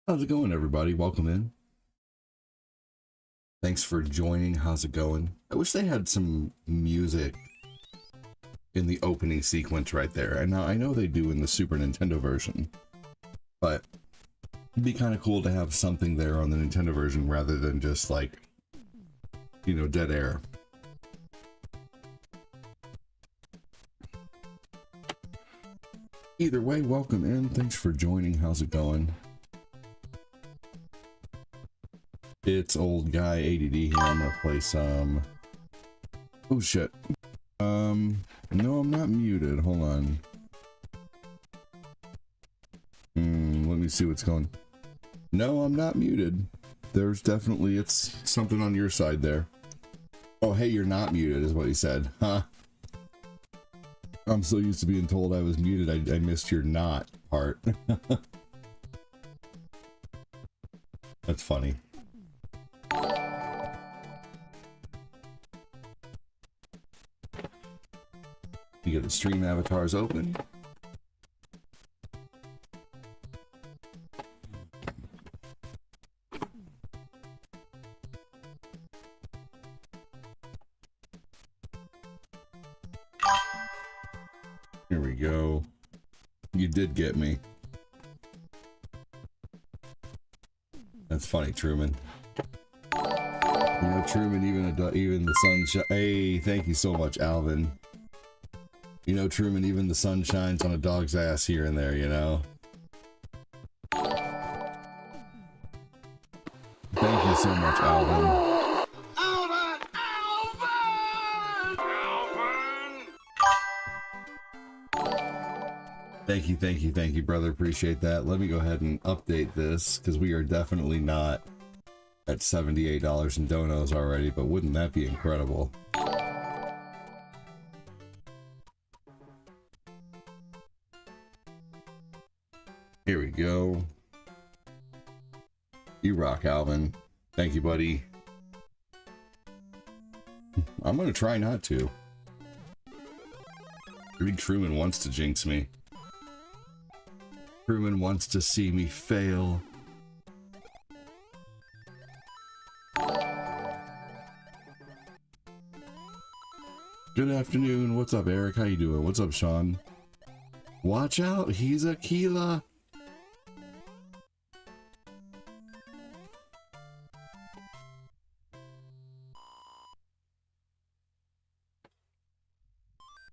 How's it going, everybody? Welcome in. Thanks for joining. How's it going? I wish they had some music in the opening sequence right there. And now I know they do in the Super Nintendo version, but it'd be kind of cool to have something there on the Nintendo version rather than just like, you know, dead air. Either way, welcome in. Thanks for joining. How's it going? It's old guy ADD here. I'm gonna play some. Oh shit. No, I'm not muted. Hold on. Let me see what's going. No, I'm not muted. There's definitely, it's something on your side there. Oh, hey, you're not muted is what he said. Huh? I'm so used to being told I was muted, I missed your not part. That's funny. You get the stream avatars open. Here we go. You did get me. That's funny, Truman. You know, Truman, even the sunshine. Hey, thank you so much, Alvin. You know, Truman, even the sun shines on a dog's ass here and there, you know? Thank you so much, Alvin. Alvin! Thank you, brother. Appreciate that. Let me go ahead and update this, because we are definitely not at $78 in donos already, but wouldn't that be incredible? Here we go. You rock, Alvin. Thank you, buddy. I'm gonna try not to. Reed Truman wants to jinx me. Truman wants to see me fail. Good afternoon. What's up, Eric? How you doing? What's up, Sean? Watch out, he's a Keela.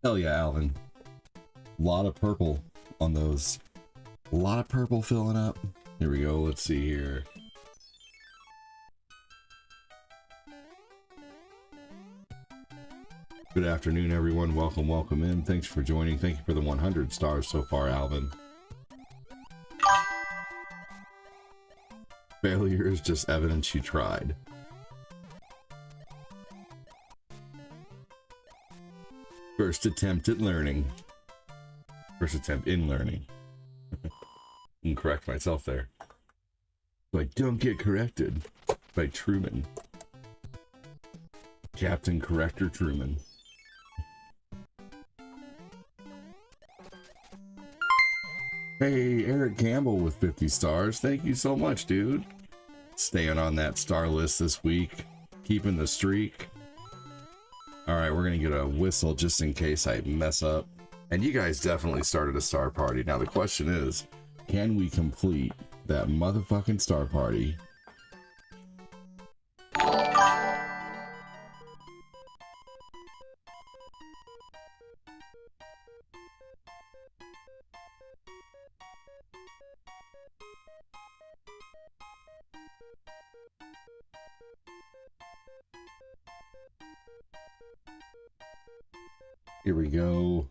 Hell yeah, Alvin. A lot of purple on those. A lot of purple filling up. Here we go. Let's see here. Good afternoon, everyone. Welcome in. Thanks for joining. Thank you for the 100 stars so far, Alvin. Failure is just evidence you tried. First attempt at learning. First attempt in learning. I can correct myself there. Like, don't get corrected by Truman. Captain Corrector Truman. Hey, Eric Campbell with 50 stars. Thank you so much, dude. Staying on that star list this week. Keeping the streak. Alright, we're gonna get a whistle just in case I mess up. And you guys definitely started a star party. Now the question is, can we complete that motherfucking star party? Here we go.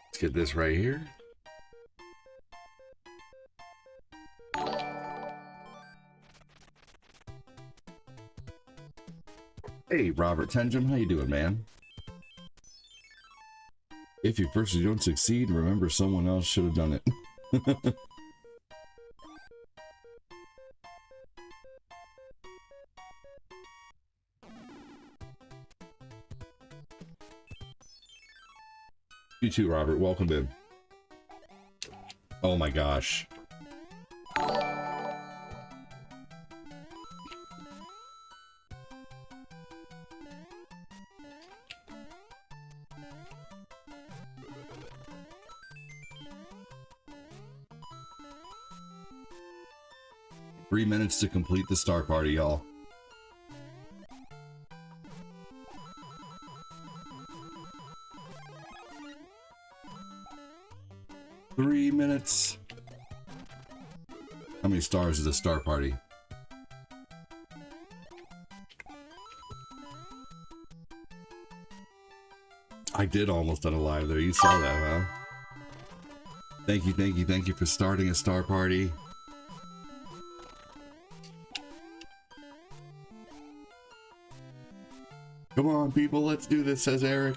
Let's get this right here. Hey, Robert Tenjum, how you doing, man? If you first don't succeed, remember someone else should have done it. You too, Robert. Welcome in. Oh my gosh. Three minutes to complete the star party, y'all. Minutes. How many stars is a star party? I did almost unalive there. You saw that, huh? Thank you for starting a star party. Come on, people, let's do this, says Eric.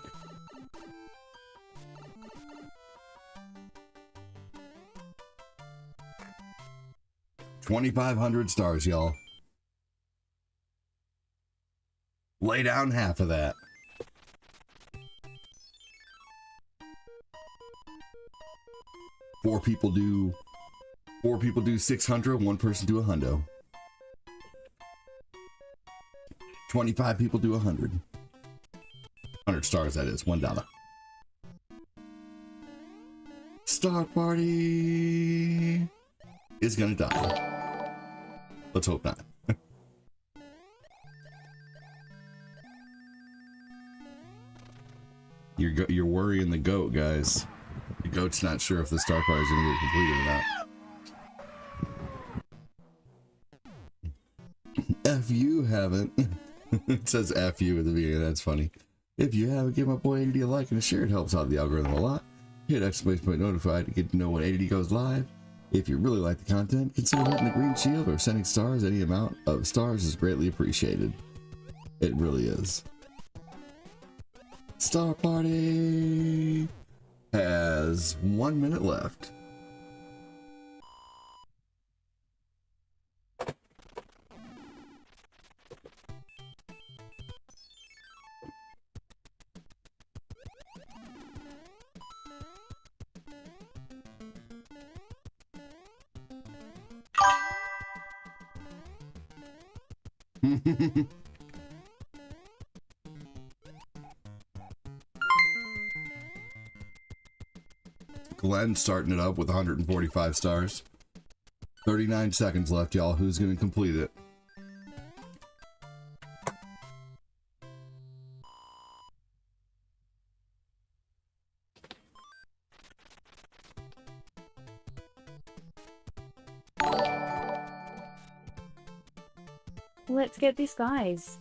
$2,500 stars, y'all. Lay down half of that. Four people do 600, one person do 100. 25 people do 100. 100 stars, that is, $1. Star party is gonna die. Let's hope not. You're worrying the goat, guys. The goat's not sure if the star party is gonna get completed or not. F you haven't. It says F you at the beginning. That's funny. If you haven't, give my boy 80 a like and a share. It helps out the algorithm a lot. Hit exclamation point notified to get to know when 80 goes live. If you really like the content, consider hitting the green shield or sending stars. Any amount of stars is greatly appreciated. It really is. Star Party has 1 minute left. Glenn starting it up with 145 stars. 39 seconds left, y'all. Who's going to complete it? Let's get this, guys.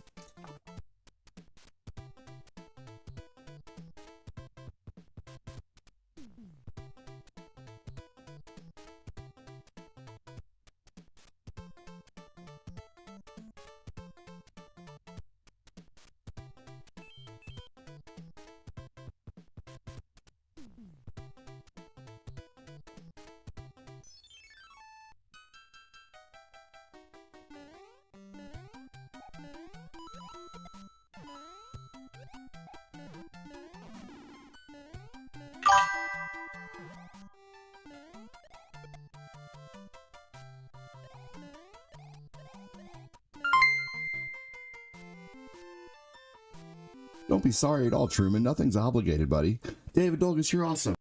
Don't be sorry at all, Truman. Nothing's obligated, buddy. David Dolgus, you're awesome.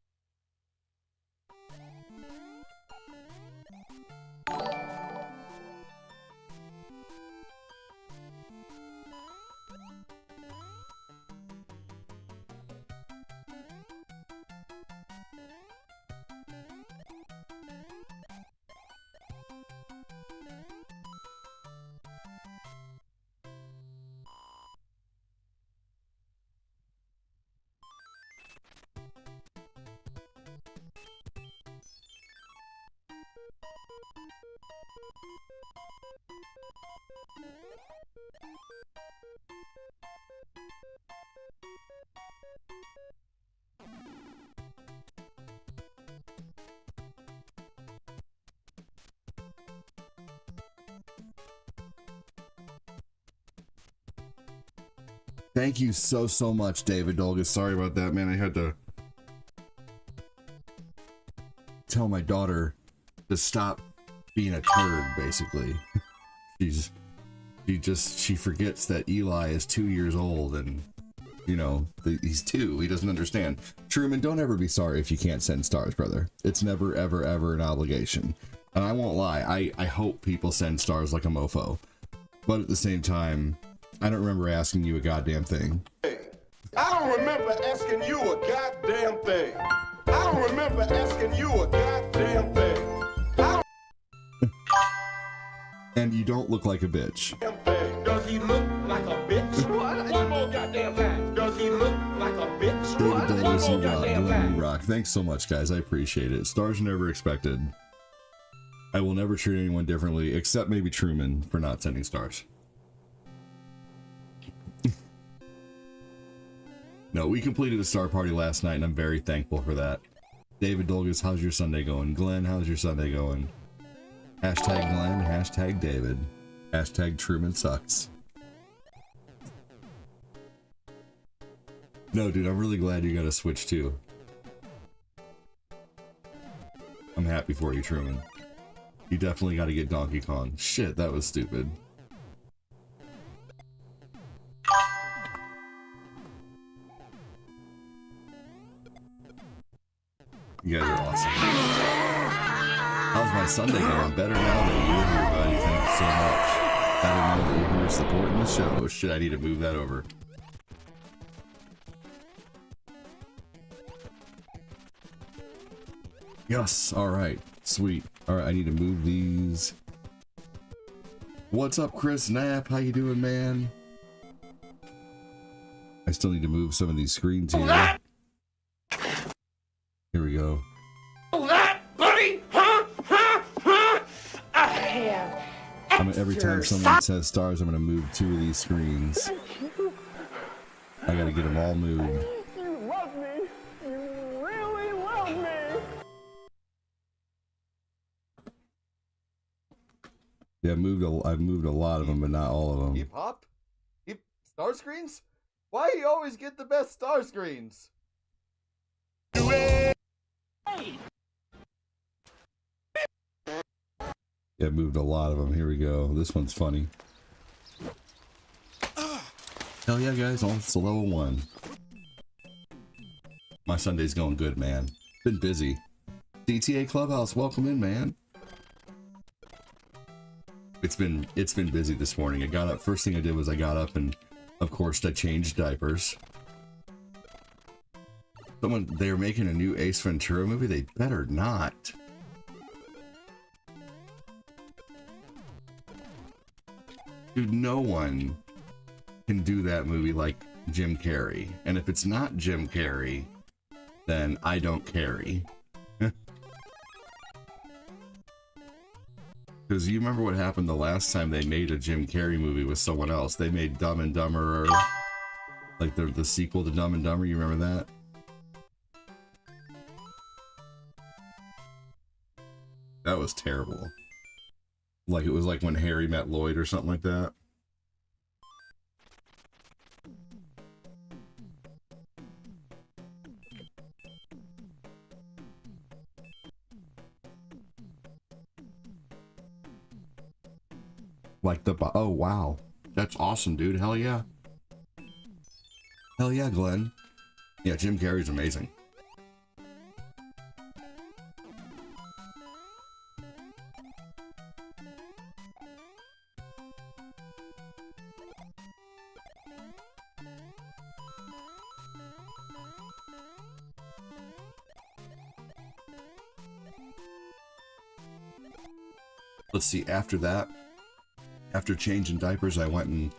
Thank you so much, David Dolgus. Sorry about that, man. I had to tell my daughter to stop being a turd, basically. She forgets that Eli is 2 years old, and you know, he's 2. He doesn't understand. Truman, don't ever be sorry if you can't send stars, brother. It's never, ever, ever an obligation. And I won't lie, I hope people send stars like a mofo. But at the same time, I don't remember asking you a goddamn thing. I don't remember asking you a goddamn thing. I don't remember asking you a goddamn thing. And you don't look like a bitch. Does he look like a bitch? One more goddamn time. Does he look like a bitch? David Douglas, One you more rock. goddamn Glenn, time. you rock. Thanks so much, guys. I appreciate it. Stars never expected. I will never treat anyone differently, except maybe Truman for not sending stars. No, we completed a star party last night, and I'm very thankful for that. David Dolgus, how's your Sunday going? Glenn, how's your Sunday going? Hashtag Glenn, hashtag David, hashtag Truman sucks. No, dude, I'm really glad you got a Switch too. I'm happy for you, Truman. You definitely got to get Donkey Kong. Shit, that was stupid. You guys are awesome. How's my Sunday going? Better now that you're here, buddy. Thank you so much. I didn't know that you were supporting the show. Oh, shit, I need to move that over. Yes, alright. Sweet. Alright, I need to move these. What's up, Chris Knapp? How you doing, man? I still need to move some of these screens here. Here we go. That, buddy? Huh? I have Every time someone says stars, I'm gonna move 2 of these screens. I gotta get them all moved. You love me. You really love me. Yeah, I've moved a lot of them, but not all of them. Hip hop? Star screens? Why you always get the best star screens? Yeah, moved a lot of them. Here we go. This one's funny. Hell yeah, guys. On to level 1. My Sunday's going good, man. Been busy. DTA Clubhouse, welcome in, man. It's been busy this morning. I got up. First thing I did was I got up and, of course, I changed diapers. They're making a new Ace Ventura movie. They better not. Dude, no one can do that movie like Jim Carrey. And if it's not Jim Carrey, then I don't carry. Because you remember what happened the last time they made a Jim Carrey movie with someone else. They made Dumb and Dumber, like the sequel to Dumb and Dumber. You remember that? That was terrible. Like it was like when Harry met Lloyd or something like that. Like oh wow, that's awesome, dude. Hell yeah. Hell yeah, Glenn. Yeah, Jim Carrey's amazing. Let's see, after that, after changing diapers, I went and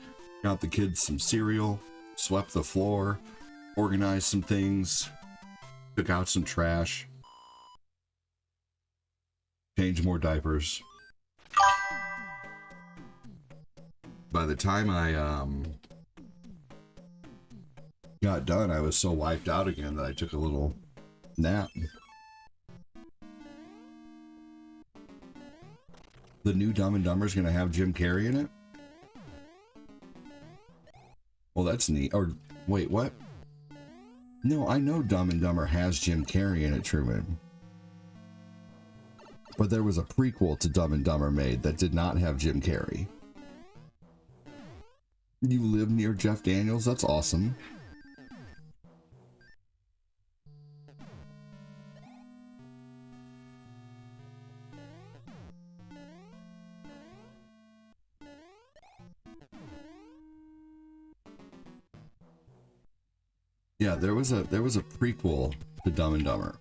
got the kids some cereal, swept the floor, organized some things, took out some trash, changed more diapers. By the time I got done, I was so wiped out again that I took a little nap. The new Dumb and Dumber is going to have Jim Carrey in it? Well, that's neat. Or, wait, what? No, I know Dumb and Dumber has Jim Carrey in it, Truman. But there was a prequel to Dumb and Dumber made that did not have Jim Carrey. You live near Jeff Daniels? That's awesome. Yeah, there was a prequel to Dumb and Dumber.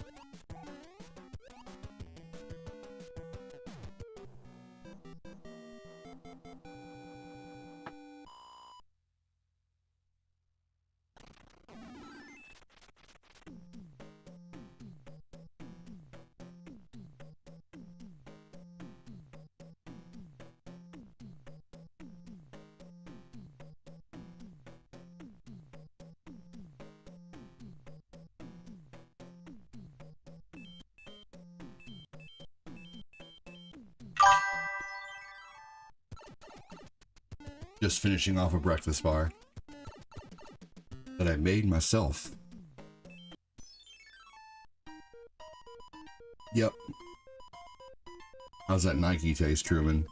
Just finishing off a breakfast bar that I made myself. Yep. How's that Nike taste, Truman?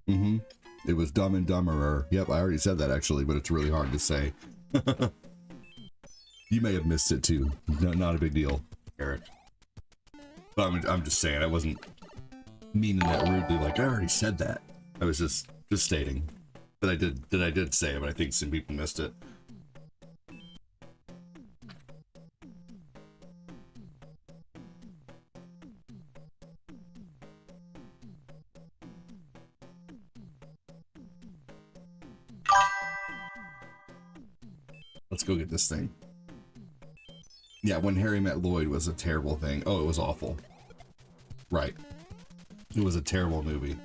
It was Dumb and Dumberer. Yep, I already said that actually, but it's really hard to say. You may have missed it too. No, not a big deal, Eric. But I'm just saying, I wasn't meaning that rudely. Like, I already said that. I was just stating that I did say it, but I think some people missed it. Let's go get this thing. Yeah, When Harry Met Lloyd was a terrible thing. Oh, it was awful. Right. It was a terrible movie.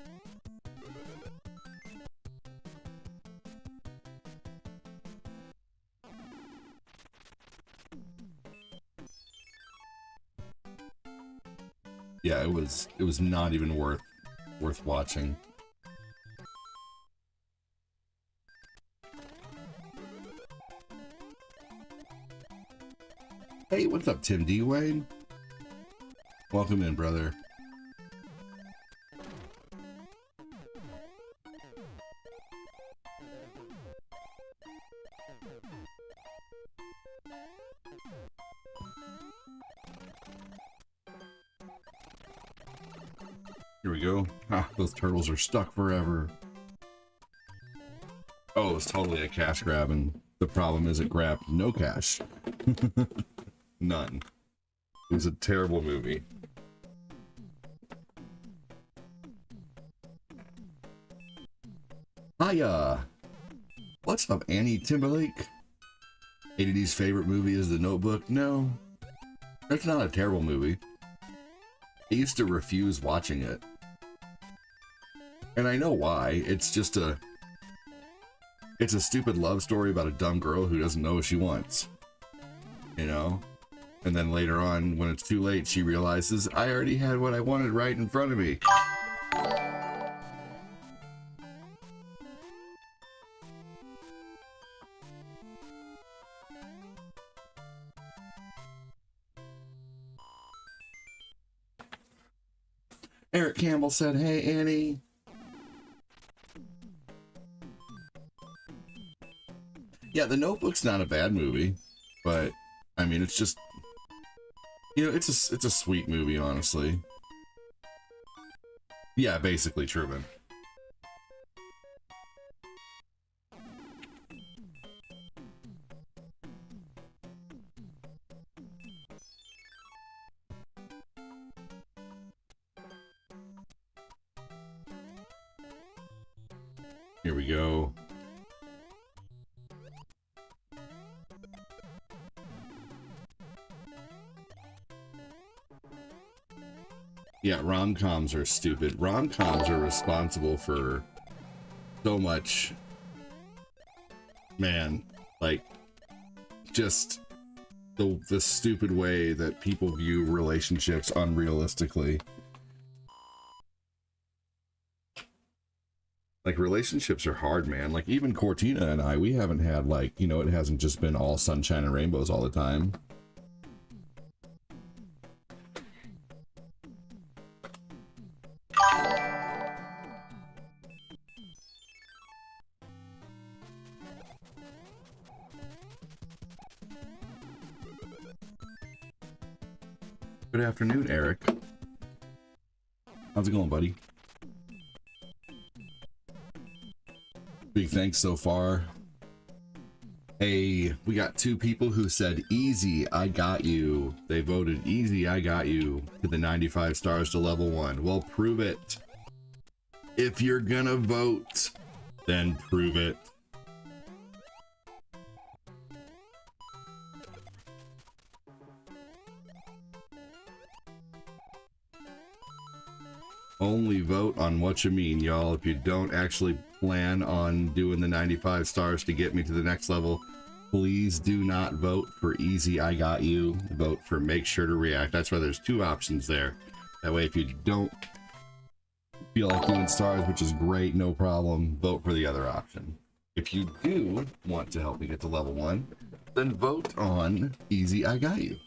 Yeah, it was not even worth watching. Hey, what's up, Tim D. Wayne? Welcome in, brother. Here we go. Ah, those turtles are stuck forever. Oh, it was totally a cash grab, and the problem is it grabbed no cash. None. It was a terrible movie. Hiya! What's up, Annie Timberlake? ADD's favorite movie is The Notebook? No. That's not a terrible movie. I used to refuse watching it. And I know why. It's just it's a stupid love story about a dumb girl who doesn't know what she wants. You know? And then later on, when it's too late, she realizes, I already had what I wanted right in front of me. Eric Campbell said, hey, Annie. Yeah, The Notebook's not a bad movie, but, I mean, it's just, you know, it's a sweet movie, honestly. Yeah, basically, Truman. Here we go. Yeah, rom-coms are stupid. Rom-coms are responsible for so much, man, like, just the stupid way that people view relationships unrealistically. Like, relationships are hard, man. Like, even Cortina and I, we haven't had, like, you know, it hasn't just been all sunshine and rainbows all the time. Good afternoon, Eric. How's it going, buddy? Big thanks so far. Hey, we got 2 people who said easy, I got you. They voted easy, I got you to the 95 stars to level 1. Well, prove it. If you're gonna vote, then prove it. Only vote on what you mean, y'all. If you don't actually plan on doing the 95 stars to get me to the next level, please do not vote for easy, I got you. Vote for make sure to react. That's why there's 2 options there. That way, if you don't feel like doing stars, which is great, no problem, vote for the other option. If you do want to help me get to level 1, then vote on easy, I got you.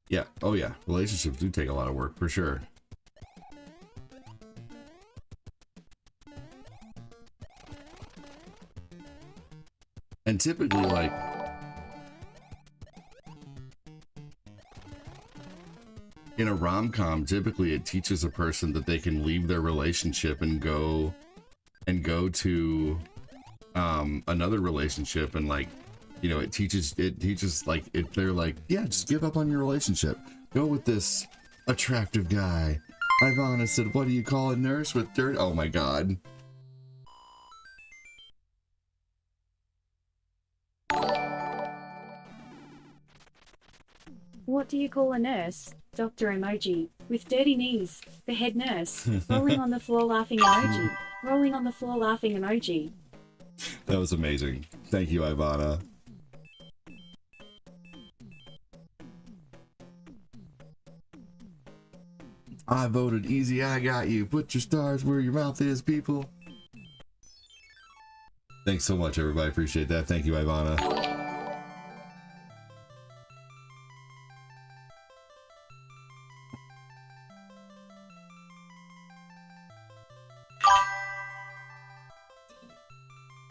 Yeah, oh yeah, relationships do take a lot of work, for sure. And typically, like, in a rom-com, typically it teaches a person that they can leave their relationship and go to another relationship, and like, you know, it teaches like, if they're like, yeah, just give up on your relationship, go with this attractive guy. Ivana said, what do you call a nurse with dirt? Oh my god. What do you call a nurse? Doctor emoji. With dirty knees. The head nurse. Rolling on the floor laughing emoji. Rolling on the floor laughing emoji. That was amazing. Thank you, Ivana. I voted easy, I got you. Put your stars where your mouth is, people. Thanks so much, everybody. Appreciate that. Thank you, Ivana.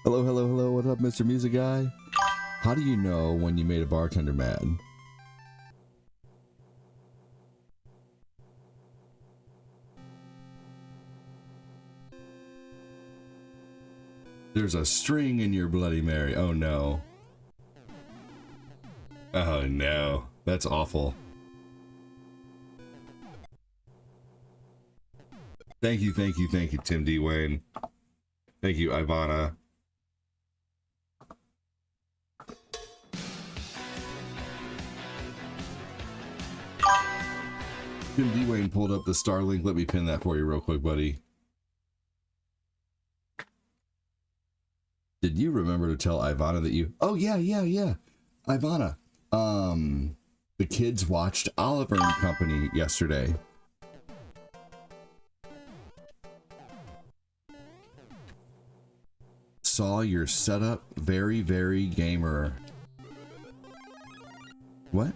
Hello, hello, hello. What up, Mr. Music Guy? How do you know when you made a bartender mad? There's a string in your Bloody Mary. Oh no. Oh no. That's awful. Thank you, thank you, thank you, Tim D. Wayne. Thank you, Ivana. Tim D. Wayne pulled up the Starlink. Let me pin that for you real quick, buddy. Did you remember to tell Ivana that you... Oh, yeah. Ivana, the kids watched Oliver and Company yesterday. Saw your setup, very, very gamer. What?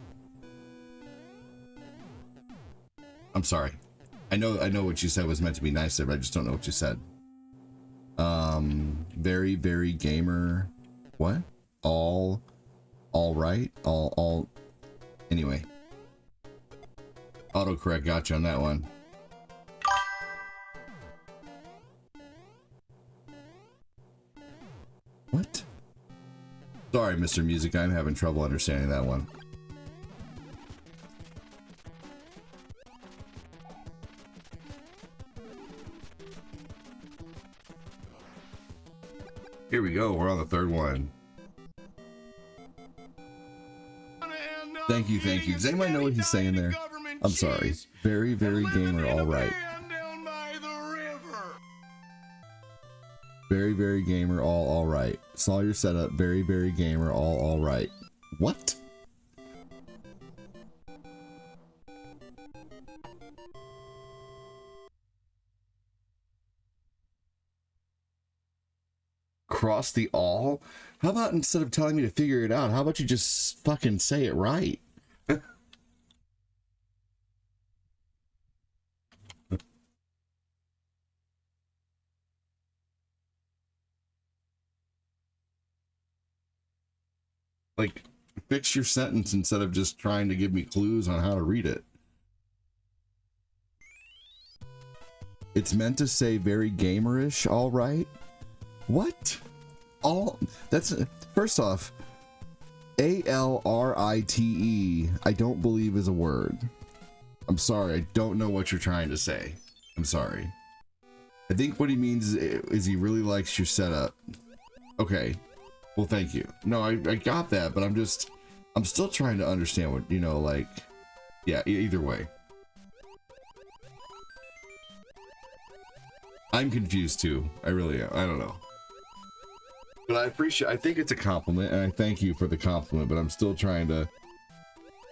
I'm sorry. I know what you said was meant to be nice there, but I just don't know what you said. Very, very gamer. What? All right? All. Anyway. Autocorrect got you on that one. What? Sorry, Mr. Music, I'm having trouble understanding that one. Here we go, we're on the 3rd one. Thank you, thank you. Does anybody know what he's saying there? I'm sorry. Very, very gamer, alright. Very, very gamer, alright. Saw your setup, very, very gamer, alright. What? Cross the all? How about instead of telling me to figure it out, how about you just fucking say it right? Like, fix your sentence instead of just trying to give me clues on how to read it. It's meant to say very gamerish, all right? What? That's, first off, ALRITE, I don't believe is a word. I'm sorry, I don't know what you're trying to say. I'm sorry. I think what he means is he really likes your setup. Okay. Well, thank you. No, I got that, but I'm still trying to understand what, you know, like, yeah, either way. I'm confused too. I really am. I don't know. But I think it's a compliment, and I thank you for the compliment, but I'm still trying to,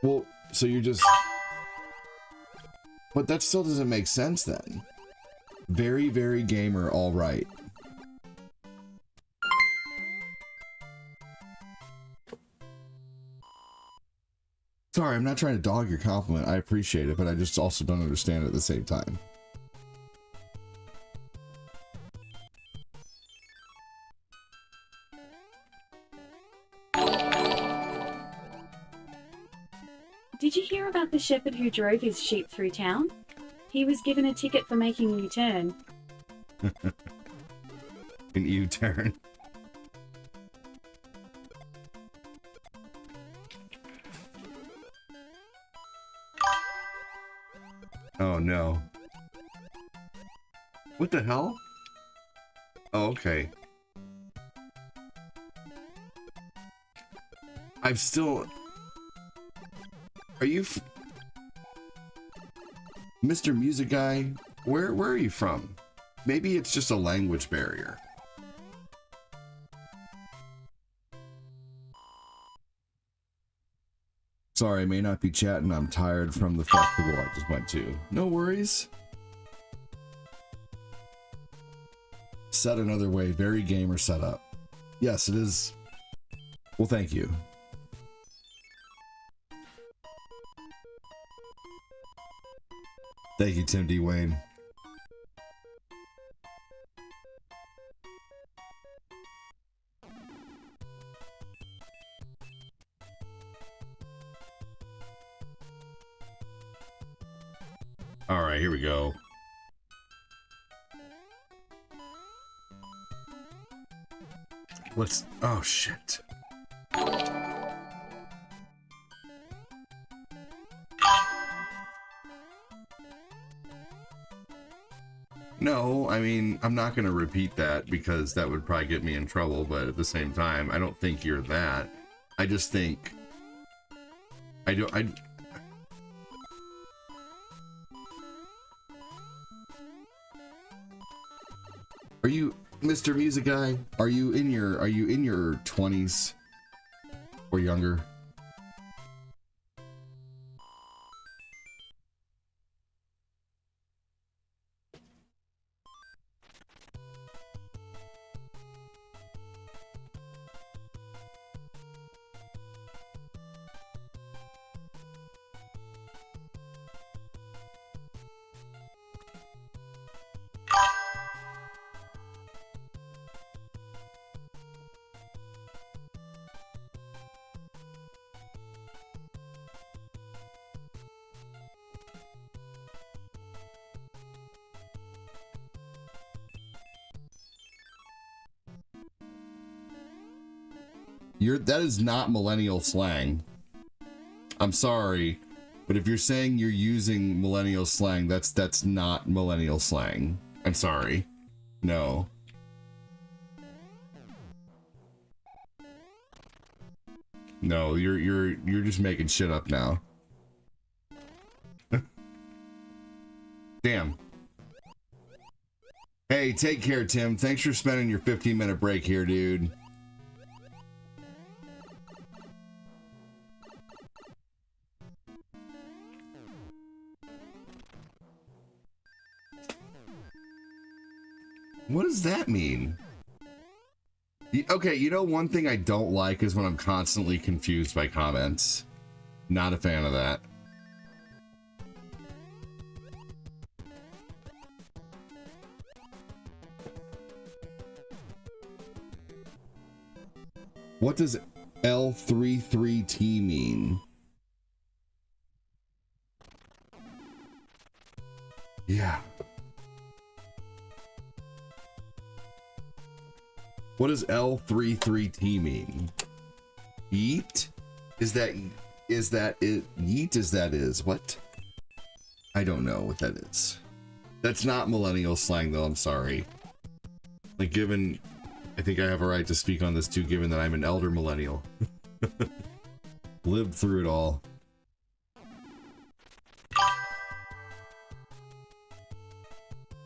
well, so you're just, but that still doesn't make sense then. Very, very gamer, all right. Sorry, I'm not trying to dog your compliment. I appreciate it, but I just also don't understand it at the same time. Did you hear about the shepherd who drove his sheep through town? He was given a ticket for making a U-turn. An U-turn. Oh no. What the hell? Oh, okay. I've still... Are you... Mr. Music Guy, where are you from? Maybe it's just a language barrier. Sorry, I may not be chatting. I'm tired from the festival I just went to. No worries. Said another way, very gamer setup. Yes, it is. Well, thank you. Thank you, Tim D. Wayne. All right, here we go. Let's... Oh, shit. No, I mean, I'm not going to repeat that because that would probably get me in trouble, but at the same time, I don't think you're that. I just think... Are you, Mr. Music Guy? Are you in your 20s or younger? That is not millennial slang. I'm sorry, but if you're saying you're using millennial slang, that's not millennial slang. I'm sorry. No. No, you're just making shit up now. Damn. Hey, take care, Tim. Thanks for spending your 15-minute break here, dude. What does that mean? Okay, you know, one thing I don't like is when I'm constantly confused by comments. Not a fan of that. What does L33T mean? Yeah. What does L33T mean? Yeet? Is that it? Yeet is that is? What? I don't know what that is. That's not millennial slang though, I'm sorry. Like given, I think I have a right to speak on this too, given that I'm an elder millennial. Lived through it all.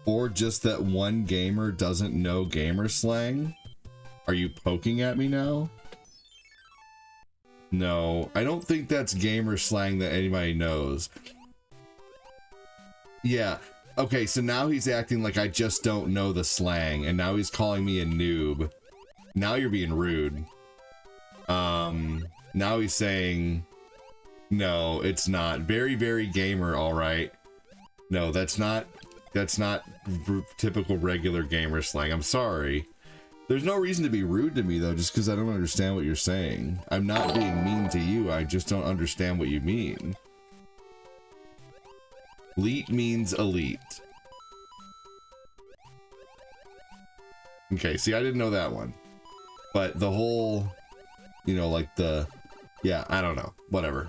Or just that one gamer doesn't know gamer slang? Are you poking at me now? No, I don't think that's gamer slang that anybody knows. Yeah, okay, so now he's acting like I just don't know the slang, and now he's calling me a noob. Now you're being rude. Now he's saying, no, it's not. Very, very gamer, alright. No, that's not typical regular gamer slang. I'm sorry. There's no reason to be rude to me though, just because I don't understand what you're saying. I'm not being mean to you, I just don't understand what you mean. Elite means elite. Okay, see, I didn't know that one. But the whole, you know, like the, yeah, I don't know, whatever.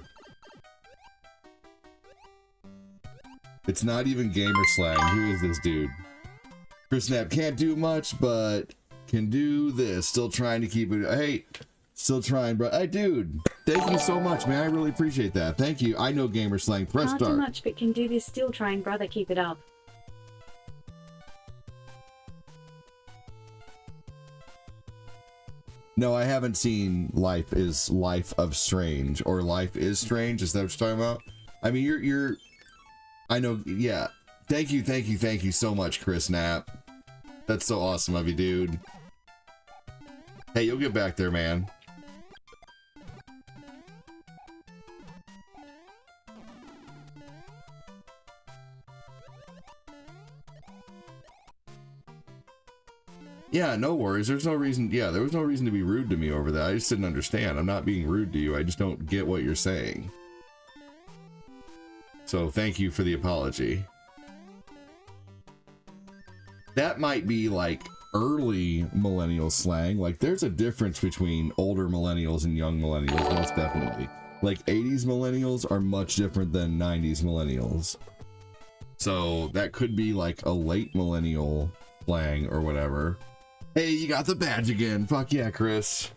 It's not even gamer slang. Who is this dude? Chris Knapp can't do much, but can do this. Still trying to keep it. Hey, still trying, bro. Hey, dude, thank you so much, man. I really appreciate that. Thank you. I know gamer slang. Press Not start. too much, but can do this. Still trying, brother. Keep it up. No, I haven't seen Life of Strange or Life is Strange. Is that what you're talking about? I mean, you're. I know. Yeah. Thank you so much, Chris Knapp. That's so awesome of you, dude. Hey, you'll get back there, man. Yeah, no worries. There's no reason. Yeah, there was no reason to be rude to me over that. I just didn't understand. I'm not being rude to you. I just don't get what you're saying. So thank you for the apology. That might be like early millennial slang. Like there's a difference between older millennials and young millennials, most definitely. Like 80s millennials are much different than 90s millennials. So that could be like a late millennial slang or whatever. Hey, you got the badge again. Fuck yeah, Chris.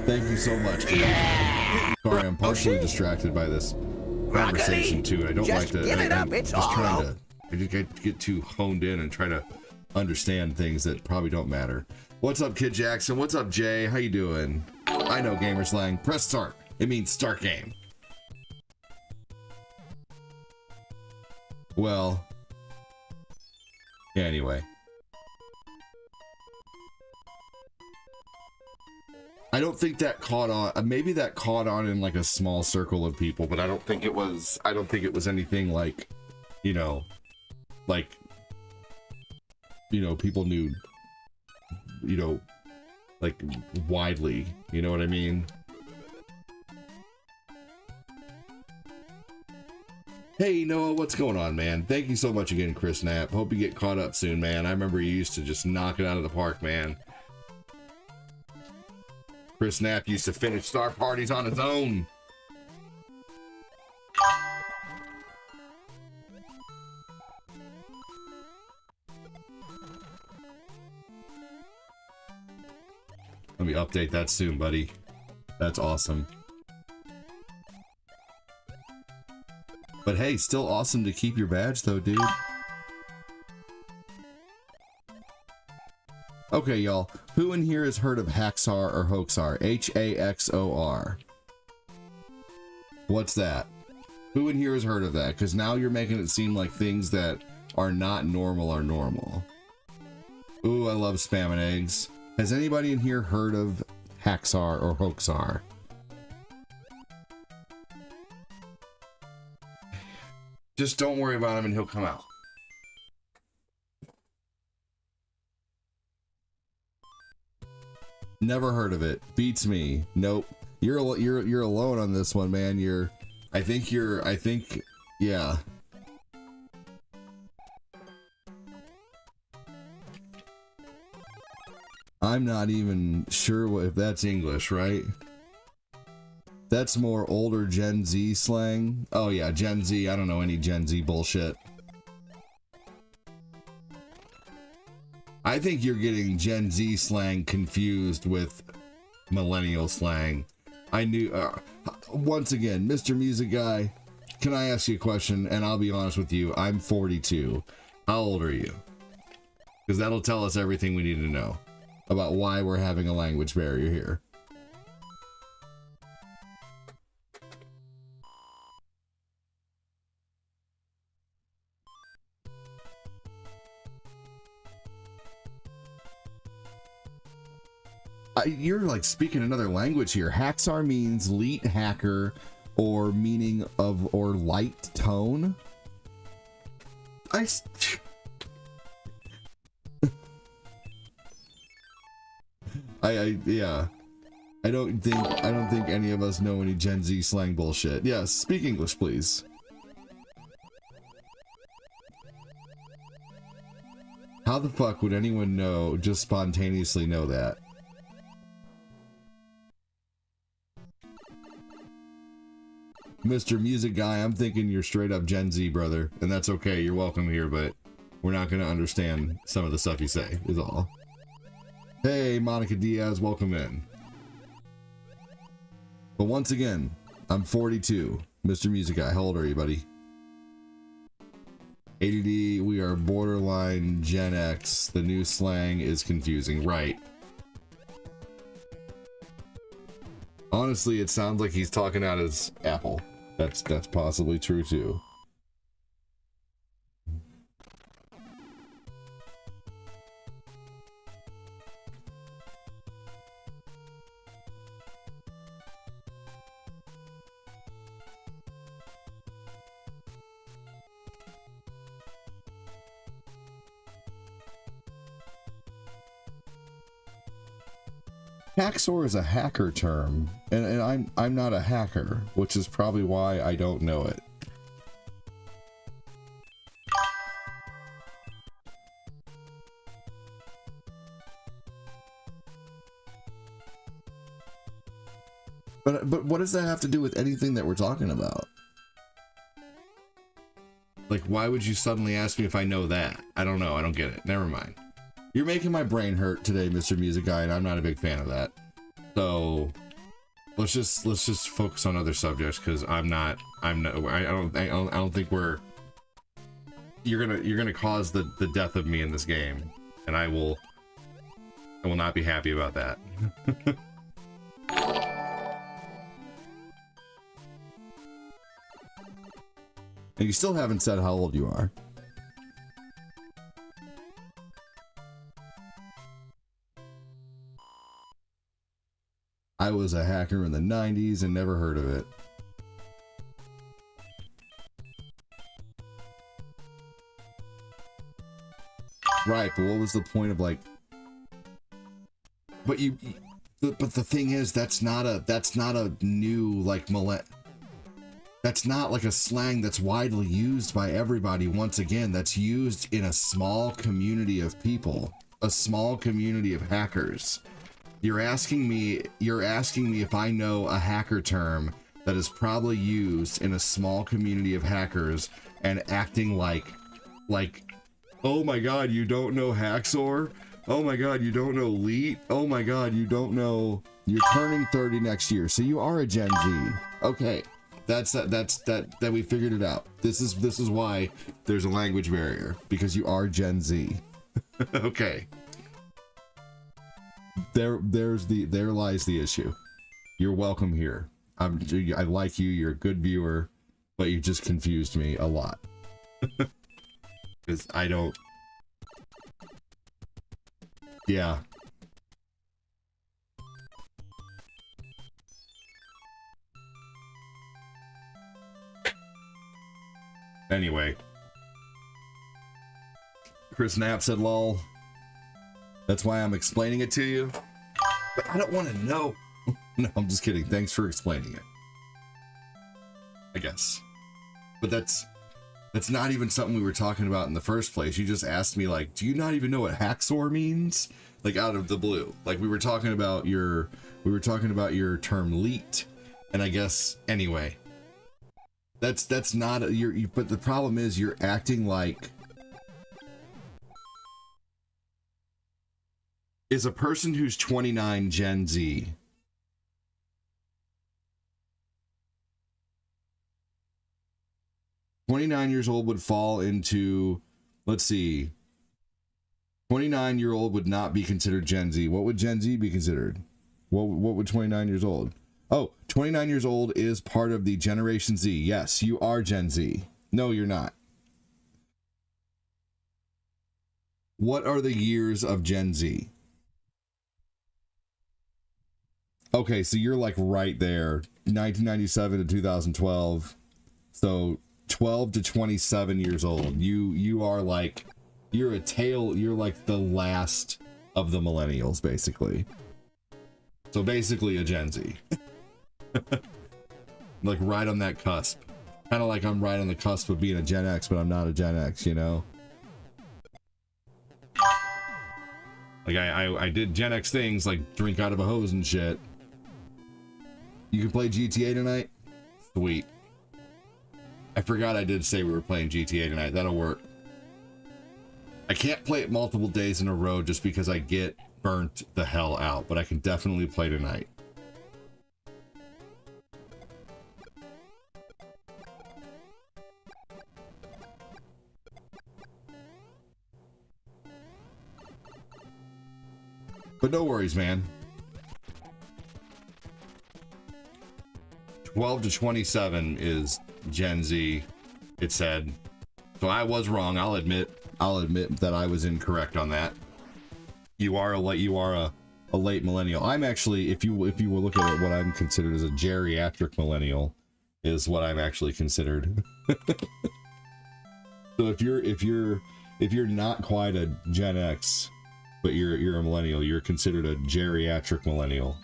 Thank you so much, dude. Sorry, I'm partially distracted by this conversation too. I don't like to. I just get too honed in and try to understand things that probably don't matter. What's up, Kid Jackson? What's up, Jay? How you doing? I know gamer slang. Press start. It means start game. Well, yeah, anyway. I don't think that caught on. Maybe that caught on in like a small circle of people, but I don't think it was anything like, you know, people knew, like widely, you know what I mean? Hey, Noah, what's going on, man? Thank you so much again, Chris Knapp. Hope you get caught up soon, man. I remember you used to just knock it out of the park, man. Chris Knapp used to finish star parties on his own. Let me update that soon, buddy. That's awesome. But hey, still awesome to keep your badge though, dude. Okay, y'all. Who in here has heard of Haxor or Hoaxar? H-A-X-O-R. What's that? Who in here has heard of that? Because now you're making it seem like things that are not normal are normal. Ooh, I love spamming eggs. Has anybody in here heard of Haxor or Hoaxar? Just don't worry about him and he'll come out. Never heard of it. Beats me. Nope. You're alone on this one, man. I think, yeah. I'm not even sure if that's English, right? That's more older Gen Z slang. Oh yeah, Gen Z. I don't know any Gen Z bullshit. I think you're getting Gen Z slang confused with millennial slang. I knew, once again, Mr. Music Guy, can I ask you a question? And I'll be honest with you, I'm 42. How old are you? Because that'll tell us everything we need to know about why we're having a language barrier here. You're like speaking another language here. Haxar means leet hacker or meaning of or light tone. Yeah. I don't think any of us know any Gen Z slang bullshit. Yes, speak English, please. How the fuck would anyone just spontaneously know that? Mr. Music Guy, I'm thinking you're straight up Gen Z, brother. And that's okay, you're welcome here, but we're not gonna understand some of the stuff you say, is all. Hey, Monica Diaz, welcome in. But once again, I'm 42. Mr. Music Guy, how old are you, buddy? ADD, we are borderline Gen X. The new slang is confusing, right? Honestly, it sounds like he's talking out his apple. That's possibly true too. Hacksaw is a hacker term, and I'm not a hacker, which is probably why I don't know it. But what does that have to do with anything that we're talking about? Like, why would you suddenly ask me if I know that? I don't know. I don't get it. Never mind. You're making my brain hurt today, Mr. Music Guy, and I'm not a big fan of that. So let's just focus on other subjects, because I don't think you're gonna cause the death of me in this game, and I will not be happy about that. And you still haven't said how old you are. I was a hacker in the 90s and never heard of it. Right, but what was the point of like... But the thing is, that's not a new, like, that's not like a slang that's widely used by everybody. Once again, that's used in a small community of people, a small community of hackers. You're asking me if I know a hacker term that is probably used in a small community of hackers, and acting like, oh my god, you don't know Hacksaw? Oh my god, you don't know Leet? Oh my god, you don't know... You're turning 30 next year, so you are a Gen Z. Okay, that's we figured it out. This is why there's a language barrier, because you are Gen Z. Okay. There lies the issue. You're welcome here. I like you. You're a good viewer, but you just confused me a lot. Because I don't. Yeah. Anyway. Chris Knapp said lol. That's why I'm explaining it to you. But I don't want to know. No, I'm just kidding. Thanks for explaining it. I guess. But that's not even something we were talking about in the first place. You just asked me, like, do you not even know what hacksaw means? Like, out of the blue. Like, we were talking about your term leaked. And I guess, anyway. That's not, but the problem is you're acting like, is a person who's 29 Gen Z? $29 would fall into, let's see, 29-year-old would not be considered Gen Z. What would Gen Z be considered? What would 29 years old? Oh, 29 years old is part of the Generation Z. Yes, you are Gen Z. No, you're not. What are the years of Gen Z? Okay, so you're like right there. 1997 to 2012. So 12 to 27 years old. You are like, you're like the last of the millennials, basically. So basically a Gen Z. Like right on that cusp. Kind of like I'm right on the cusp of being a Gen X, but I'm not a Gen X, you know? Like I did Gen X things like drink out of a hose and shit. You can play GTA tonight? Sweet. I forgot I did say we were playing GTA tonight. That'll work. I can't play it multiple days in a row just because I get burnt the hell out, but I can definitely play tonight. But no worries, man. 12 to 27 is Gen Z, it said. So I was wrong. I'll admit that I was incorrect on that. You are a late millennial. I'm actually, if you will look at it, what I'm considered as a geriatric millennial is what I'm actually considered. So if you're not quite a Gen X, but you're a millennial, you're considered a geriatric millennial.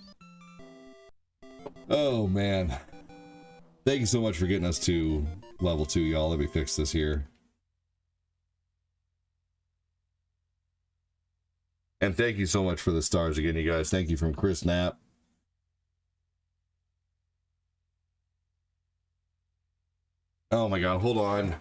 Oh man. Thank you so much for getting us to level 2, y'all. Let me fix this here. And thank you so much for the stars again, you guys. Thank you from Chris Knapp. Oh my god, hold on.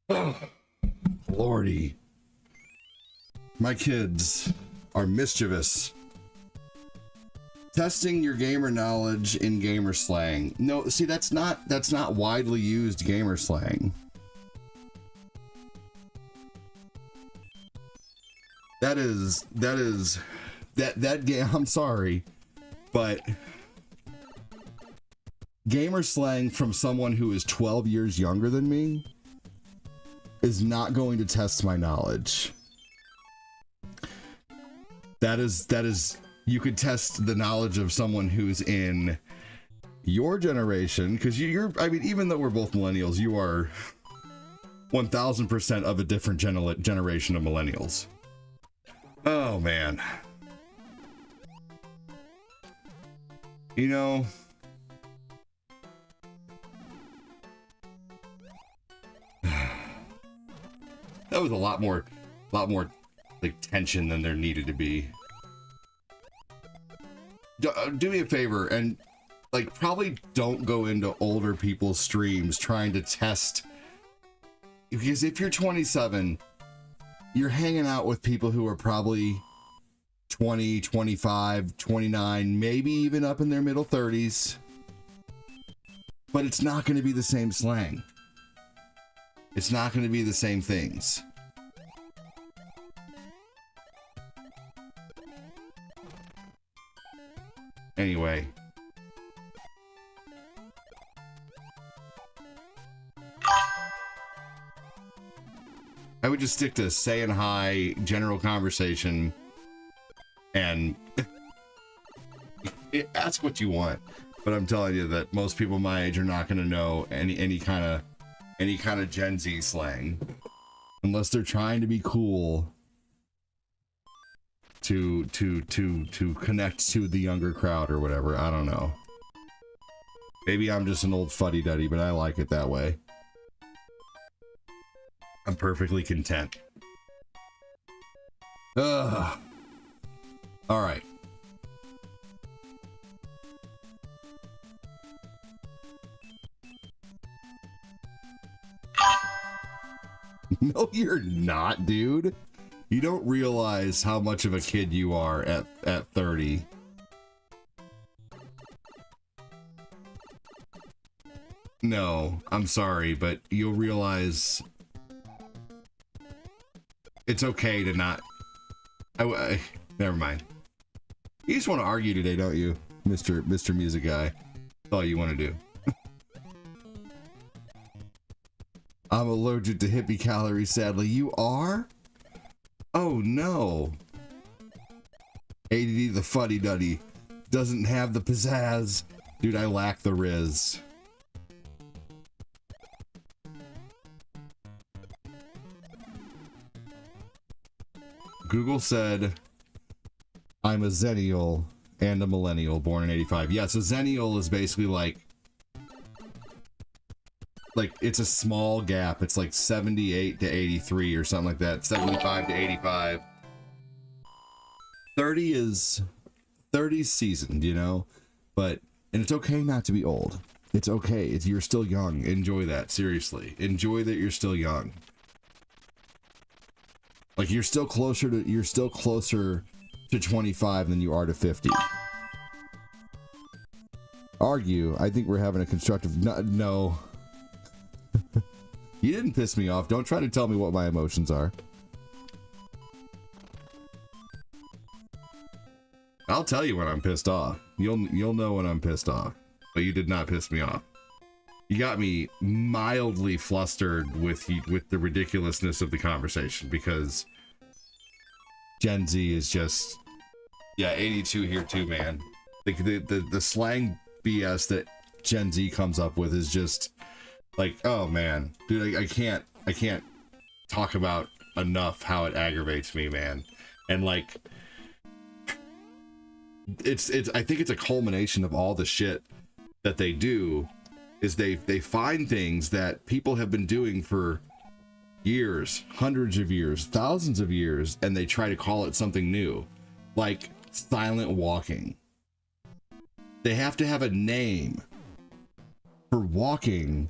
Oh, Lordy. My kids are mischievous. Testing your gamer knowledge in gamer slang. No, see, that's not widely used gamer slang. That game, I'm sorry, but gamer slang from someone who is 12 years younger than me is not going to test my knowledge. That is you could test the knowledge of someone who's in your generation, because I mean, even though we're both millennials, you are 1000% of a different generation of millennials. Oh man. You know, that was a lot more like tension than there needed to be. Do me a favor and like probably don't go into older people's streams trying to test, because if you're 27, you're hanging out with people who are probably 20, 25, 29, maybe even up in their middle 30s. But it's not going to be the same slang. It's not going to be the same things. Anyway. I would just stick to saying hi, general conversation, and ask what you want. But I'm telling you that most people my age are not going to know any kind of Gen Z slang unless they're trying to be cool to connect to the younger crowd or whatever. I don't know. Maybe I'm just an old fuddy-duddy, but I like it that way. I'm perfectly content. Ugh. All right. No, you're not, dude. You don't realize how much of a kid you are at 30. No, I'm sorry, but you'll realize it's okay to not. Never mind. You just want to argue today, don't you, Mr. Music Guy? That's all you want to do. I'm allergic to hippie calories, sadly. You are? Oh no. ADD the fuddy-duddy doesn't have the pizzazz. Dude, I lack the riz. Google said I'm a Zennial and a millennial born in 85. Yeah, so Zennial is basically like it's a small gap. It's like 78 to 83 or something like that. 75 to 85. 30's seasoned, you know? And it's okay not to be old. It's okay. You're still young. Enjoy that. Seriously. Enjoy that you're still young. Like you're still closer to 25 than you are to 50. Argue. I think we're having a constructive no. You didn't piss me off. Don't try to tell me what my emotions are. I'll tell you when I'm pissed off. You'll know when I'm pissed off. But you did not piss me off. You got me mildly flustered with the ridiculousness of the conversation, because Gen Z is just, yeah, 82 here too, man. Like the slang BS that Gen Z comes up with is just like, oh man, dude, I can't talk about enough how it aggravates me, man. And like, it's I think it's a culmination of all the shit that they do. Is they find things that people have been doing for years, hundreds of years, thousands of years, and they try to call it something new, like silent walking. They have to have a name for walking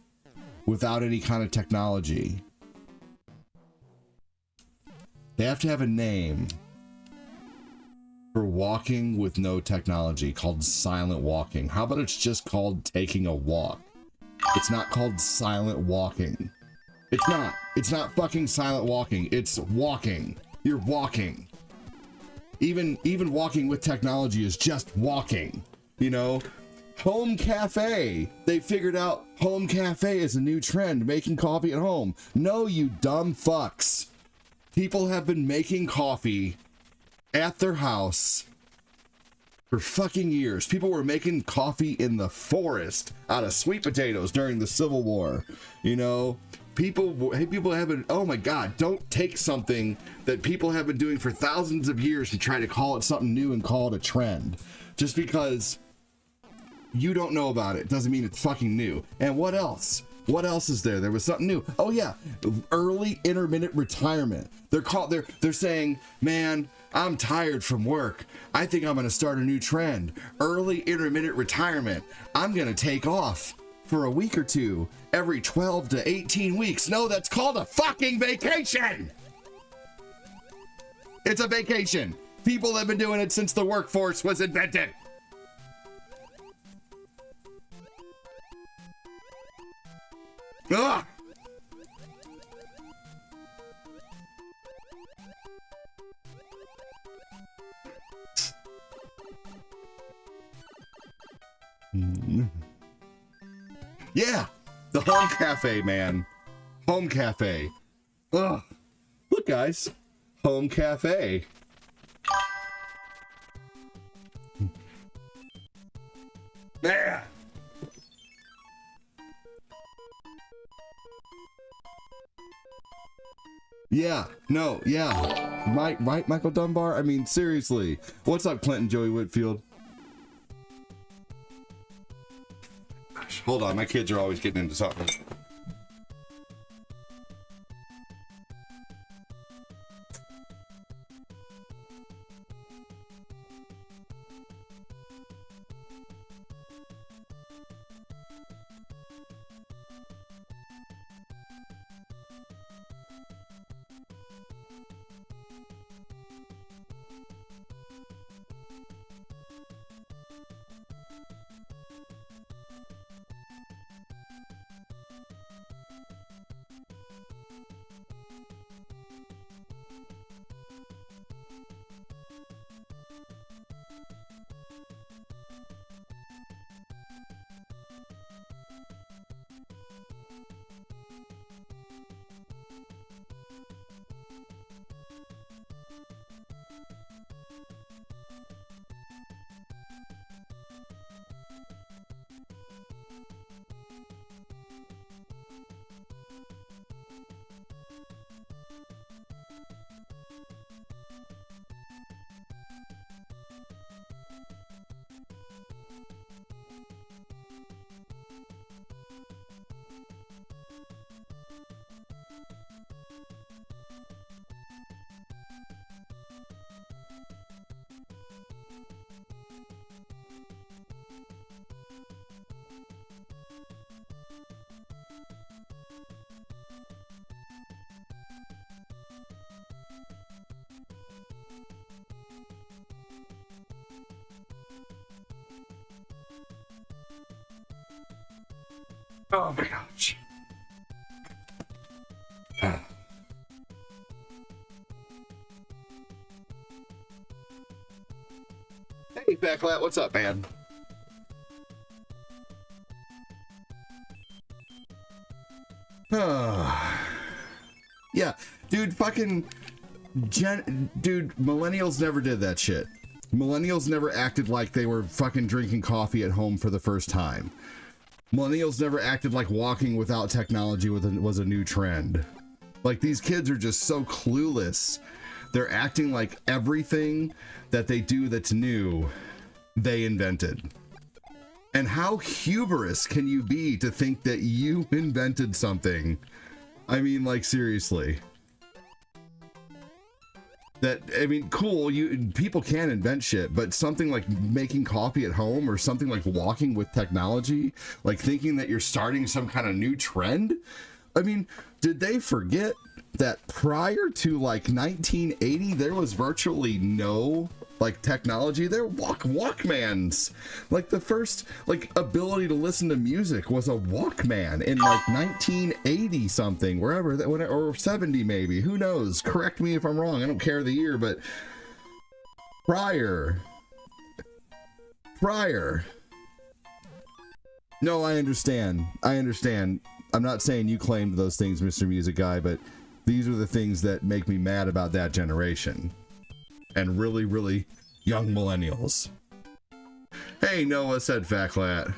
without any kind of technology. They have to have a name for walking with no technology called silent walking. How about it's just called taking a walk? It's not called silent walking. It's not fucking silent walking. It's walking. You're walking. Even walking with technology is just walking, you know? Home cafe. They figured out home cafe is a new trend, making coffee at home. No, you dumb fucks. People have been making coffee at their house for fucking years. People were making coffee in the forest out of sweet potatoes during the Civil War. You know, people have been, oh my God, don't take something that people have been doing for thousands of years and try to call it something new and call it a trend. Just because you don't know about it doesn't mean it's fucking new. And what else? What else is there? There was something new. Oh yeah, early intermittent retirement. They're saying, man, I'm tired from work. I think I'm gonna start a new trend. Early intermittent retirement. I'm gonna take off for a week or two every 12 to 18 weeks. No, that's called a fucking vacation. It's a vacation. People have been doing it since the workforce was invented. Ugh. Yeah, the home cafe, man. Home cafe. Ugh. Look, guys. Home cafe. Man. Yeah, no, yeah. Right, Michael Dunbar? I mean, seriously. What's up, Clinton Joey Whitfield? Gosh, hold on, my kids are always getting into something. Oh my gosh. Hey, Backlat, what's up, man? Yeah, dude, dude, millennials never did that shit. Millennials never acted like they were fucking drinking coffee at home for the first time. Millennials never acted like walking without technology was a new trend. Like, these kids are just so clueless. They're acting like everything that they do that's new, they invented. And how hubris can you be to think that you invented something? I mean, like, seriously. That, I mean, cool, people can invent shit, but something like making coffee at home or something like walking with technology, like thinking that you're starting some kind of new trend? I mean, did they forget that prior to like 1980, there was virtually no like technology. There Walkmans. Like the first like ability to listen to music was a Walkman in like 1980 something, wherever that, or 70 maybe. Who knows? Correct me if I'm wrong. I don't care the year, but prior. No, I understand. I'm not saying you claimed those things, Mr. Music Guy, but these are the things that make me mad about that generation. And really, really young millennials. Hey, Noah, said Fatclat.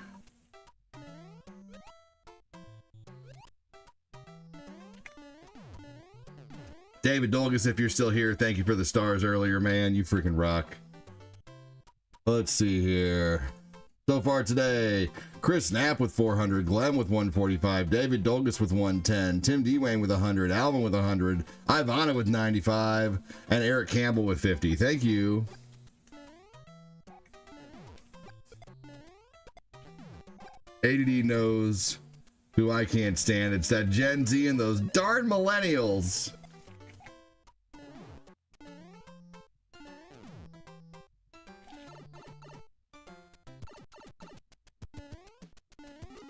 David Dolgus, if you're still here, thank you for the stars earlier, man. You freaking rock. Let's see here. So far today, Chris Knapp with 400, Glenn with 145, David Dolgus with 110, Tim Dwayne with 100, Alvin with 100, Ivana with 95, and Eric Campbell with 50. Thank you. ADD knows who I can't stand. It's that Gen Z and those darn millennials.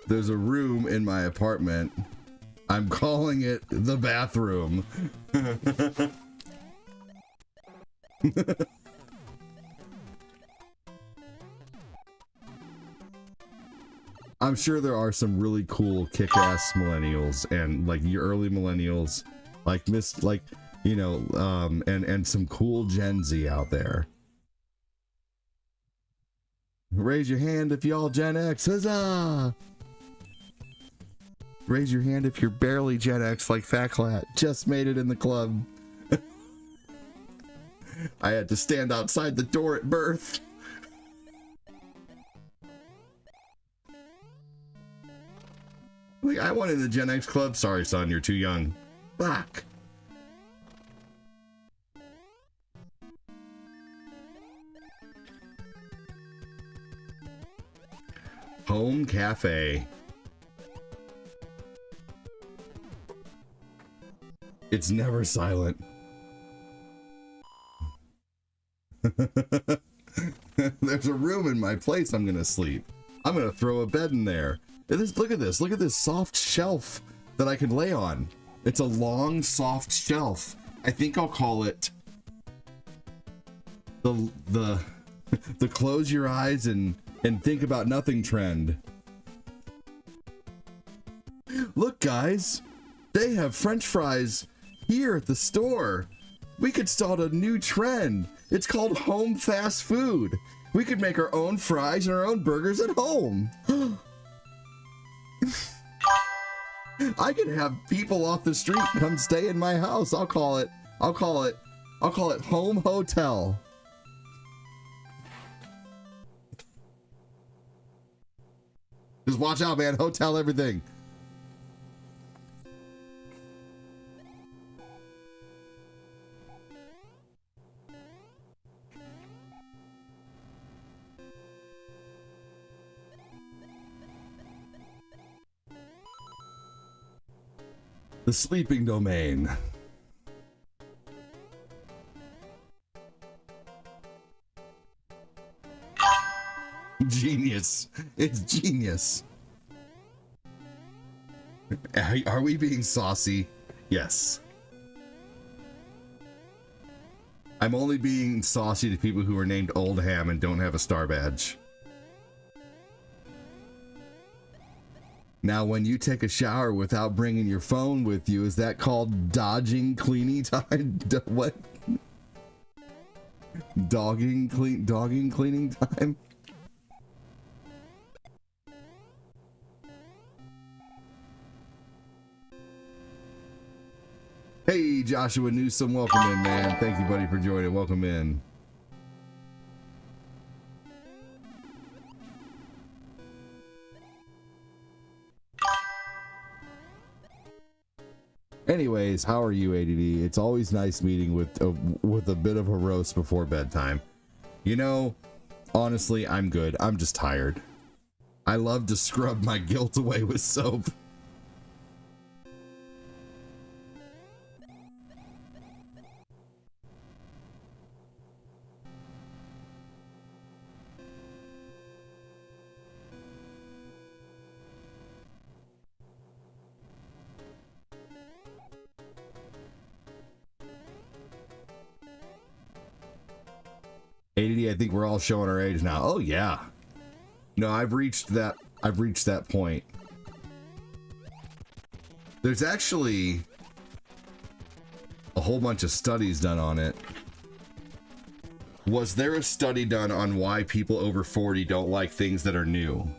There's a room in my apartment. I'm calling it the bathroom. I'm sure there are some really cool kick-ass millennials and like your early millennials, like and some cool Gen Z out there. Raise your hand if y'all Gen X. Huzzah! Raise your hand if you're barely Gen X like Fatclat. Just made it in the club. I had to stand outside the door at birth. Like, I went in the Gen X club. Sorry, son, you're too young. Fuck. Home Cafe. It's never silent. There's a room in my place I'm gonna sleep. I'm gonna throw a bed in there. Look at this. Look at this soft shelf that I can lay on. It's a long, soft shelf. I think I'll call it the close your eyes and think about nothing trend. Look, guys, they have French fries here at the store. We could start a new trend. It's called home fast food. We could make our own fries and our own burgers at home. I could have people off the street come stay in my house. I'll call it home hotel. Just watch out, man. Hotel everything. The sleeping domain. Genius. It's genius. Are we being saucy? Yes. I'm only being saucy to people who are named Oldham and don't have a star badge. Now, when you take a shower without bringing your phone with you, is that called dodging cleaning time? What? Dogging cleaning time? Hey, Joshua Newsom, welcome in, man. Thank you, buddy, for joining. Welcome in. Anyways, how are you, ADD? It's always nice meeting with a bit of a roast before bedtime. You know, honestly, I'm good. I'm just tired. I love to scrub my guilt away with soap. ADD, I think we're all showing our age now. Oh yeah. No, I've reached that point. There's actually a whole bunch of studies done on it. Was there a study done on why people over 40 don't like things that are new?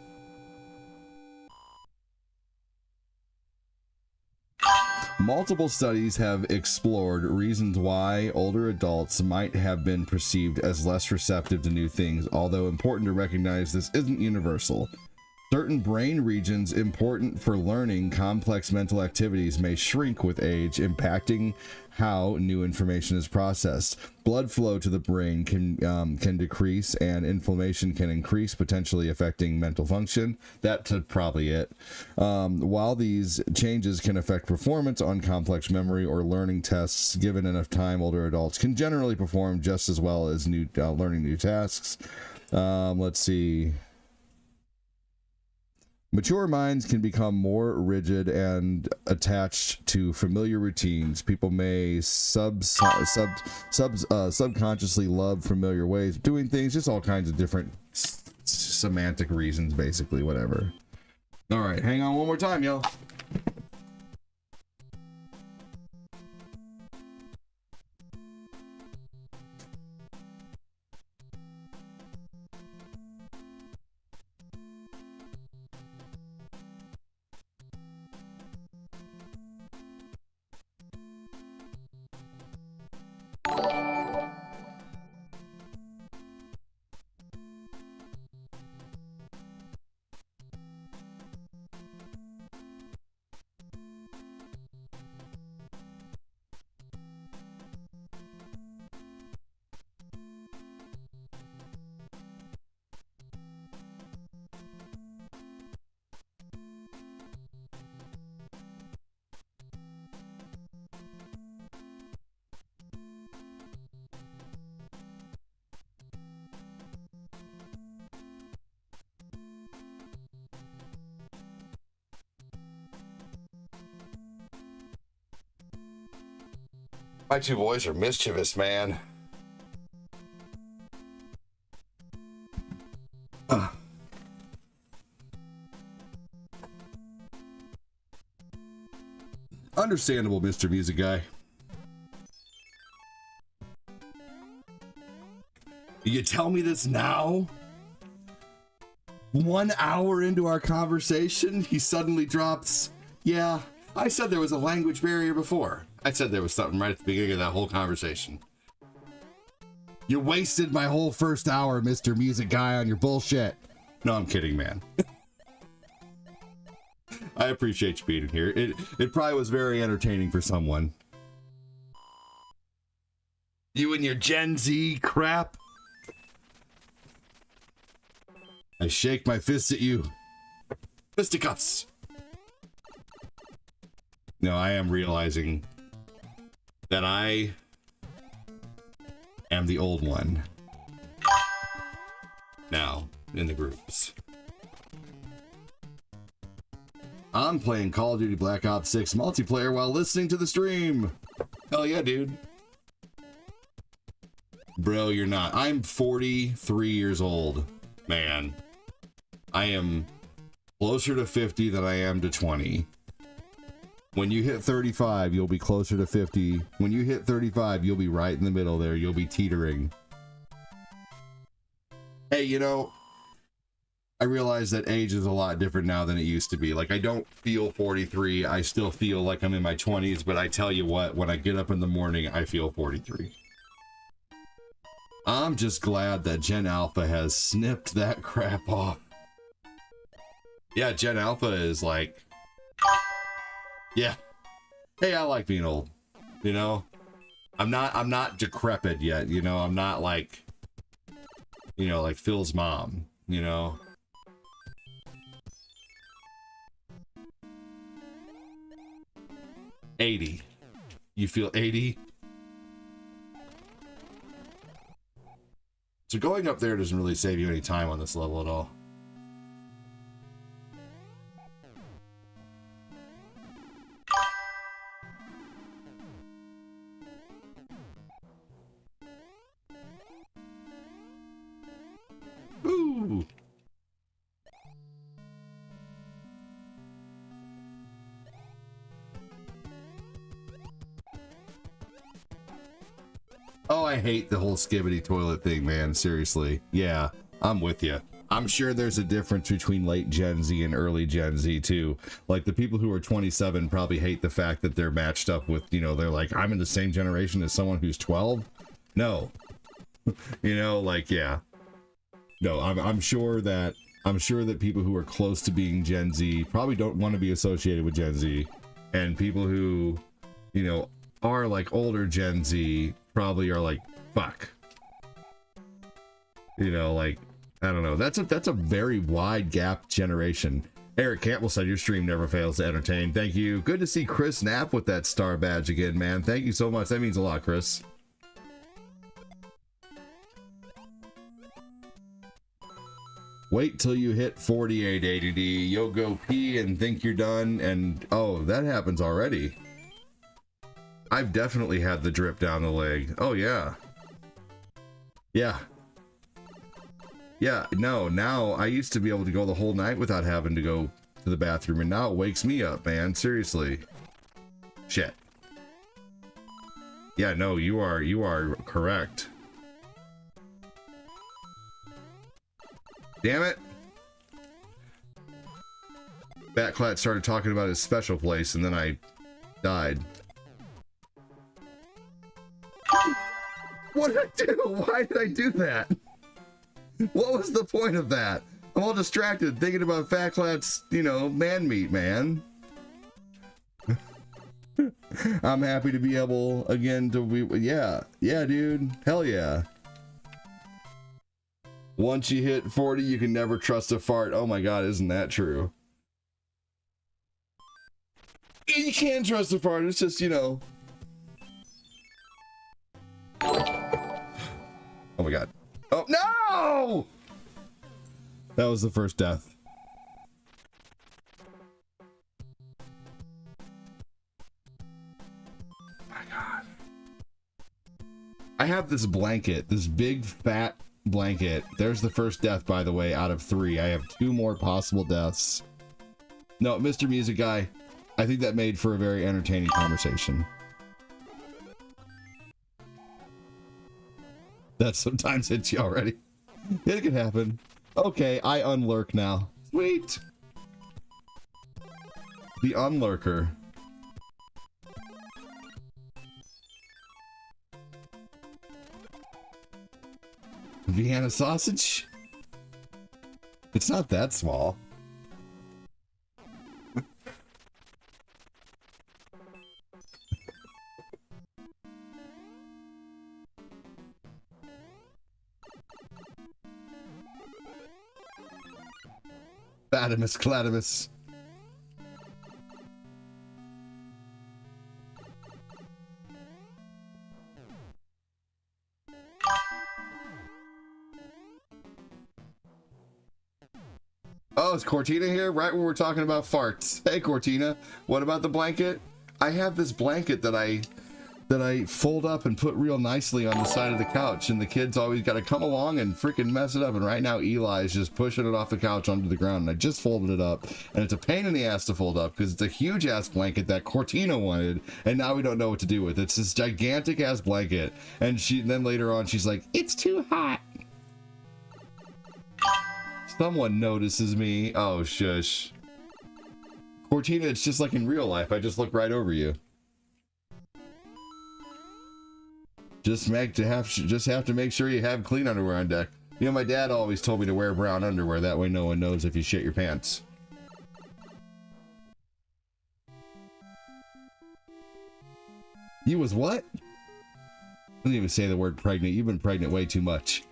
Multiple studies have explored reasons why older adults might have been perceived as less receptive to new things, although important to recognize this isn't universal. Certain brain regions important for learning complex mental activities may shrink with age, impacting how new information is processed. Blood flow to the brain can decrease, and inflammation can increase, potentially affecting mental function. That's probably it. While these changes can affect performance on complex memory or learning tests, given enough time, older adults can generally perform just as well as learning new tasks. Let's see. Mature minds can become more rigid and attached to familiar routines. People may subconsciously love familiar ways of doing things, just all kinds of different semantic reasons, basically, whatever. All right, hang on one more time, y'all. My two boys are mischievous, man. Understandable, Mr. Music Guy. You tell me this now? 1 hour into our conversation, he suddenly drops, yeah, I said there was a language barrier before. I said there was something right at the beginning of that whole conversation. You wasted my whole first hour, Mr. Music Guy, on your bullshit. No, I'm kidding, man. I appreciate you being here. It probably was very entertaining for someone. You and your Gen Z crap. I shake my fist at you. Fisticuffs. No, I am realizing that I am the old one now in the groups. I'm playing Call of Duty Black Ops 6 multiplayer while listening to the stream. Hell yeah, dude. Bro, you're not. I'm 43 years old, man. I am closer to 50 than I am to 20. When you hit 35, you'll be closer to 50. When you hit 35, you'll be right in the middle there. You'll be teetering. Hey, you know, I realize that age is a lot different now than it used to be. Like, I don't feel 43. I still feel like I'm in my 20s, but I tell you what, when I get up in the morning, I feel 43. I'm just glad that Gen Alpha has snipped that crap off. Yeah, Gen Alpha is like... Yeah. Hey, I like being old. You know? I'm not decrepit yet, you know? I'm not like... You know, like Phil's mom, you know? $80. You feel 80? So going up there doesn't really save you any time on this level at all. Ooh. Oh, I hate the whole skibbity toilet thing, man. Seriously. Yeah, I'm with you. I'm sure there's a difference between late Gen Z and early Gen Z too. Like the people who are 27 probably hate the fact that they're matched up with, you know, they're like, I'm in the same generation as someone who's 12. No, you know, like, yeah, no, I'm sure that people who are close to being Gen Z probably don't want to be associated with Gen Z, and people who, you know, are like older Gen Z probably are like, fuck, you know, like, I don't know. That's a very wide gap generation. Eric Campbell said your stream never fails to entertain. Thank you. Good to see Chris Knapp with that star badge again, man. Thank you so much. That means a lot, Chris. Wait till you hit 48 ADD. You'll go pee and think you're done, and oh, that happens already. I've definitely had the drip down the leg. Oh yeah. Yeah. Yeah, no, now I used to be able to go the whole night without having to go to the bathroom, and now it wakes me up, man. Seriously. Shit. Yeah, no, you are correct. Damn it. Batclat started talking about his special place, and then I died. What did I do? Why did I do that? What was the point of that? I'm all distracted thinking about Fatclat's, you know, man meat, man. I'm happy to be able again to be, yeah, dude, hell yeah. Once you hit 40, you can never trust a fart. Oh my god, isn't that true? You can trust a fart, it's just, you know. Oh my god. Oh, no! That was the first death. My god. I have this blanket, this big fat blanket. There's the first death, by the way, out of 3. I have 2 more possible deaths. No, Mr. Music Guy, I think that made for a very entertaining conversation. That sometimes hits you already. It could happen. Okay, I unlurk now. Sweet. The unlurker. Vienna sausage? It's not that small. Batimus Cladimus. Oh, is Cortina here? Right when we're talking about farts. Hey, Cortina. What about the blanket? I have this blanket that I fold up and put real nicely on the side of the couch, and the kids always got to come along and freaking mess it up. And right now Eli is just pushing it off the couch onto the ground, and I just folded it up, and it's a pain in the ass to fold up because it's a huge ass blanket that Cortina wanted, and now we don't know what to do with it. It's this gigantic ass blanket, and then later on she's like, it's too hot. Someone notices me. Oh shush. Cortina, it's just like in real life. I just look right over you. Just have to make sure you have clean underwear on deck. You know, my dad always told me to wear brown underwear. That way no one knows if you shit your pants. You was what? I didn't even say the word pregnant. You've been pregnant way too much.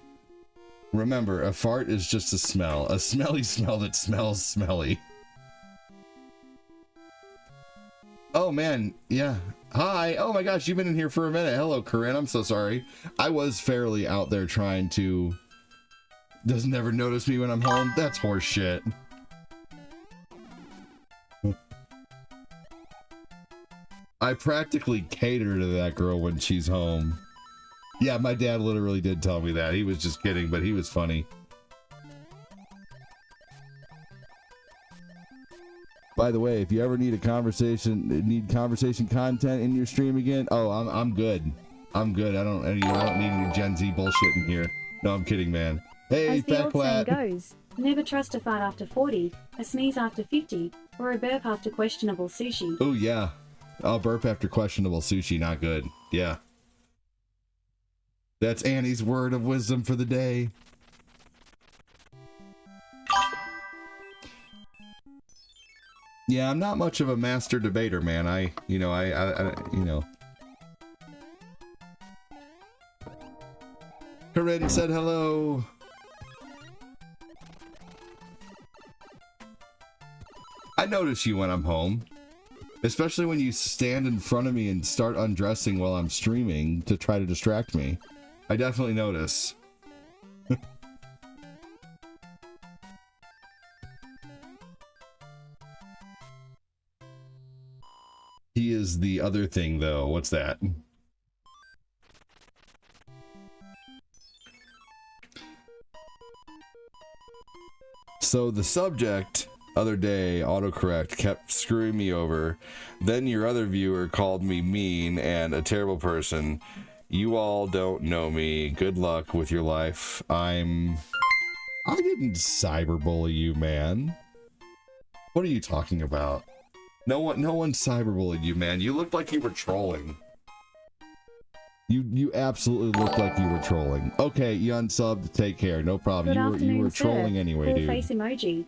Remember, a fart is just a smell. A smelly smell that smells smelly. Oh man, yeah. Hi. Oh my gosh, you've been in here for a minute. Hello, Corinne. I'm so sorry. I was fairly out there trying to... Doesn't ever notice me when I'm home. That's horse shit. I practically cater to that girl when she's home. Yeah, my dad literally did tell me that. He was just kidding, but he was funny. By the way, if you ever need conversation content in your stream again, oh, I'm good. I'm good. I don't need any Gen Z bullshit in here. No, I'm kidding, man. Hey, As the fat old saying quat. goes, never trust a fart after 40, a sneeze after 50, or a burp after questionable sushi. Oh yeah, I'll burp after questionable sushi. Not good. Yeah. That's Annie's word of wisdom for the day. Yeah, I'm not much of a master debater, man. I Corinne said hello. I notice you when I'm home, especially when you stand in front of me and start undressing while I'm streaming to try to distract me. I definitely notice. He is the other thing, though. What's that? So the subject, other day, autocorrect, kept screwing me over. Then your other viewer called me mean and a terrible person. You all don't know me. Good luck with your life. I didn't cyberbully you, man. What are you talking about? No one cyberbullied you, man. You looked like you were trolling. You absolutely looked like you were trolling. Okay, you unsubbed. Take care. No problem. You were trolling anyway, dude. Face emoji.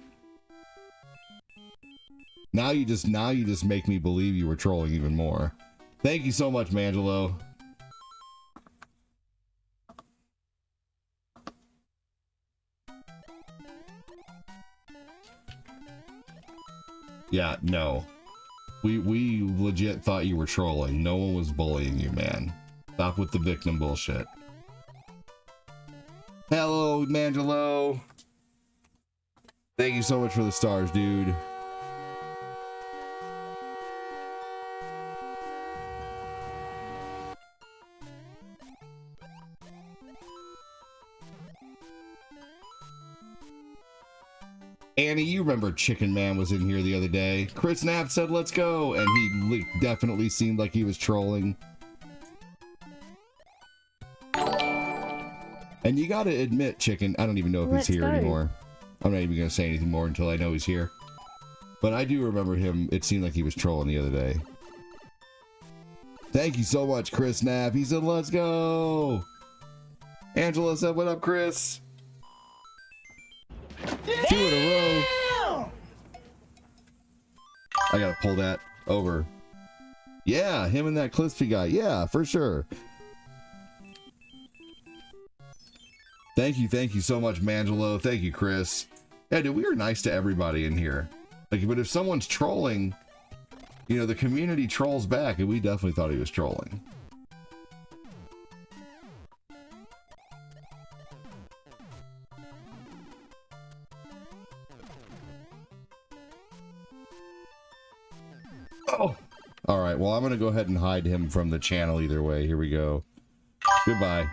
Now you just make me believe you were trolling even more. Thank you so much, Mangelo. Yeah, no. We legit thought you were trolling. No one was bullying you, man. Stop with the victim bullshit. Hello, Mangelo. Thank you so much for the stars, dude. Annie, you remember Chicken Man was in here the other day. Chris Knapp said, let's go. And he definitely seemed like he was trolling. And you gotta admit, Chicken, I don't even know if he's here anymore. I'm not even gonna say anything more until I know he's here. But I do remember him. It seemed like he was trolling the other day. Thank you so much, Chris Knapp. He said, let's go. Angela said, what up, Chris? 2 in a row. I gotta pull that over. Yeah, him and that Clispy guy. Yeah, for sure. Thank you so much, Mangelo. Thank you, Chris. Yeah, dude, we were nice to everybody in here. Like, but if someone's trolling, you know, the community trolls back, and we definitely thought he was trolling. Oh! Alright, well, I'm gonna go ahead and hide him from the channel either way. Here we go. Goodbye.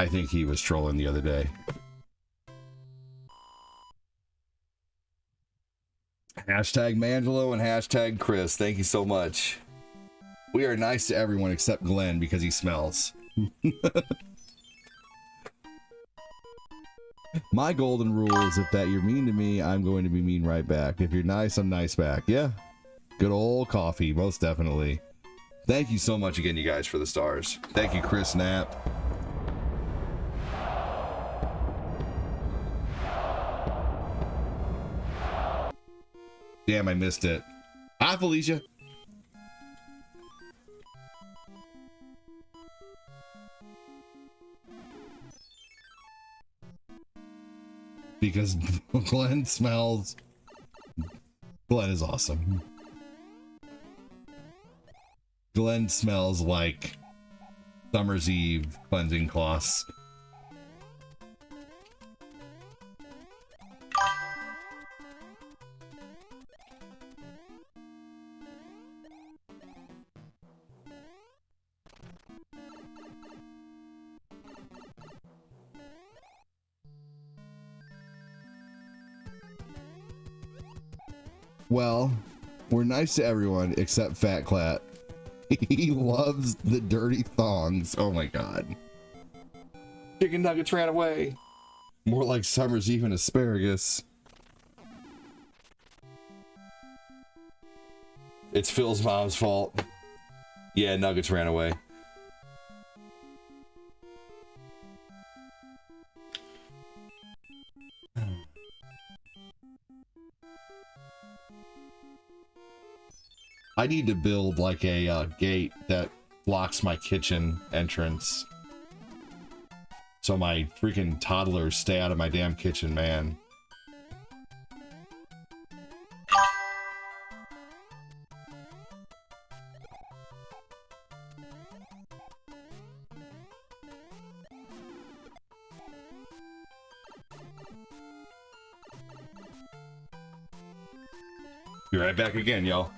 I think he was trolling the other day. Hashtag Mangelo and hashtag Chris. Thank you so much. We are nice to everyone except Glenn because he smells. My golden rule is if that you're mean to me, I'm going to be mean right back. If you're nice, I'm nice back. Yeah. Good old coffee, most definitely. Thank you so much again, you guys, for the stars. Thank you, Chris Knapp. Damn, I missed it. Hi, Felicia. Because Glenn smells... Glenn is awesome. Glenn smells like Summer's Eve cleansing cloths. Well, we're nice to everyone except Fat Clat. He loves the dirty thongs. Oh my god. Chicken nuggets ran away. More like summer's eve and asparagus. It's Phil's mom's fault. Yeah, nuggets ran away. I need to build like a gate that blocks my kitchen entrance, so my freaking toddlers stay out of my damn kitchen, man. Be right back again, y'all.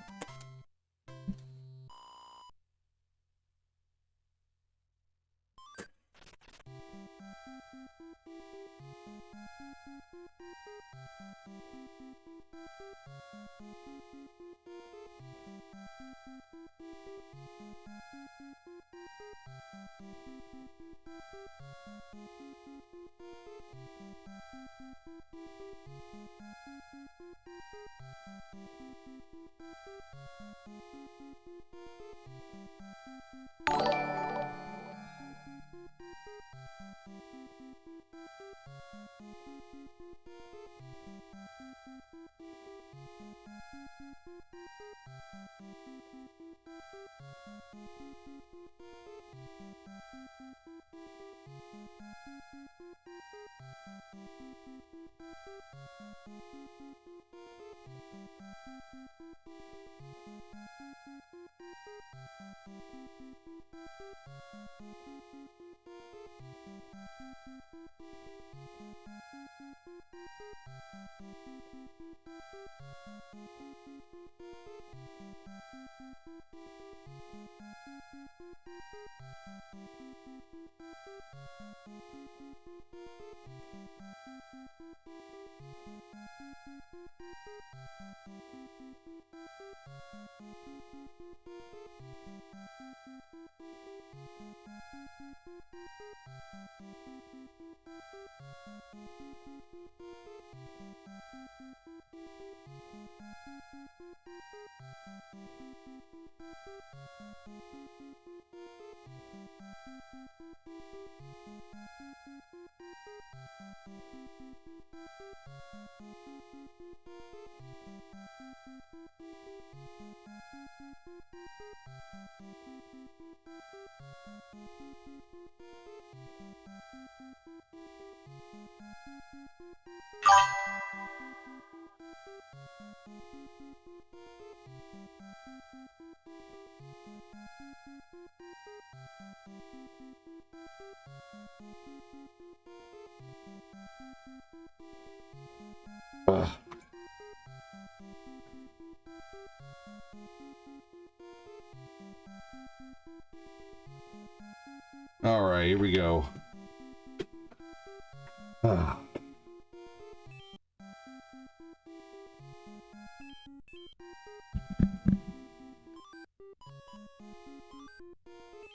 All right, here we go.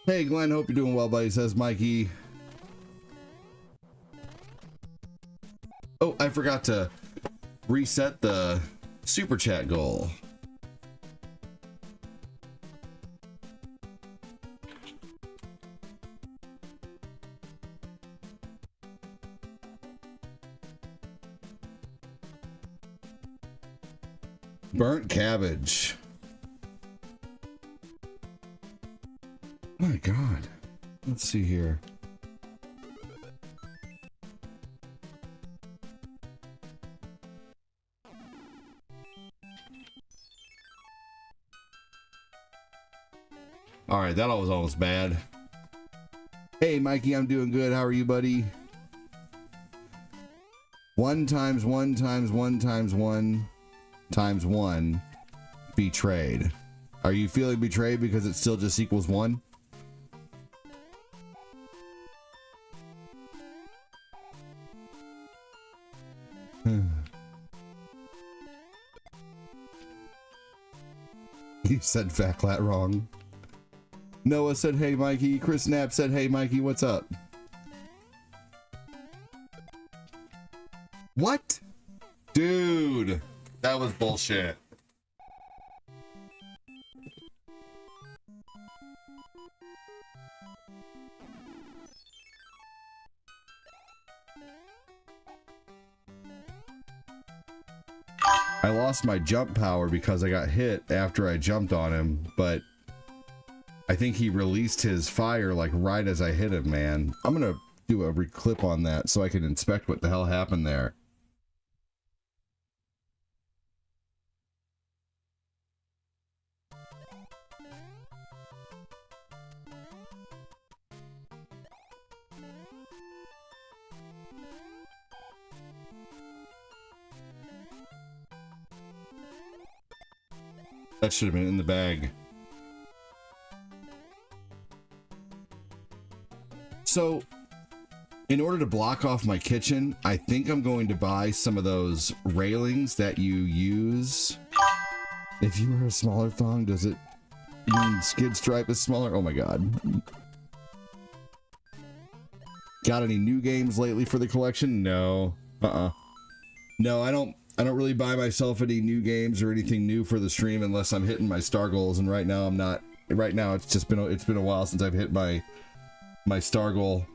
Hey, Glenn, hope you're doing well, buddy, says Mikey. Oh, I forgot to reset the super chat goal. Burnt cabbage. My God. Let's see here. All right, that was almost bad. Hey, Mikey, I'm doing good. How are you, buddy? 1 times 1 times 1 times 1 times 1 betrayed. Are you feeling betrayed because it still just equals 1? You said Fatclat wrong. Noah said, hey, Mikey. Chris Knapp said, hey, Mikey, what's up? What? Dude, that was bullshit. I lost my jump power because I got hit after I jumped on him, but I think he released his fire like right as I hit him, man. I'm gonna do a reclip on that so I can inspect what the hell happened there. That should have been in the bag. So, in order to block off my kitchen, I think I'm going to buy some of those railings that you use. If you wear a smaller thong, does it mean skid stripe is smaller? Oh my god. Got any new games lately for the collection? No. No, I don't really buy myself any new games or anything new for the stream unless I'm hitting my star goals, and right now I'm not. Right now it's been a while since I've hit my star goal.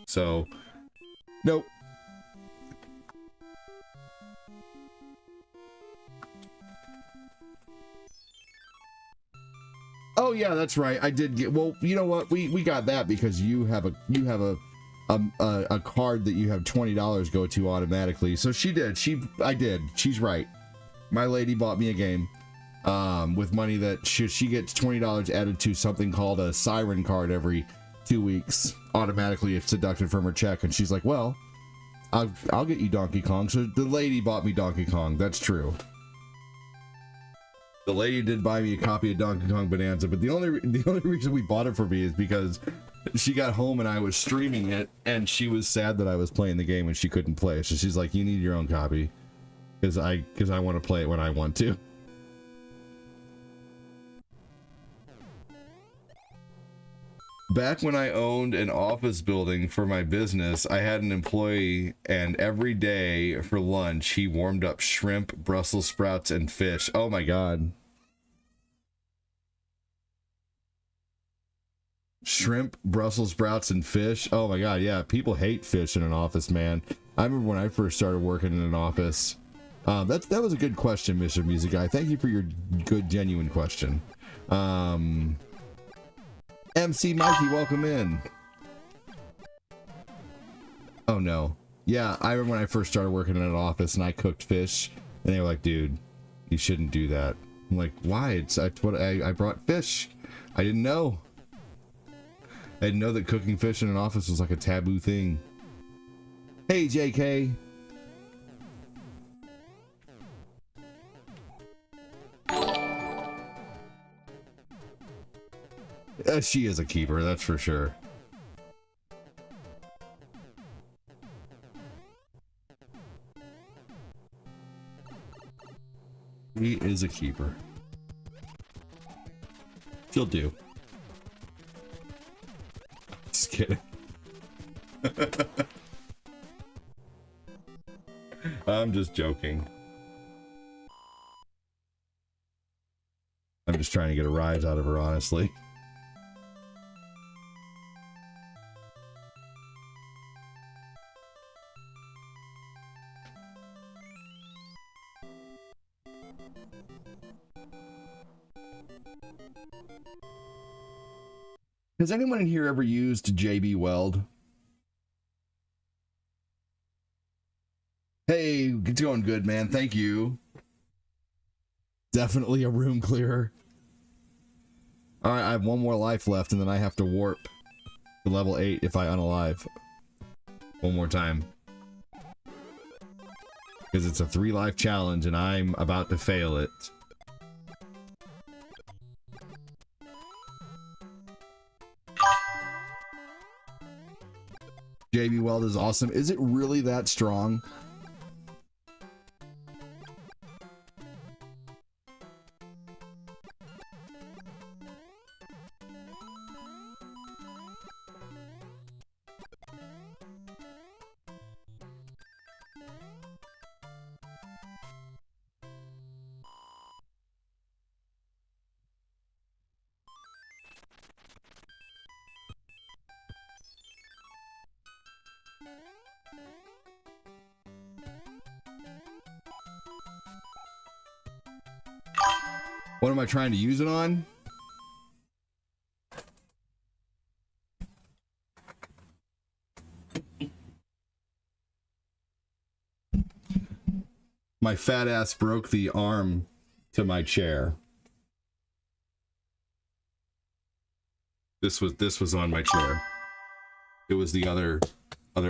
So, nope. Oh yeah, that's right. I did get. Well, you know what? We got that because you have a card that you have $20 go to automatically. So she did. I did. She's right. My lady bought me a game with money that she gets $20 added to something called a siren card every 2 weeks. Automatically, it's deducted from her check, and she's like, "Well, I'll get you Donkey Kong." So the lady bought me Donkey Kong. That's true. The lady did buy me a copy of Donkey Kong Bonanza, but the only reason we bought it for me is because she got home and I was streaming it, and she was sad that I was playing the game and she couldn't play. So she's like, "You need your own copy, because I want to play it when I want to." Back when I owned an office building for my business, I had an employee, and every day for lunch, he warmed up shrimp, Brussels sprouts, and fish. Oh my god. Shrimp, Brussels sprouts, and fish. Oh my god, yeah. People hate fish in an office, man. I remember when I first started working in an office. That was a good question, Mr. Music Guy. Thank you for your good, genuine question. MC Mikey, welcome in. Oh no. Yeah, I remember when I first started working in an office and I cooked fish, and they were like, "Dude, you shouldn't do that." I'm like, "Why? I brought fish. I didn't know. I didn't know that cooking fish in an office was like a taboo thing." Hey, JK. She is a keeper, that's for sure. He is a keeper. She'll do. Just kidding. I'm just joking. I'm just trying to get a rise out of her, honestly. Has anyone in here ever used JB Weld? Hey, it's going good, man. Thank you. Definitely a room clearer. Alright, I have one more life left, and then I have to warp to level 8 if I unalive. One more time. Because it's a 3-life challenge, and I'm about to fail it. JB Weld is awesome. Is it really that strong? What am I trying to use it on? My fat ass broke the arm to my chair. This was on my chair. It was the other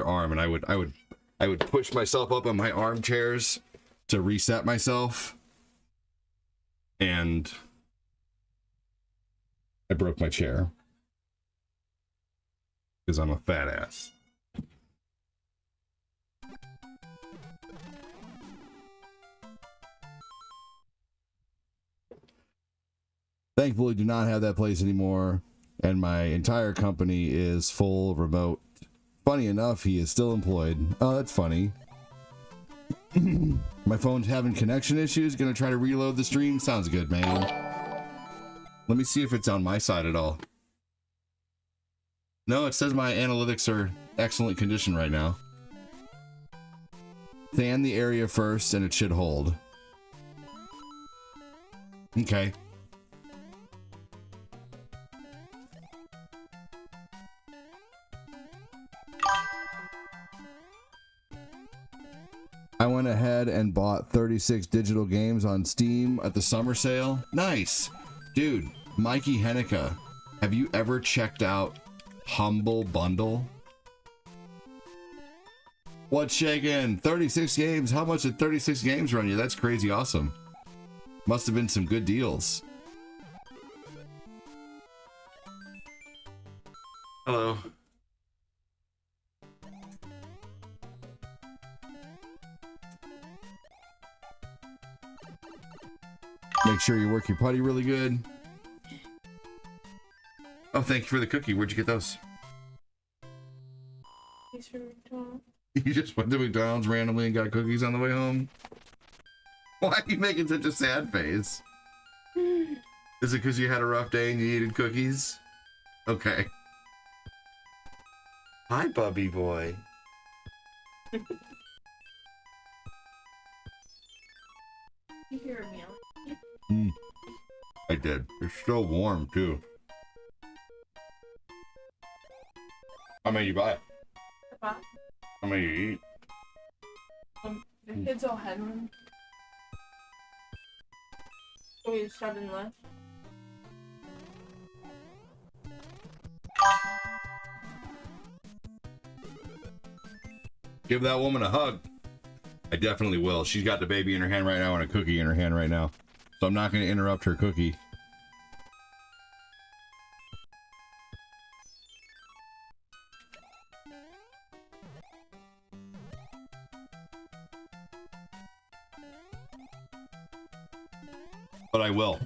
arm, and I would push myself up on my armchairs to reset myself, and I broke my chair because I'm a fat ass. Thankfully, do not have that place anymore, and my entire company is full remote. Funny enough, he is still employed. Oh, that's funny. My phone's having connection issues. Gonna try to reload the stream. Sounds good, man. Let me see if it's on my side at all. No, it says my analytics are excellent condition right now. Fan the area first, and it should hold. Okay. I went ahead and bought 36 digital games on Steam at the summer sale. Nice. Dude, Mikey Hennica, have you ever checked out Humble Bundle? What's shaking? 36 games. How much did 36 games run you? That's crazy awesome. Must have been some good deals. Hello. Make sure you work your putty really good. Oh, thank you for the cookie. Where'd you get those? You just went to McDonald's randomly and got cookies on the way home? Why are you making such a sad face? Is it because you had a rough day and you needed cookies? Okay. Hi, Bubby boy. You hear a meal? I did. It's so warm too. How many you buy? How many you eat? The kids all had one. So we had 7 left. Give that woman a hug. I definitely will. She's got the baby in her hand right now and a cookie in her hand right now. So I'm not going to interrupt her cookie. But I will.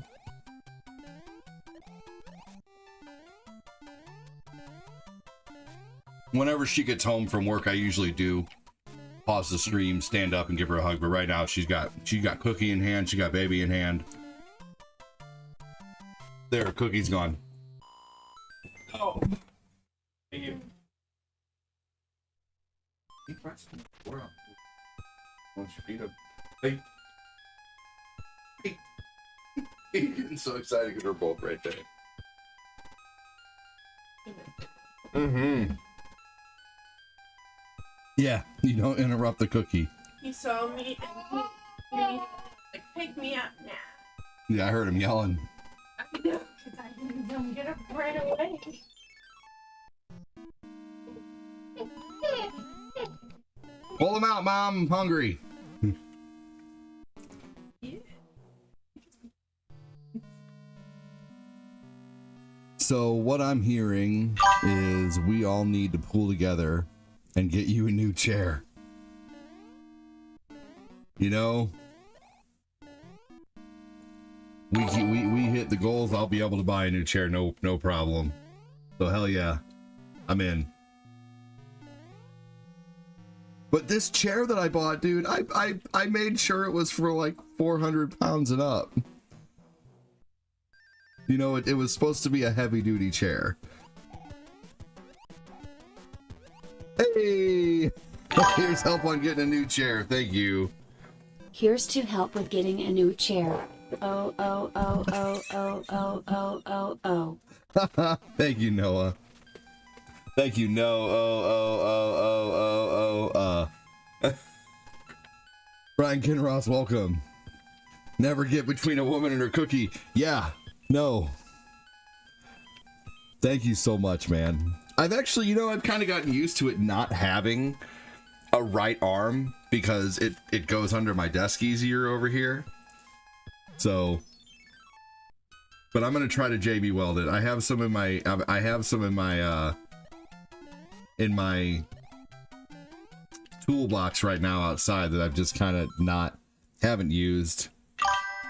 Whenever she gets home from work, I usually do pause the stream, stand up, and give her a hug. But right now, she's got cookie in hand, she got baby in hand. There, cookie's gone. Oh, thank you. Hey, Preston, where are you? Once you feed him. Hey. Hey. He's getting so excited because we're both right there. Mm-hmm. Yeah, you don't interrupt the cookie. He saw me and he like, pick me up now. Yeah, I heard him yelling. I know, because I didn't come get up right away. Pull him out, Mom. I'm hungry. Yeah. So what I'm hearing is we all need to pull together and get you a new chair. You know, we hit the goals. I'll be able to buy a new chair, no problem. So hell yeah, I'm in. But this chair that I bought, dude, I made sure it was for like 400 pounds and up. You know, it was supposed to be a heavy duty chair. Hey, here's help on getting a new chair. Thank you. Here's to help with getting a new chair. Oh, oh, oh, oh, oh, oh, oh, oh, oh. Thank you, Noah. Thank you, no. Brian Kinross, welcome. Never get between a woman and her cookie. Yeah, no. Thank you so much, man. I've actually, I've kind of gotten used to it not having a right arm because it goes under my desk easier over here. So, but I'm gonna try to JB weld it. I have some in my in my toolbox right now outside that I've just kind of haven't used.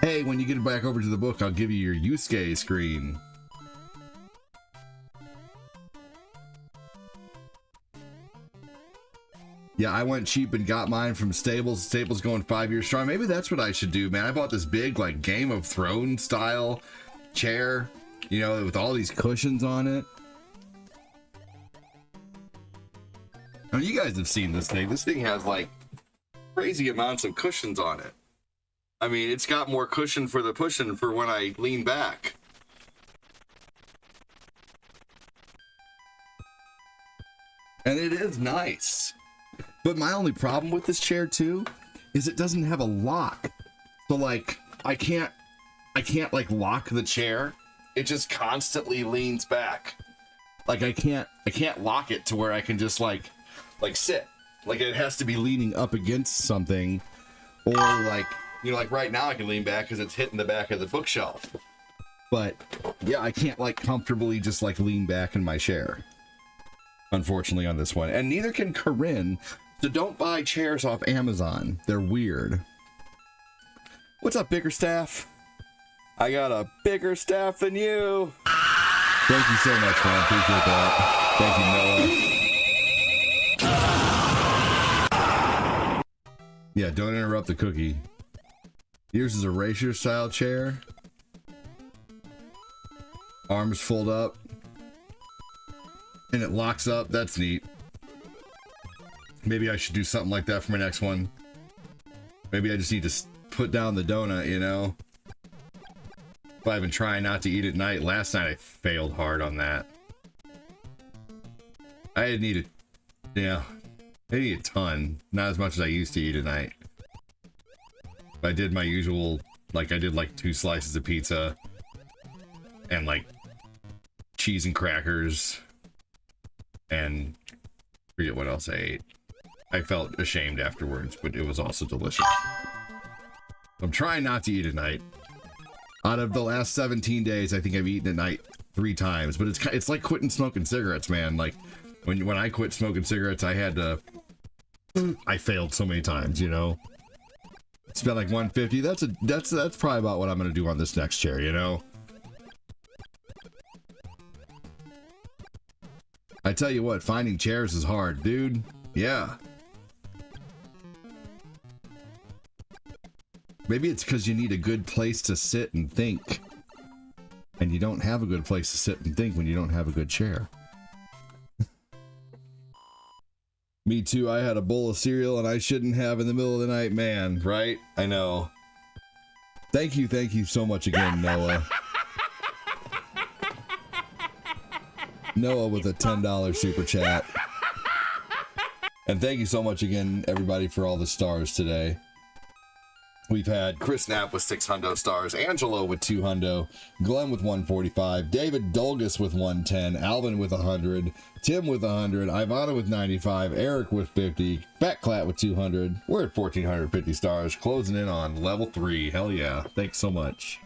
Hey, when you get back over to the book, I'll give you your Yusuke screen. Yeah, I went cheap and got mine from Staples. Staples going 5 years strong. Maybe that's what I should do, man. I bought this big, like, Game of Thrones style chair, with all these cushions on it. Now, you guys have seen this thing. This thing has, like, crazy amounts of cushions on it. I mean, it's got more cushion for the pushing for when I lean back. And it is nice. But my only problem with this chair too is it doesn't have a lock. So like I can't like lock the chair. It just constantly leans back. Like I can't lock it to where I can just like sit. Like it has to be leaning up against something, or like like right now I can lean back because it's hitting the back of the bookshelf. But yeah, I can't like comfortably just like lean back in my chair, unfortunately, on this one. And neither can Corinne. So don't buy chairs off Amazon. They're weird. What's up, Biggerstaff? I got a bigger staff than you. Thank you so much, man. Appreciate that. Thank you, Noah. Yeah, don't interrupt the cookie. Yours is a racer style chair. Arms fold up. And it locks up. That's neat. Maybe I should do something like that for my next one. Maybe I just need to put down the donut, But I've been trying not to eat at night. Last night I failed hard on that. I need a ton. Not as much as I used to eat at night. But I did my usual, I did 2 slices of pizza. And cheese and crackers. And forget what else I ate. I felt ashamed afterwards, but it was also delicious. I'm trying not to eat at night. Out of the last 17 days, I think I've eaten at night 3 times, but it's like quitting smoking cigarettes, man. Like when I quit smoking cigarettes, I failed so many times, Spent like $150. That's probably about what I'm gonna do on this next chair, I tell you what, finding chairs is hard, dude. Yeah. Maybe it's because you need a good place to sit and think. And you don't have a good place to sit and think when you don't have a good chair. Me too, I had a bowl of cereal and I shouldn't have in the middle of the night, man, right? I know. Thank you so much again, Noah. Noah with a $10 super chat. And thank you so much again, everybody, for all the stars today. We've had Chris Knapp with 6 hundo stars, Angelo with 2 hundo, Glenn with 145, David Dolgus with 110, Alvin with 100, Tim with 100, Ivana with 95, Eric with 50, Fat Clat with 200. We're at 1,450 stars, closing in on level 3. Hell yeah. Thanks so much.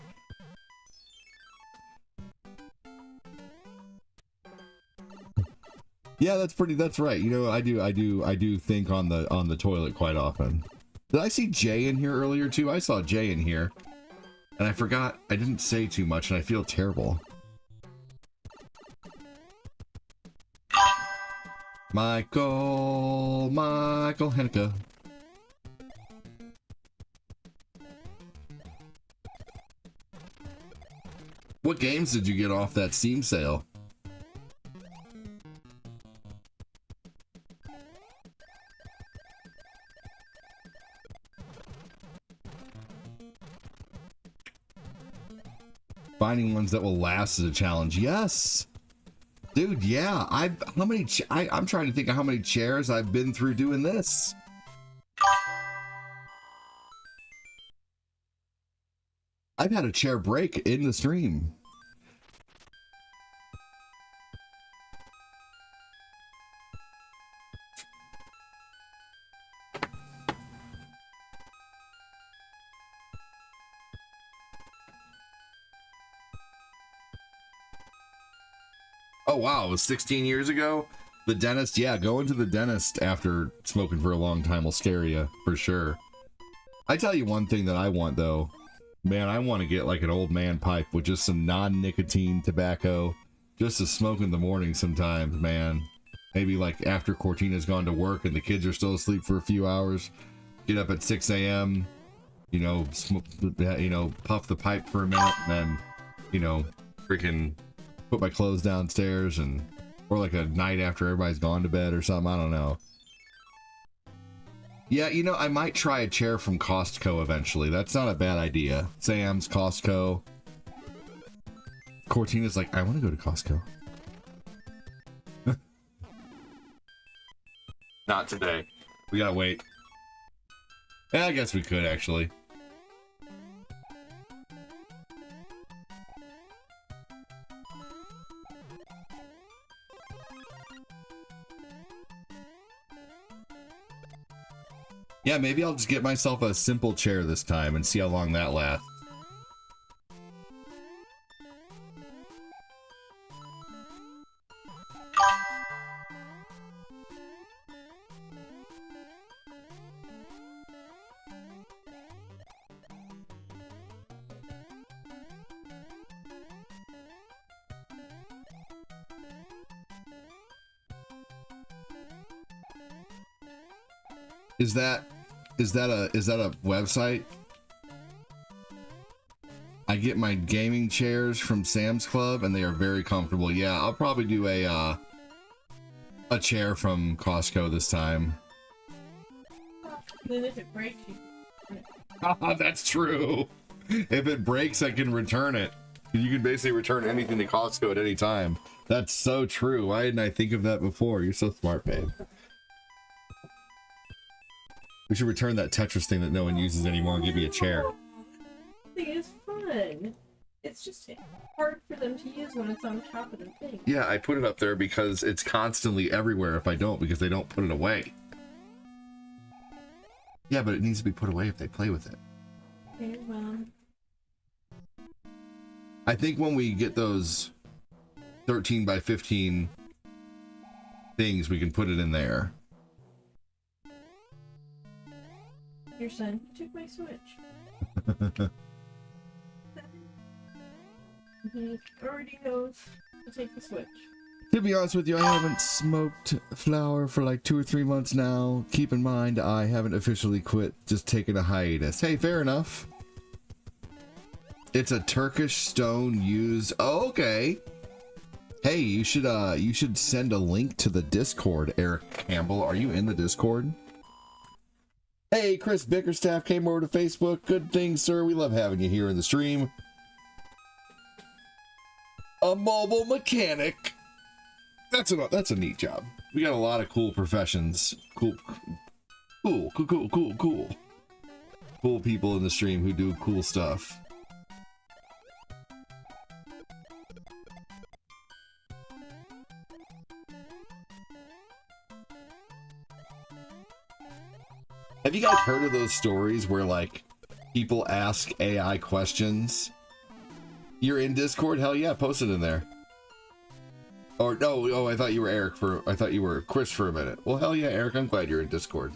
Yeah, that's right. I do think on the toilet quite often. Did I see Jay in here earlier too? I saw Jay in here. And I forgot, I didn't say too much and I feel terrible. Michael Haneke. What games did you get off that Steam sale? finding ones that will last is a challenge. Yes, dude. Yeah, I'm trying to think of how many chairs I've been through doing this. I've had a chair break in the stream. Oh wow, it was 16 years ago? The dentist, yeah, going to the dentist after smoking for a long time will scare you, for sure. I tell you one thing that I want, though. Man, I want to get like an old man pipe with just some non-nicotine tobacco, just to smoke in the morning sometimes, man. Maybe like after Cortina's gone to work and the kids are still asleep for a few hours, get up at 6 a.m., you know, smoke, you know, puff the pipe for a minute, and then, you know, freaking put my clothes downstairs, and or like a night after everybody's gone to bed or something. I don't know. Yeah, you know, I might try a chair from Costco eventually. That's not a bad idea. Sam's, Costco. Cortina's like, I want to go to Costco. Not today. We gotta wait. Yeah, I guess we could actually. Yeah, maybe I'll just get myself a simple chair this time and see how long that lasts. Is that a website? I get my gaming chairs from Sam's Club and they are very comfortable. Yeah, I'll probably do a chair from Costco this time. Then if it breaks, you That's true. If it breaks, I can return it. You can basically return anything to Costco at any time. That's so true. Why didn't I think of that before? You're so smart, babe. We should return that Tetris thing that no one uses anymore and give me a chair. thing is fun. It's just hard for them to use when it's on top of the thing. Yeah, I put it up there because it's constantly everywhere if I don't, because they don't put it away. Yeah, but it needs to be put away if they play with it. Okay, well. I think when we get those 13 by 15 things, we can put it in there. Your son took my Switch. He already knows to take the Switch. To be honest with you, I haven't smoked flower for like 2 or 3 months now. Keep in mind, I haven't officially quit, just taking a hiatus. Hey, fair enough. It's a Turkish stone used. Oh, okay. Hey, you should send a link to the Discord, Eric Campbell. Are you in the Discord? Hey, Chris Bickerstaff came over to Facebook. Good thing, sir. We love having you here in the stream. A mobile mechanic. That's a neat job. We got a lot of cool professions. Cool people in the stream who do cool stuff. Have you guys heard of those stories where like people ask AI questions? You're in Discord? Hell yeah, post it in there. Or no, oh, I thought you were Chris for a minute. Well, hell yeah, Eric, I'm glad you're in Discord.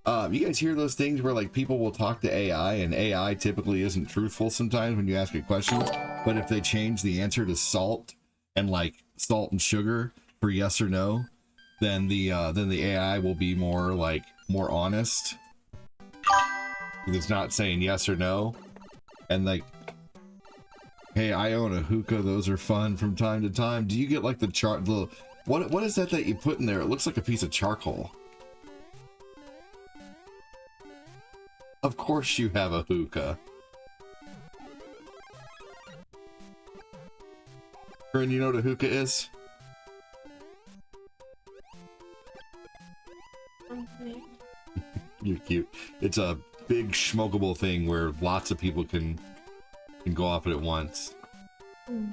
You guys hear those things where like people will talk to AI and AI typically isn't truthful sometimes when you ask it questions, but if they change the answer to salt and like salt and sugar for yes or no, then the AI will be more honest. It's not saying yes or no. And like, hey, I own a hookah. Those are fun from time to time. Do you get like the what is that you put in there? It looks like a piece of charcoal. Of course you have a hookah. Corinne, you know what a hookah is? Something. You're cute. It's a big smokable thing where lots of people can go off it at once. Hmm.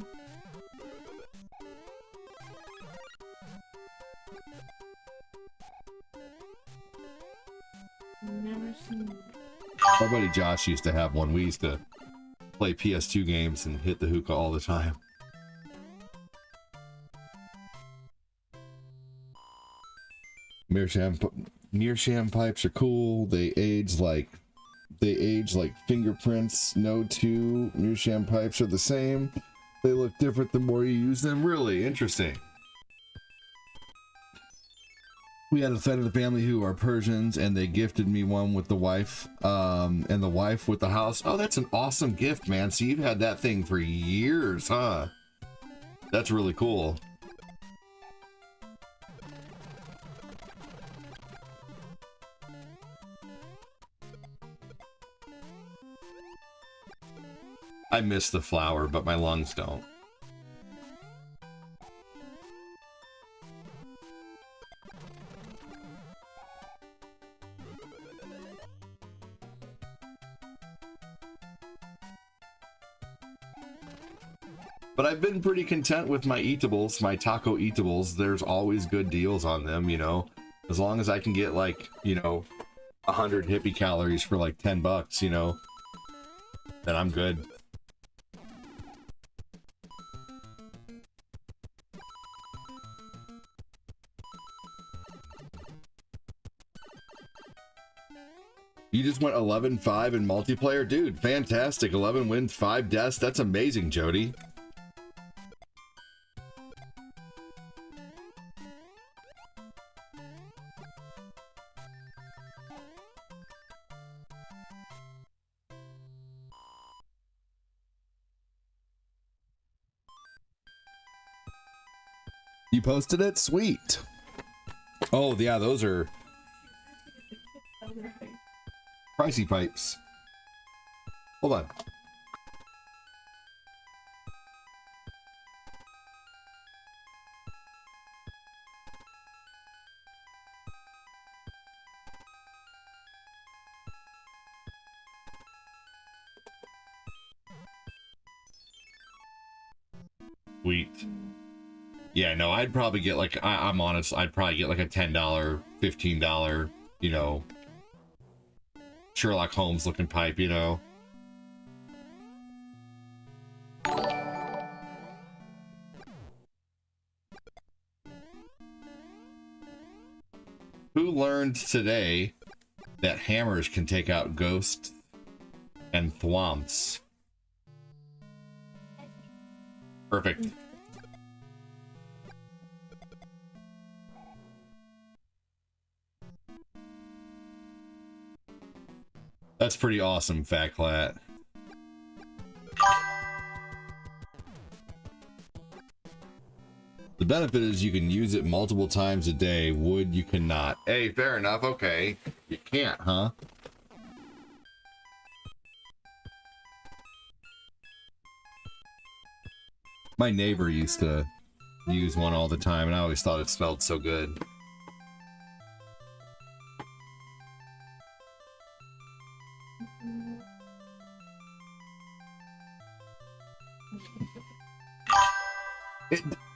Never seen it. My buddy Josh used to have one. We used to play PS2 games and hit the hookah all the time. Meerschaum pipes are cool. They age like fingerprints. No two Meerschaum pipes are the same. They look different the more you use them. Really interesting. We had a side of the family who are Persians, and they gifted me one with the wife, and the wife with the house. Oh, that's an awesome gift, man. So you've had that thing for years, huh? That's really cool. I miss the flower, but my lungs don't. But I've been pretty content with my eatables, my taco eatables. There's always good deals on them, you know. As long as I can get like, you know, 100 hippie calories for like $10, you know, then I'm good. You just went 11-5 in multiplayer? Dude, fantastic. 11 wins, 5 deaths. That's amazing, Jody. You posted it? Sweet. Oh, yeah, those are pricey pipes. Hold on. Sweet. Yeah, no, I'd probably get like, I'm honest, I'd probably get like a $10, $15, you know, Sherlock Holmes looking pipe, you know. Who learned today that hammers can take out ghosts and thwomps? Perfect. That's pretty awesome, Fat Clat. The benefit is you can use it multiple times a day. Wood, you cannot. Hey, fair enough. Okay. You can't, huh? My neighbor used to use one all the time, and I always thought it smelled so good.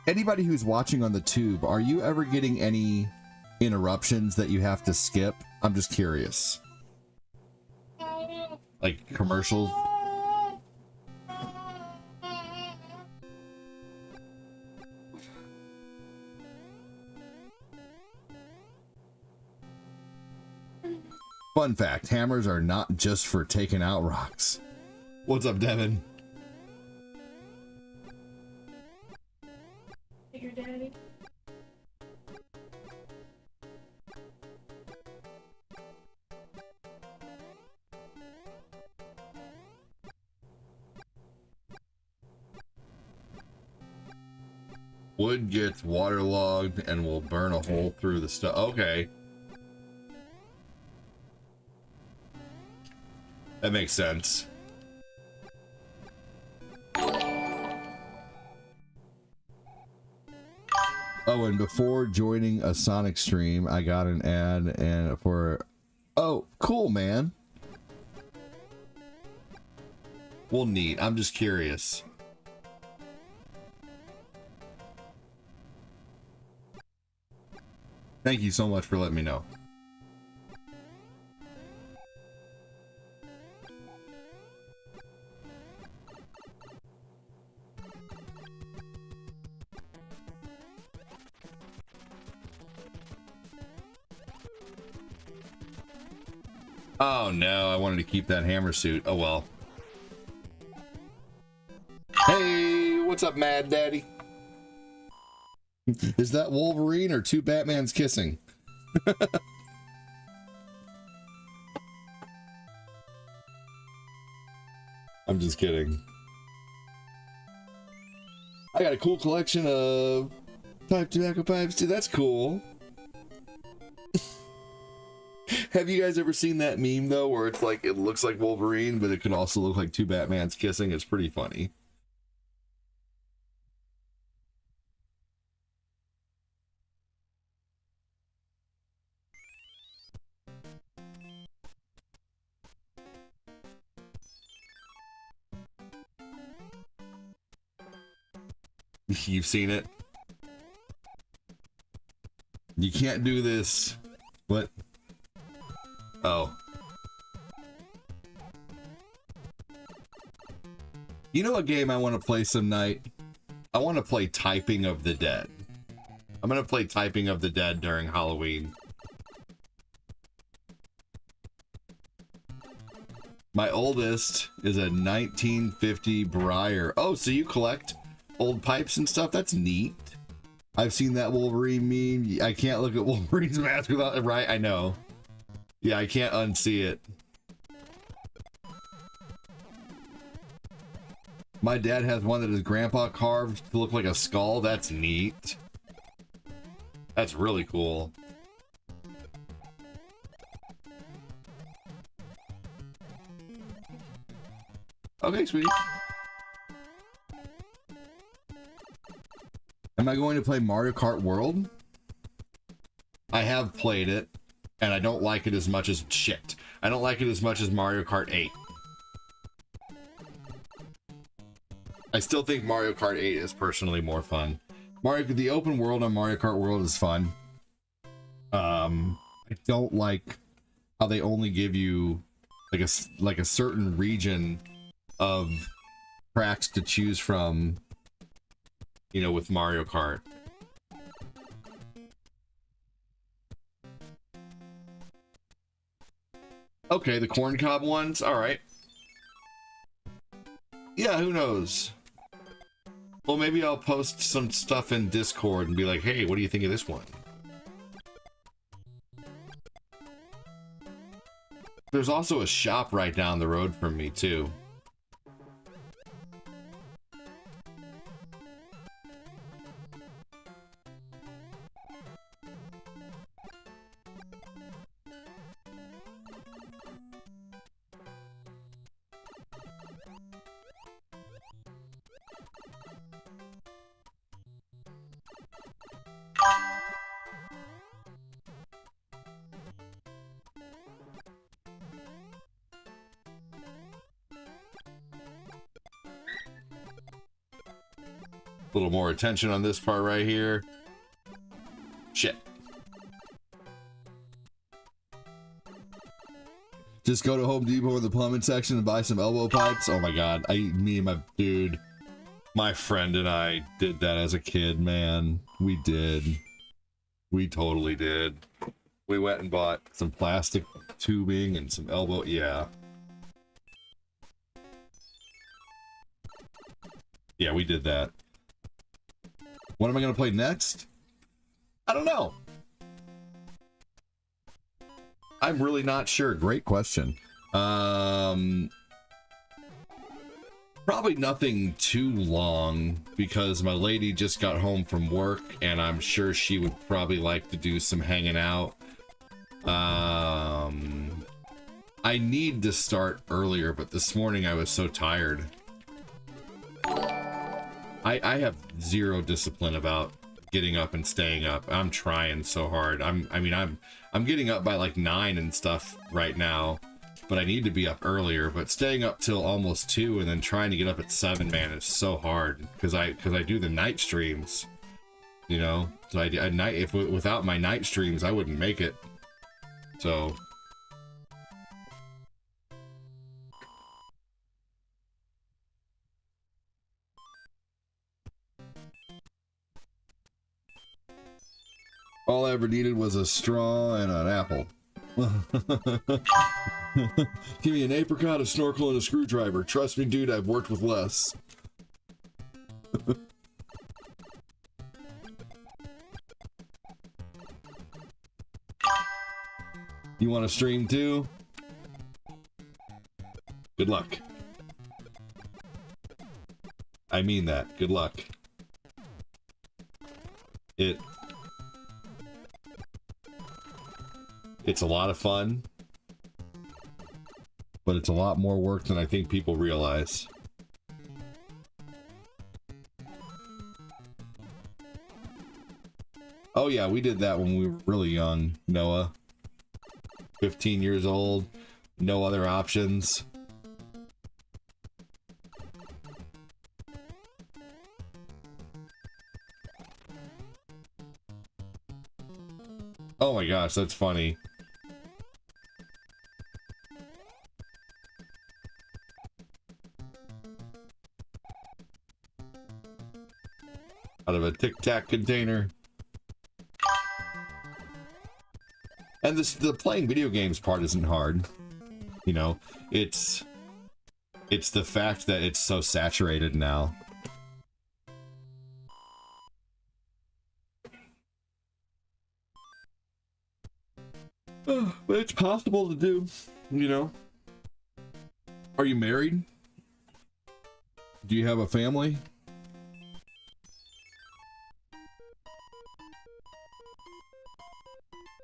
Anybody who's watching on the tube, are you ever getting any interruptions that you have to skip? I'm just curious. Like commercials? Fun fact, hammers are not just for taking out rocks. What's up, Devin? Your daddy. Wood gets waterlogged and will burn a hole through the stuff. Okay. That makes sense. Oh, and before joining a Sonic stream, I got an ad and for... Oh, cool, man. Well, neat. I'm just curious. Thank you so much for letting me know. Oh no, I wanted to keep that hammer suit. Oh well. Hey, what's up, Mad Daddy? Is that Wolverine or two Batmans kissing? I'm just kidding. I got a cool collection of pipe tobacco pipes too. That's cool. Have you guys ever seen that meme though, where it's like it looks like Wolverine, but it can also look like two Batmans kissing? It's pretty funny. You've seen it? You can't do this. What? Oh. You know a game I want to play some night? I want to play Typing of the Dead. I'm going to play Typing of the Dead during Halloween. My oldest is a 1950 Briar. Oh, so you collect old pipes and stuff? That's neat. I've seen that Wolverine meme. I can't look at Wolverine's mask without... Right, I know. Yeah, I can't unsee it. My dad has one that his grandpa carved to look like a skull. That's neat. That's really cool. Okay, sweetie. Am I going to play Mario Kart World? I have played it, and I don't like it as much as... Shit. I don't like it as much as Mario Kart 8. I still think Mario Kart 8 is personally more fun. The open world on Mario Kart World is fun. I don't like how they only give you like a certain region of tracks to choose from, you know, with Mario Kart. Okay, the corn cob ones, all right. Yeah, who knows? Well, maybe I'll post some stuff in Discord and be like, hey, what do you think of this one? There's also a shop right down the road from me, too. A little more attention on this part right here. Shit. Just go to Home Depot in the plumbing section and buy some elbow pipes. Oh my god. Me and my dude, my friend and I did that as a kid, man. We did. We totally did. We went and bought some plastic tubing and some elbow. Yeah. Yeah, we did that. What am I going to play next? I don't know. I'm really not sure. Great question. Probably nothing too long because my lady just got home from work and I'm sure she would probably like to do some hanging out. I need to start earlier, but this morning I was so tired. I have zero discipline about getting up and staying up. I'm trying so hard. I'm getting up by like 9 and stuff right now, but I need to be up earlier. But staying up till almost 2 and then trying to get up at 7, man, is so hard because I do the night streams, you know. So without my night streams, I wouldn't make it. So. All I ever needed was a straw and an apple. Give me an apricot, a snorkel, and a screwdriver. Trust me, dude, I've worked with less. You want to stream too? Good luck. I mean that. Good luck. It's a lot of fun, but it's a lot more work than I think people realize. Oh yeah, we did that when we were really young, Noah. 15 years old, no other options. Oh my gosh, that's funny. Out of a Tic Tac container. And the playing video games part isn't hard. You know, it's the fact that it's so saturated now. But it's possible to do, you know. Are you married? Do you have a family?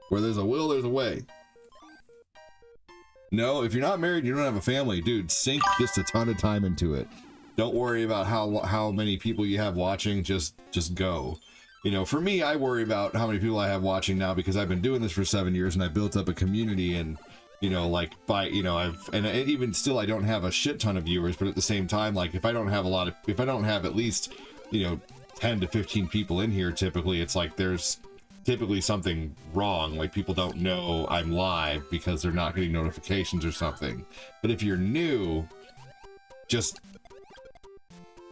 Where there's a will, there's a way. No, if you're not married, you don't have a family, dude, sink just a ton of time into it. Don't worry about how many people you have watching, just go. You know, for me, I worry about how many people I have watching now because I've been doing this for 7 years and I built up a community and, you know, like even still I don't have a shit ton of viewers, but at the same time, like if I don't have at least, you know, 10 to 15 people in here, typically it's like there's typically something wrong, like people don't know I'm live because they're not getting notifications or something. But if you're new, just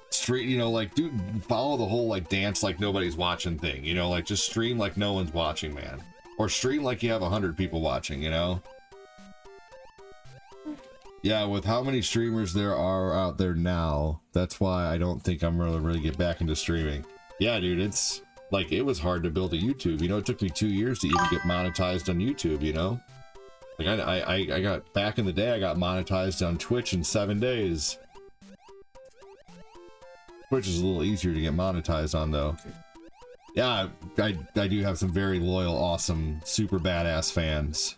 straight, you know, like dude, follow the whole like dance like nobody's watching thing, you know, like just stream like no one's watching, man, or stream like you have 100 people watching, you know. Yeah, with how many streamers there are out there now, that's why I don't think I'm really get back into streaming. Yeah, dude, it's like it was hard to build a YouTube, you know. It took me 2 years to even get monetized on YouTube, you know. Like I got back in the day, I got monetized on Twitch in 7 days. Twitch is a little easier to get monetized on, though. Yeah, I do have some very loyal, awesome, super badass fans.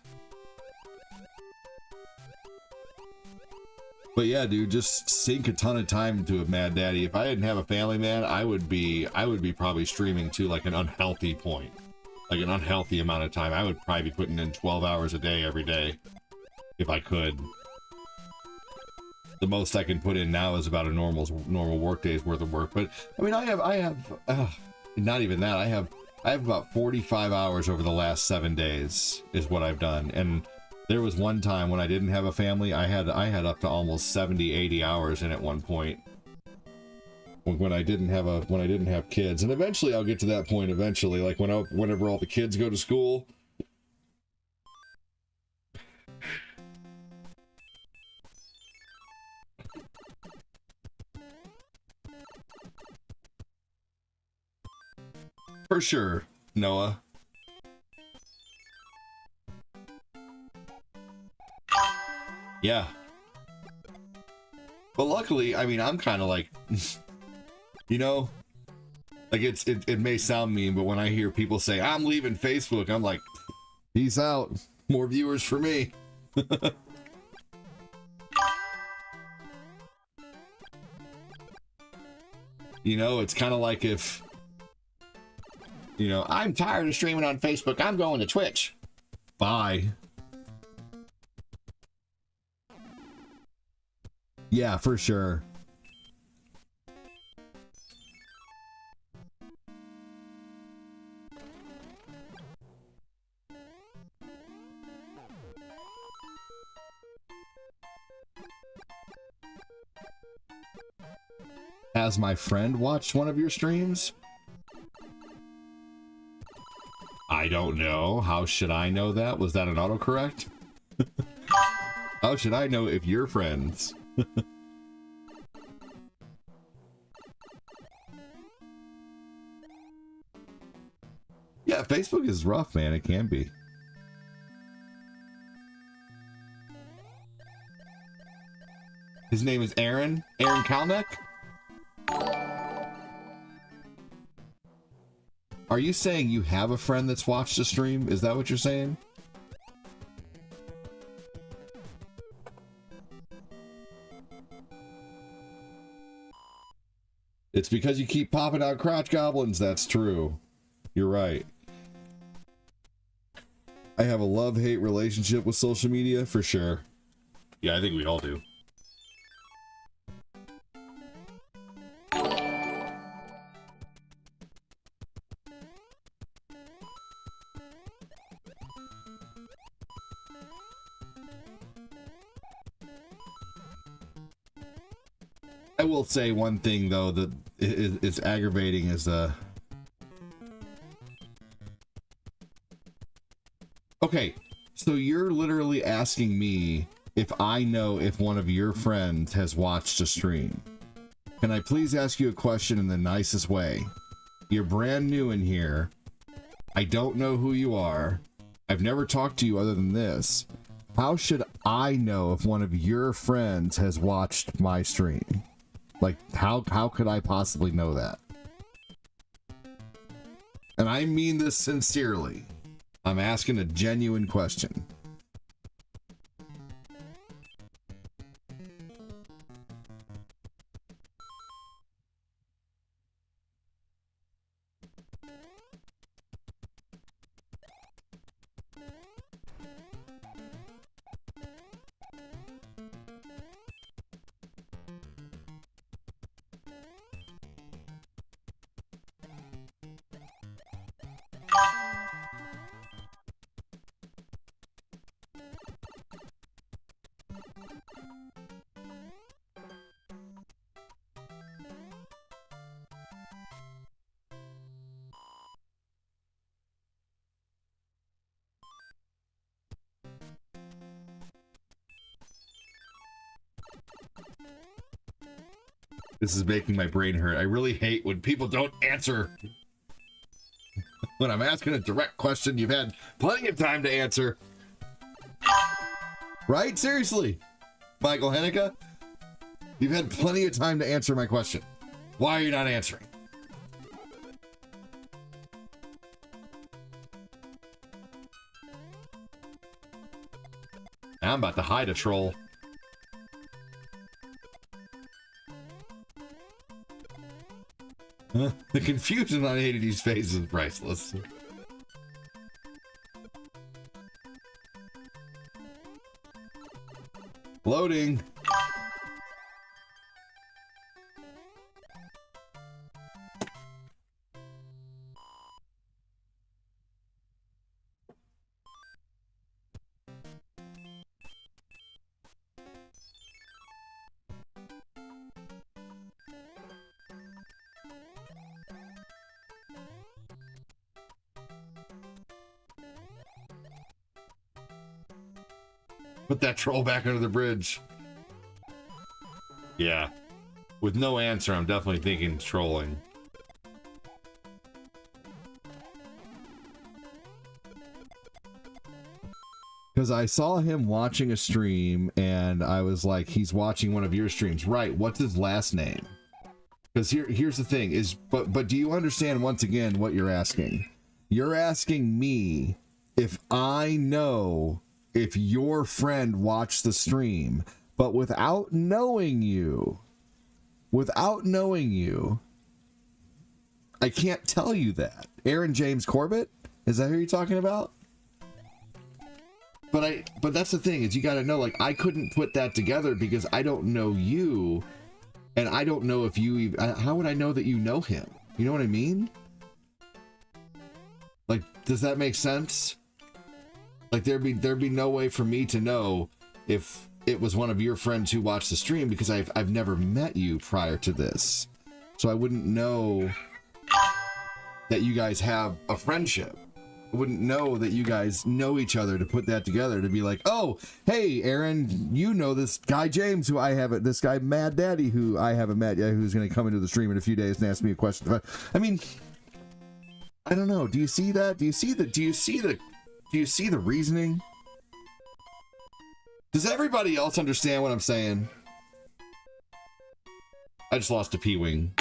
But yeah, dude, just sink a ton of time into it, Mad Daddy. If I didn't have a family, man, I would be probably streaming to like an unhealthy point, like an unhealthy amount of time. I would probably be putting in 12 hours a day every day if I could. The most I can put in now is about a normal work day's worth of work. But I mean, I have not even that. I have about 45 hours over the last 7 days is what I've done. And there was one time when I didn't have a family, I had up to almost 70-80 hours in at one point. When I didn't have kids. And eventually I'll get to that point eventually, like whenever all the kids go to school. For sure, Noah. Yeah. But luckily, I mean, I'm kind of like, you know, like it may sound mean, but when I hear people say, I'm leaving Facebook, I'm like, peace out. More viewers for me. You know, it's kind of like if You know, I'm tired of streaming on Facebook. I'm going to Twitch. Bye. Yeah, for sure. Has my friend watched one of your streams? I don't know. How should I know that? Was that an autocorrect? How should I know if you're friends? Yeah, Facebook is rough, man. It can be. His name is Aaron. Aaron Kalneck? Are you saying you have a friend that's watched the stream? Is that what you're saying? It's because you keep popping out crotch goblins. That's true. You're right. I have a love-hate relationship with social media, for sure. Yeah, I think we all do. I will say one thing though that is aggravating is okay, so you're literally asking me if I know if one of your friends has watched a stream. Can I please ask you a question in the nicest way? You're brand new in here. I don't know who you are. I've never talked to you other than this. How should I know if one of your friends has watched my stream? Like, how could I possibly know that? And I mean this sincerely. I'm asking a genuine question. This is making my brain hurt. I really hate when people don't answer. When I'm asking a direct question, you've had plenty of time to answer. Right? Seriously. Michael Henniker, you've had plenty of time to answer my question. Why are you not answering? I'm about to hide a troll. The confusion on ADD's face is priceless. Loading. Put that troll back under the bridge. Yeah. With no answer, I'm definitely thinking trolling. Because I saw him watching a stream, and I was like, he's watching one of your streams. Right, what's his last name? Because here's the thing, is but do you understand once again what you're asking? You're asking me if I know if your friend watched the stream, but without knowing you, can't tell you that. Aaron James Corbett? Is that who you're talking about? But that's the thing, is you got to know, like, I couldn't put that together because I don't know you, and I don't know if you even, how would I know that you know him? You know what I mean? Like, does that make sense? Like, there'd be no way for me to know if it was one of your friends who watched the stream, because I've never met you prior to this. So I wouldn't know that you guys have a friendship. I wouldn't know that you guys know each other to put that together, to be like, oh, hey, Aaron, you know this guy James who I haven't, this guy Mad Daddy who I haven't met yet, who's going to come into the stream in a few days and ask me a question about. I mean, I don't know. Do you see that? Do you see the reasoning? Does everybody else understand what I'm saying? I just lost a P-wing.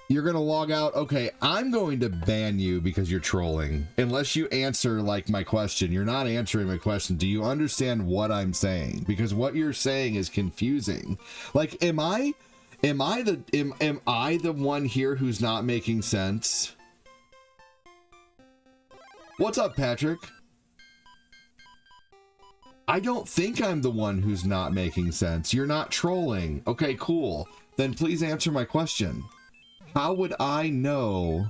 You're going to log out? Okay, I'm going to ban you because you're trolling. Unless you answer, like, my question. You're not answering my question. Do you understand what I'm saying? Because what you're saying is confusing. Like, am I the one here who's not making sense? What's up, Patrick? I don't think I'm the one who's not making sense. You're not trolling. Okay, cool. Then please answer my question. How would I know?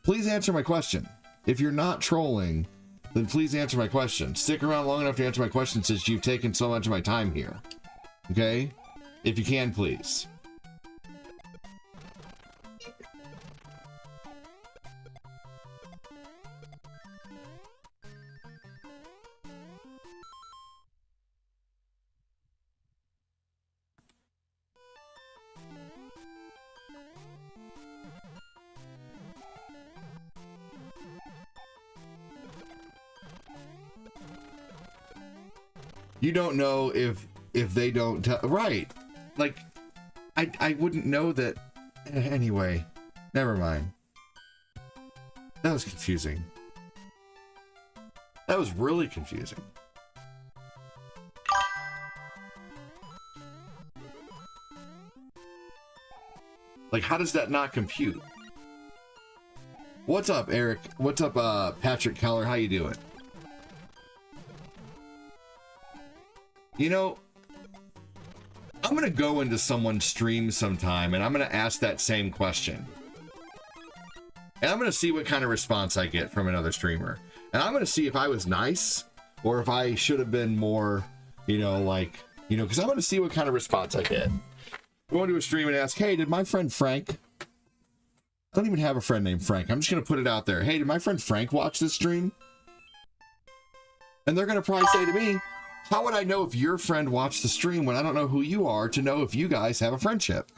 Please answer my question. If you're not trolling, then please answer my question. Stick around long enough to answer my question since you've taken so much of my time here. Okay? If you can, please. You don't know if they don't tell, right? Like, I wouldn't know that. Anyway, never mind. That was confusing. That was really confusing. Like, how does that not compute? What's up, Eric? What's up, Patrick Keller? How you doing? You know, I'm going to go into someone's stream sometime and I'm going to ask that same question. And I'm going to see what kind of response I get from another streamer. And I'm going to see if I was nice or if I should have been more, you know, like, you know, because I'm going to see what kind of response I get. Go into a stream and ask, hey, did my friend Frank, I don't even have a friend named Frank. I'm just going to put it out there. Hey, did my friend Frank watch this stream? And they're going to probably say to me, how would I know if your friend watched the stream when I don't know who you are to know if you guys have a friendship?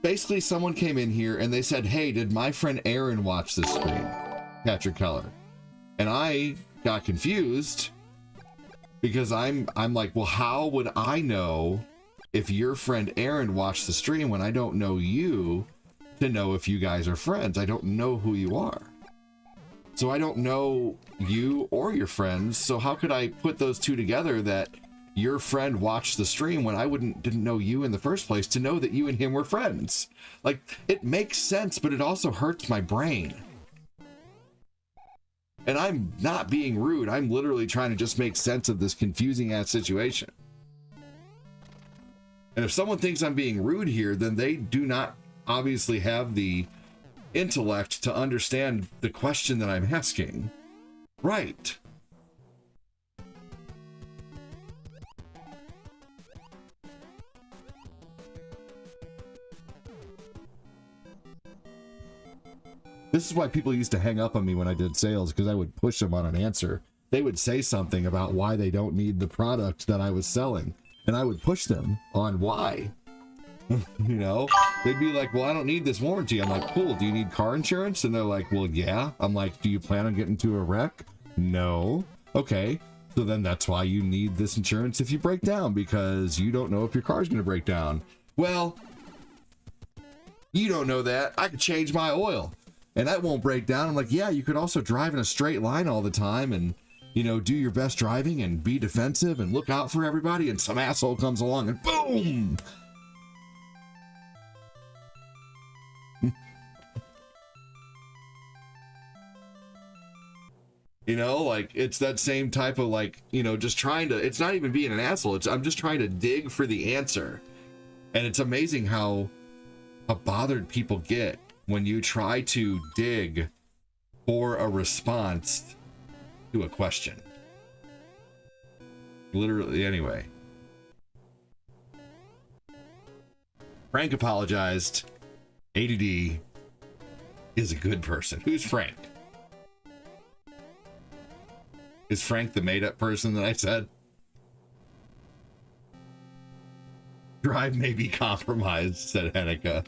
Basically, someone came in here and they said, hey, did my friend Aaron watch this stream? Patrick Keller. And I got confused because I'm like, well, how would I know if your friend Aaron watched the stream when I don't know you to know if you guys are friends? I don't know who you are. So I don't know you or your friends, so how could I put those two together that your friend watched the stream when I didn't know you in the first place to know that you and him were friends? Like, it makes sense, but it also hurts my brain. And I'm not being rude. I'm literally trying to just make sense of this confusing ass situation. And if someone thinks I'm being rude here, then they do not obviously have the intellect to understand the question that I'm asking. Right. This is why people used to hang up on me when I did sales, because I would push them on an answer. They would say something about why they don't need the product that I was selling, and I would push them on why. You know, they'd be like, well, I don't need this warranty. I'm like, cool, do you need car insurance? And they're like, well, yeah. I'm like, do you plan on getting into a wreck? No. Okay, so then that's why you need this insurance if you break down, because you don't know if your car's going to break down. Well, you don't know that. I could change my oil. and that won't break down. I'm like, yeah, you could also drive in a straight line all the time and, you know, do your best driving and be defensive and look out for everybody, and some asshole comes along and boom. You know, like, it's that same type of, like, you know, just trying to, it's not even being an asshole. I'm just trying to dig for the answer. And it's amazing how bothered people get when you try to dig for a response to a question. Literally, anyway. Frank apologized. ADD is a good person. Who's Frank? Is Frank the made-up person that I said? Drive may be compromised, said Hennika.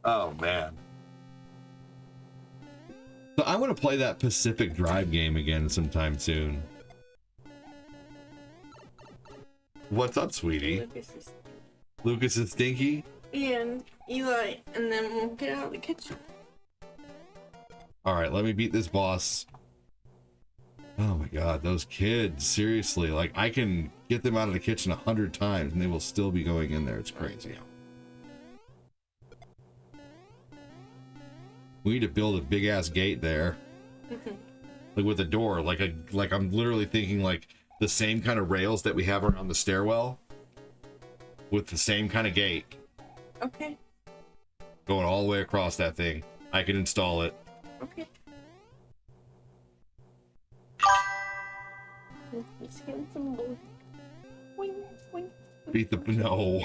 Oh, man. So I want to play that Pacific Drive game again sometime soon. What's up, sweetie? Lucas is stinky? And Eli, and then we'll get out of the kitchen. All right, let me beat this boss. Oh my god, those kids, seriously, like, I can get them out of the kitchen 100 times and they will still be going in there. It's crazy. We need to build a big ass gate there. Like with a door, like I'm literally thinking like the same kind of rails that we have around the stairwell with the same kind of gate. Okay. Going all the way across that thing. I can install it. Okay. Let's get some more. Wing, wing. Beat the no.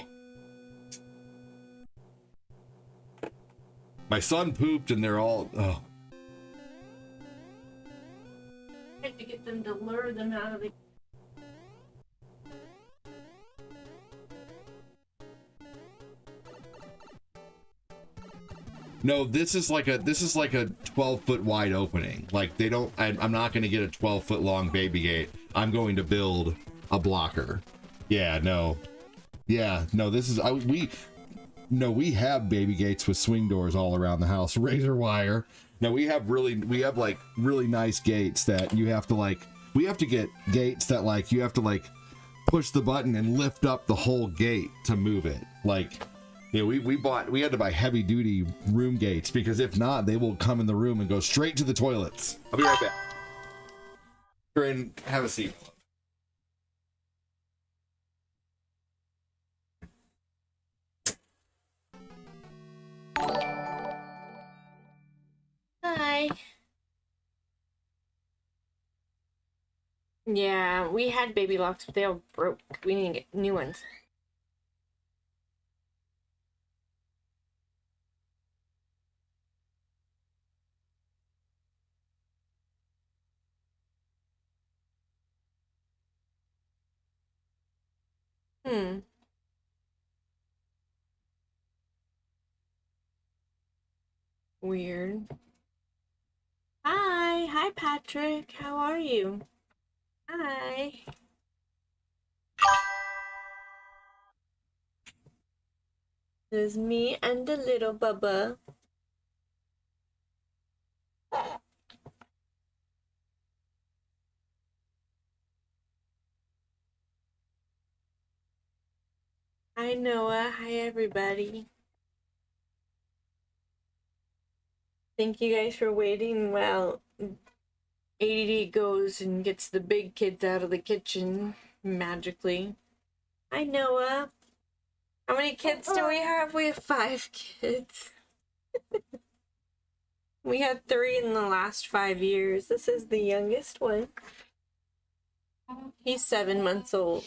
My son pooped and they're all oh. I have to get them to lure them out of the. No, this is like a 12-foot wide opening. Like they don't. I'm not going to get a 12-foot long baby gate. I'm going to build a blocker. Yeah, no. Yeah, no. This is we have baby gates with swing doors all around the house. Razor wire. No, we have like really nice gates that you have to like. We have to get gates that like you have to like push the button and lift up the whole gate to move it. Like. Yeah, we had to buy heavy duty room gates because if not, they will come in the room and go straight to the toilets. I'll be right back. And have a seat. Hi. Yeah, we had baby locks, but they all broke. We need to get new ones. Weird. Hi, Patrick. How are you? Hi. There's me and the little Bubba. Hi, Noah. Hi, everybody. Thank you guys for waiting while ADD goes and gets the big kids out of the kitchen magically. Hi, Noah. How many kids do we have? We have 5 kids. We had 3 in the last 5 years. This is the youngest one. He's 7 months old.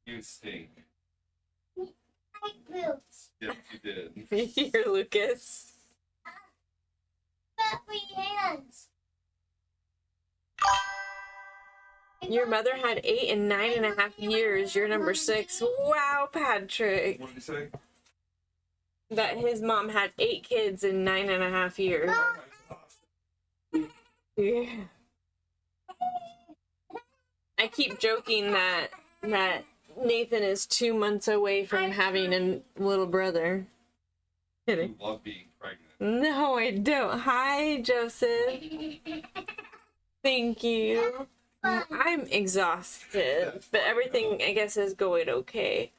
You stink. Like boots. Yes, you did. Here, Lucas. Fluffy hands. Your mother had 8 and 9.5 years. You're number 6. Wow, Patrick. What did you say? that his mom had 8 kids in 9.5 years. Yeah. I keep joking that Nathan is 2 months away from having a little brother. Kidding. You love being pregnant. No, I don't. Hi, Joseph. Thank you. I'm exhausted, but everything, I guess, is going okay.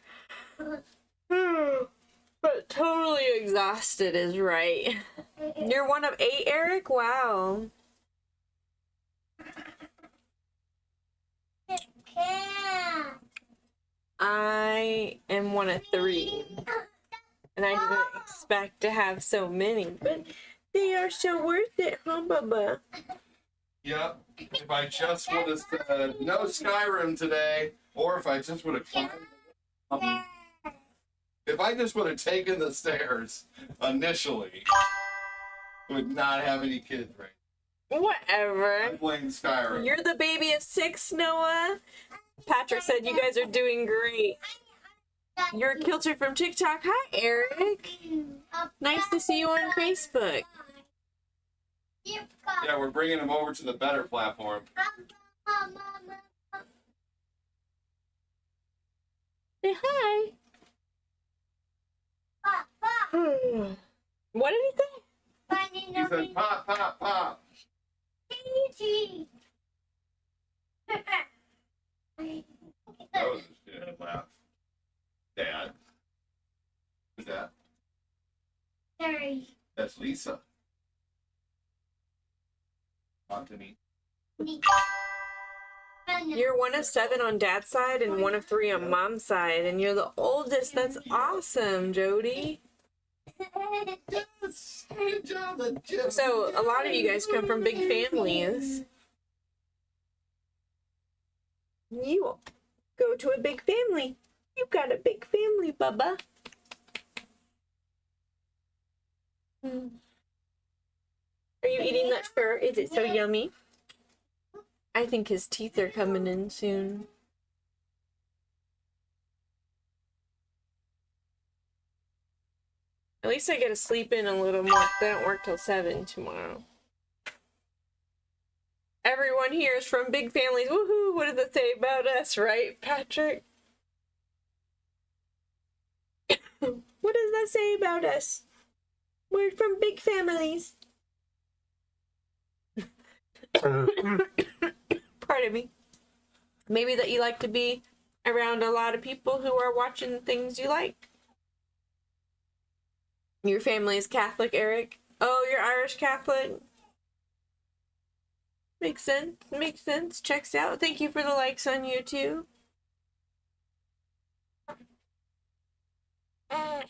But totally exhausted is right. You're one of 8, Eric? Wow. I am one of 3. And I didn't expect to have so many, but they are so worth it, huh, Bubba? Yep. If I just would have said no Skyrim today, or if I just would have climbed, if I just would have taken the stairs initially, would not have any kids right now. Whatever. I'm playing Skyrim. You're the baby of 6, Noah. Patrick said you guys are doing great. You're a Kilter from TikTok. Hi, Eric. Nice to see you on Facebook. Yeah, we're bringing him over to the better platform. Say hi. What did he say? He said, pop, pop, pop. That was a shit laugh. Dad. Who's that? Sorry. That's Lisa. On to me. You're one of 7 on Dad's side and one of 3 on Mom's side, and you're the oldest. That's awesome, Jody. So a lot of you guys come from big families. You go to a big family. You got a big family, Bubba. Are you eating that fur? Is it so yummy? I think his teeth are coming in soon. At least I get to sleep in a little more. They don't work till 7 tomorrow. Everyone here is from big families. Woohoo! What does it say about us, right, Patrick? What does that say about us? We're from big families. Pardon me. Maybe that you like to be around a lot of people who are watching things you like. Your family is Catholic, Eric? Oh, you're Irish Catholic? Makes sense. Makes sense. Checks out. Thank you for the likes on YouTube. Yeah.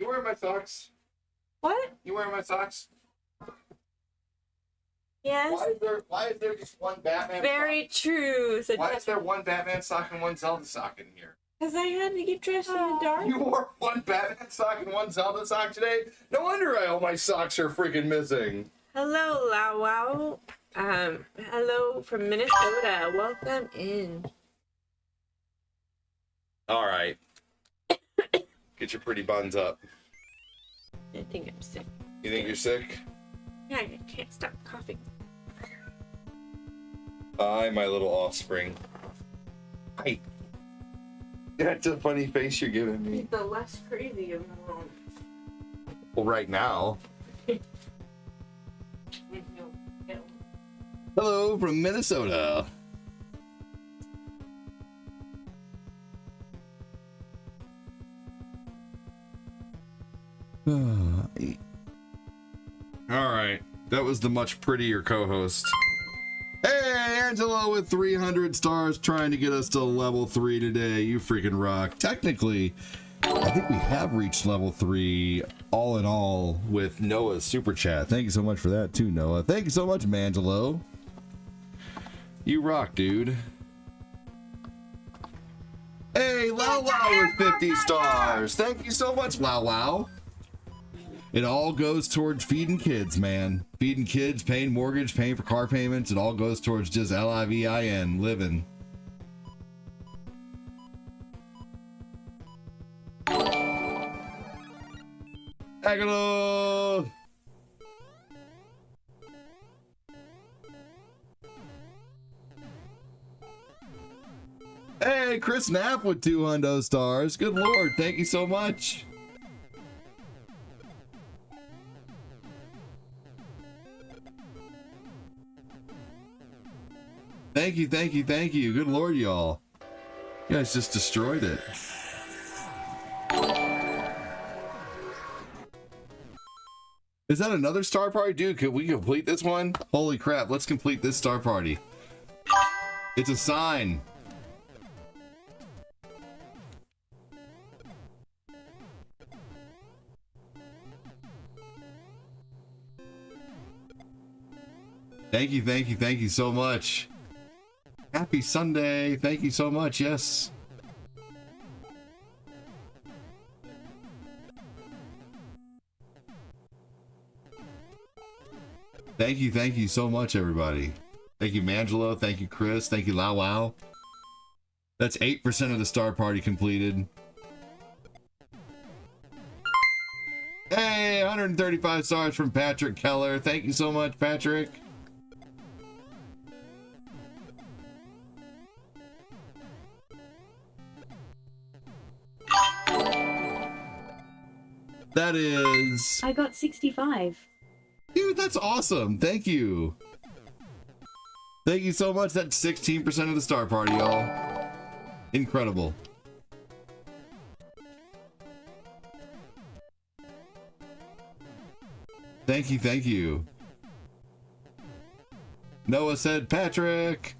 You wearing my socks? What? You wearing my socks? Yes. Why is there just one Batman Very true. sock? Why is there one Batman sock and one Zelda sock in here? Because I had to get dressed in the dark. You wore one Batman sock and one Zelda sock today? No wonder all my socks are freaking missing. Hello, Lao Wow. Hello from Minnesota. Welcome in. All right. Get your pretty buns up. I think I'm sick. You think you're sick? Yeah, I can't stop coughing. Hi, my little offspring. Hi. That's a funny face you're giving me. The less crazy of them all. Well, right now. Hello from Minnesota. All right, that was the much prettier co-host. Hey, Angelo with 300 stars trying to get us to level 3 today. You freaking rock. Technically, I think we have reached level 3 all in all with Noah's super chat. Thank you so much for that too, Noah. Thank you so much, Mangelo. You rock, dude. Hey, Lao Lao with 50 stars. Thank you so much, Lao Lao. It all goes towards feeding kids, man. Feeding kids, paying mortgage, paying for car payments. It all goes towards just living, living. Agalo! Hey, Chris Knapp with 2 hundo stars. Good lord, thank you so much. Thank you, thank you, thank you. Good lord, y'all. You guys just destroyed it. Is that another star party? Dude, could we complete this one? Holy crap, let's complete this star party. It's a sign. Thank you, thank you, thank you so much. Happy Sunday. Thank you so much. Yes. Thank you so much, everybody. Thank you, Mangelo. Thank you, Chris. Thank you, Lao Wow. That's 8% of the star party completed. Hey, 135 stars from Patrick Keller. Thank you so much, Patrick. That is... I got 65. Dude, that's awesome. Thank you. Thank you so much. That's 16% of the star party, y'all. Incredible. Thank you, thank you. Noah said Patrick.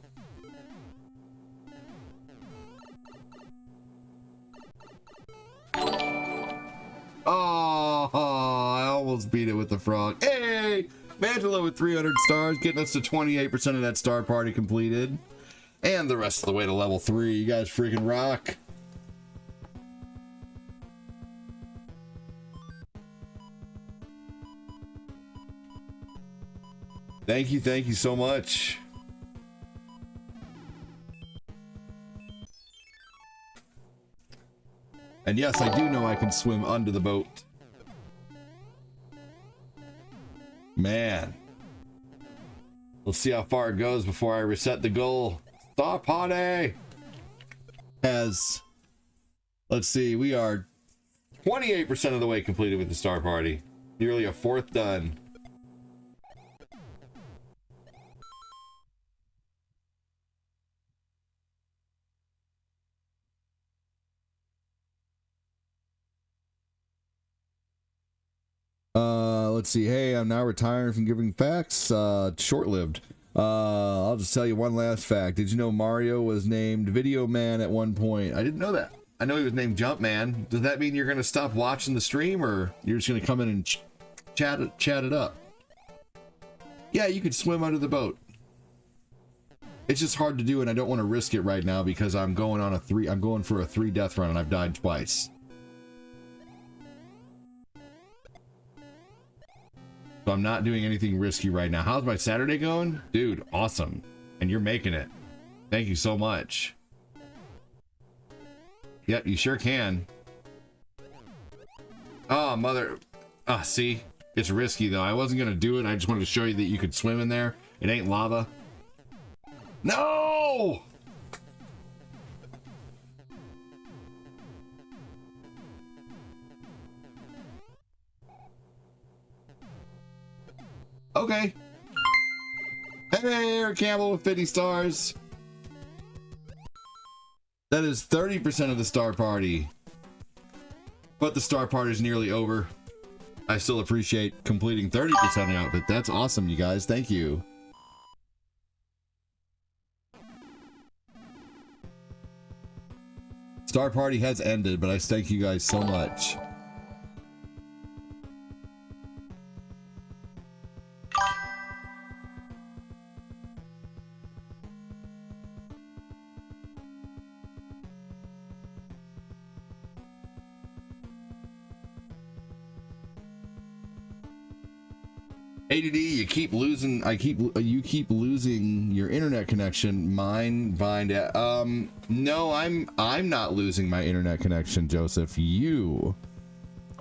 Oh, I almost beat it with the frog. Hey, Mangelo with 300 stars, getting us to 28% of that star party completed. And the rest of the way to level 3. You guys freaking rock. Thank you so much. And yes, I do know I can swim under the boat. Man. We'll see how far it goes before I reset the goal. Star party has, let's see, we are 28% of the way completed with the star party. Nearly a fourth done. Let's see. Hey, I'm now retiring from giving facts. Short-lived. I'll just tell you one last fact. Did you know Mario was named Video Man at one point? I didn't know that. I know he was named Jump Man. Does that mean you're going to stop watching the stream, or you're just going to come in and chat it up? Yeah, you could swim under the boat. It's just hard to do, and I don't want to risk it right now because I'm going for a 3 death run, and I've died twice. So I'm not doing anything risky right now. How's my Saturday going? Dude, awesome. And you're making it. Thank you so much. Yep, you sure can. Oh, mother. Ah, see? It's risky, though. I wasn't going to do it. I just wanted to show you that you could swim in there. It ain't lava. No! Okay. Hey, Eric Campbell with 50 stars. That is 30% of the star party. But the star party is nearly over. I still appreciate completing 30% out, but that's awesome, you guys. Thank you. Star party has ended, but I thank you guys so much. ADD, you keep losing. You keep losing your internet connection. Mine, no, I'm not losing my internet connection, Joseph. You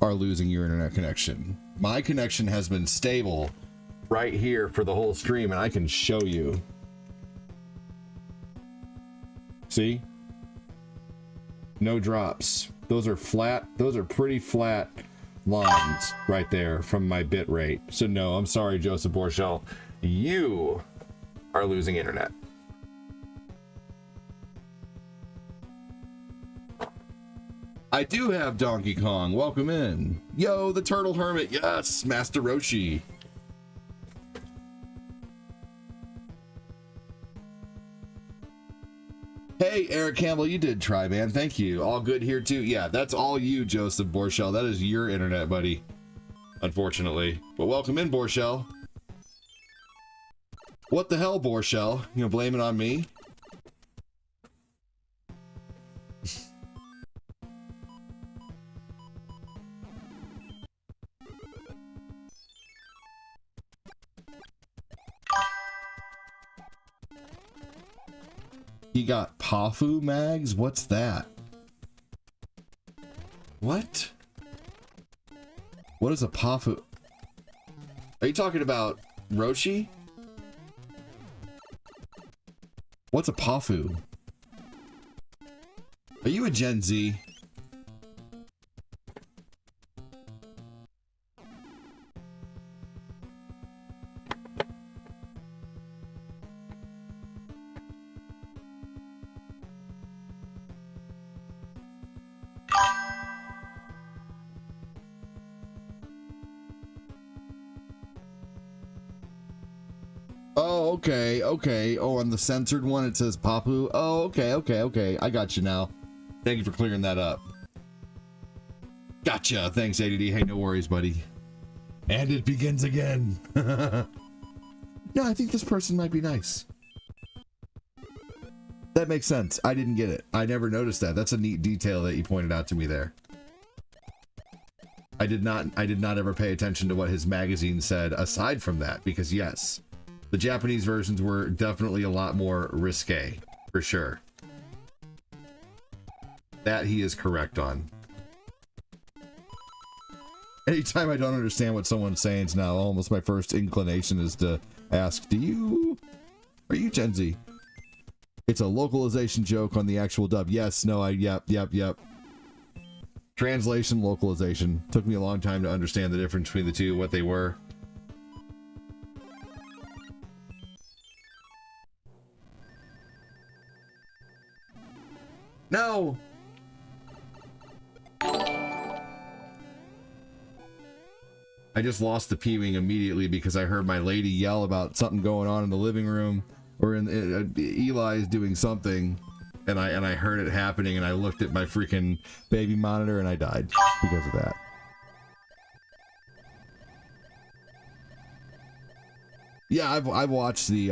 are losing your internet connection. My connection has been stable right here for the whole stream, and I can show you. See? No drops. Those are flat. Those are pretty flat lines right there from my bit rate. So no, I'm sorry, Joseph Borchell. You are losing internet. I do have Donkey Kong. Welcome in. Yo, the Turtle Hermit. Yes, Master Roshi. Hey, Eric Campbell, you did try, man. Thank you. All good here, too. Yeah, that's all you, Joseph Borchell. That is your internet, buddy. Unfortunately. But welcome in, Borchell. What the hell, Borchell? You gonna blame it on me? He got Pafu mags? What's that? What? What is a Pafu? Are you talking about Roshi? What's a Pafu? Are you a Gen Z? Oh, okay. Oh, on the censored one it says Papu. Oh, okay. I got you now. Thank you for clearing that up. Gotcha. Thanks, ADD. Hey, no worries, buddy. And it begins again. No, I think this person might be nice. That makes sense. I didn't get it. I never noticed that. That's a neat detail that you pointed out to me there. I did not ever pay attention to what his magazine said aside from that, because yes, the Japanese versions were definitely a lot more risque, for sure. That he is correct on. Anytime I don't understand what someone's saying now, almost my first inclination is to ask, are you Gen Z? It's a localization joke on the actual dub. Yes, no, yep. Translation, localization. Took me a long time to understand the difference between the two, what they were. No! I just lost the peewing immediately because I heard my lady yell about something going on in the living room, or Eli's doing something, and I heard it happening, and I looked at my freaking baby monitor and I died because of that. Yeah, I've watched the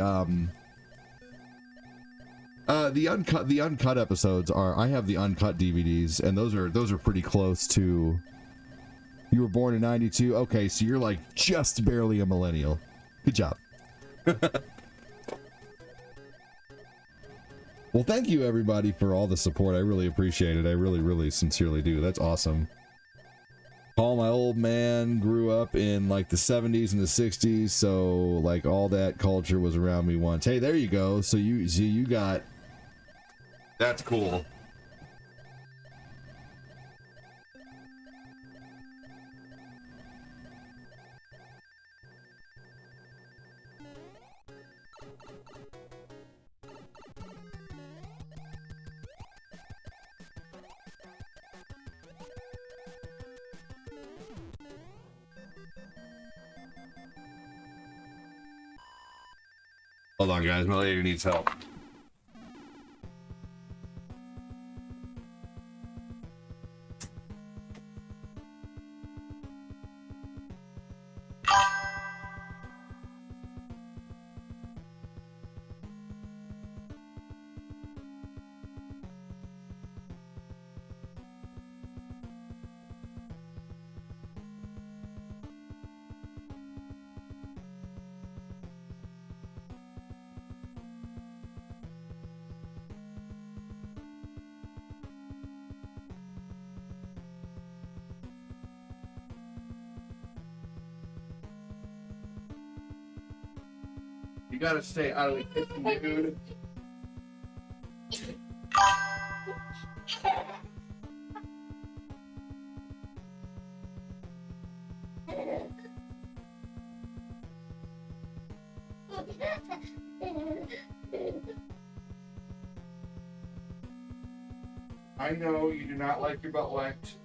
uncut episodes. I have the uncut DVDs, and those are pretty close to. You were born in 92. Okay, so you're like just barely a millennial. Good job. Well, thank you everybody for all the support. I really appreciate it. I really sincerely do. That's awesome. Paul, my old man, grew up in like the 70s and the 60s, so like all that culture was around me once. Hey, there you go. So you got. That's cool. Hold on, guys. My lady needs help. You gotta stay out of the kitchen, dude. I know you do not like your butt whacked.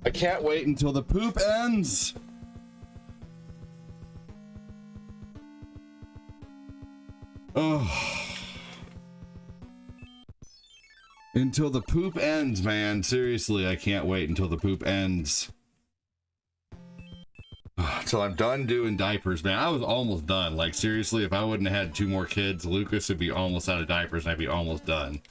I can't wait until the poop ends. Oh. Until the poop ends, man. Seriously, I can't wait until the poop ends. Till I'm done doing diapers, man. I was almost done. Like, seriously, if I wouldn't have had 2 more kids, Lucas would be almost out of diapers and I'd be almost done.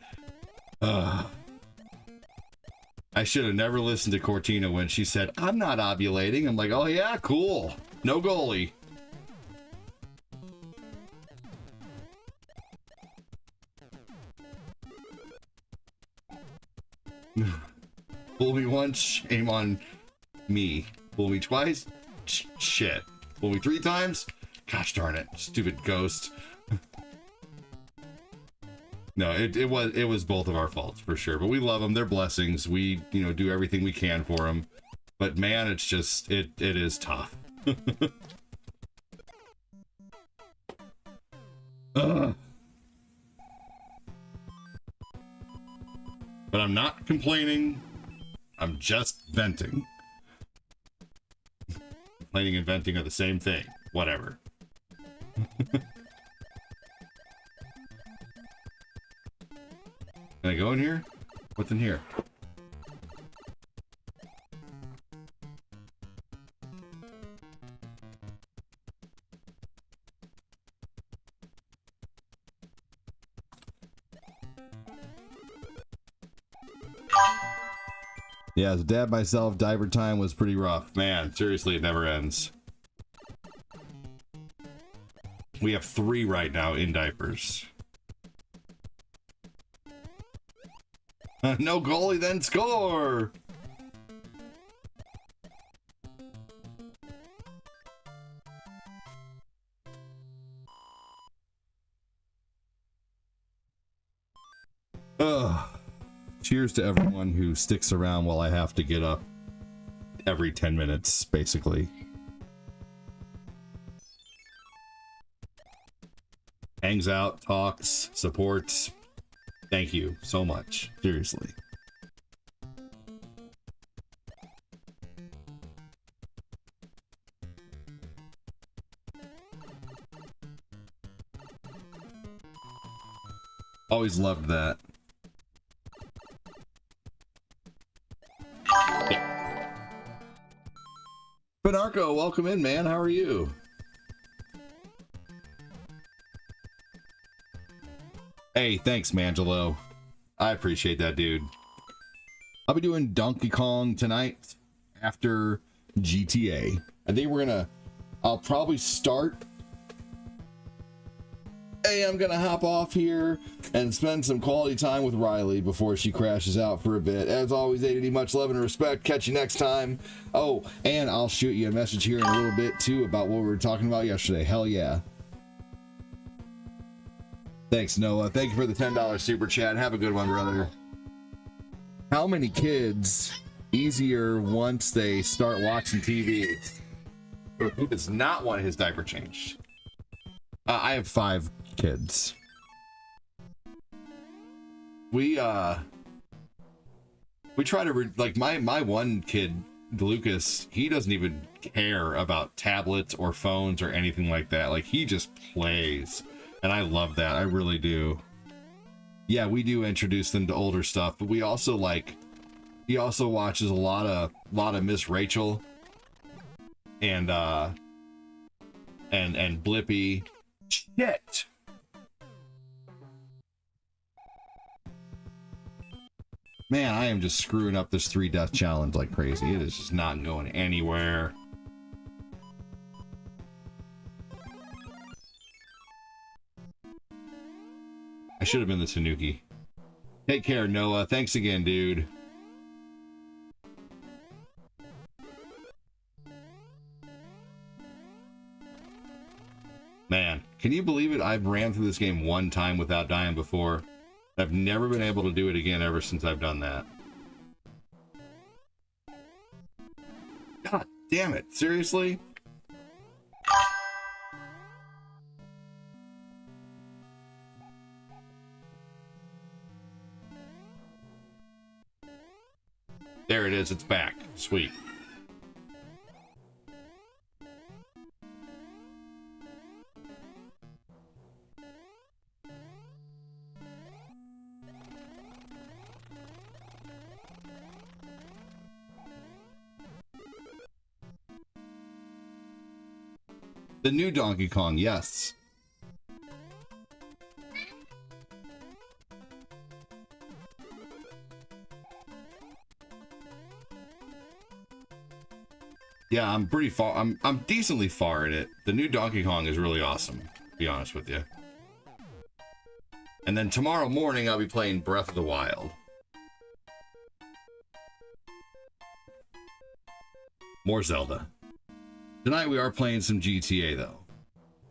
I should have never listened to Cortina when she said, I'm not ovulating. I'm like, oh yeah, cool. No goalie. Fool me once, shame on me. Fool me twice, shit. Fool me 3 times, gosh darn it, stupid ghost. No, it was both of our faults for sure, but we love them. They're blessings. We, do everything we can for them. But man, it's just, it is tough. But I'm not complaining. I'm just venting. Complaining and venting are the same thing. Whatever. Can I go in here? What's in here? Yeah, as a dad myself, diaper time was pretty rough. Man, seriously, it never ends. We have 3 right now in diapers. No goalie, then score! Cheers to everyone who sticks around while I have to get up every 10 minutes, basically. Hangs out, talks, supports. Thank you so much. Seriously. Always loved that. Benarco, welcome in, man. How are you? Hey, thanks, Mangelo. I appreciate that, dude. I'll be doing Donkey Kong tonight after GTA. I think I'll probably start. Hey, I'm gonna hop off here and spend some quality time with Riley before she crashes out for a bit. As always, ADD, much love and respect. Catch you next time. Oh, and I'll shoot you a message here in a little bit too about what we were talking about yesterday. Hell yeah. Thanks, Noah. Thank you for the $10 super chat. Have a good one, brother. How many kids easier once they start watching TV? Who does not want his diaper changed? I have 5 kids. We try to like my one kid, Lucas, he doesn't even care about tablets or phones or anything like that. Like, he just plays, and I love that. I really do. Yeah, we do introduce them to older stuff, but we also he also watches a lot of Miss Rachel and Blippi. Shit. Man, I am just screwing up this 3-death challenge like crazy. It is just not going anywhere. I should have been the Tanuki. Take care, Noah. Thanks again, dude. Man, can you believe it? I've ran through this game one time without dying before. I've never been able to do it again ever since I've done that. God damn it. Seriously? There it is. It's back. Sweet. The new Donkey Kong, yes. Yeah, I'm pretty far. I'm decently far in it. The new Donkey Kong is really awesome, to be honest with you. And then tomorrow morning I'll be playing Breath of the Wild. More Zelda. Tonight we are playing some GTA though,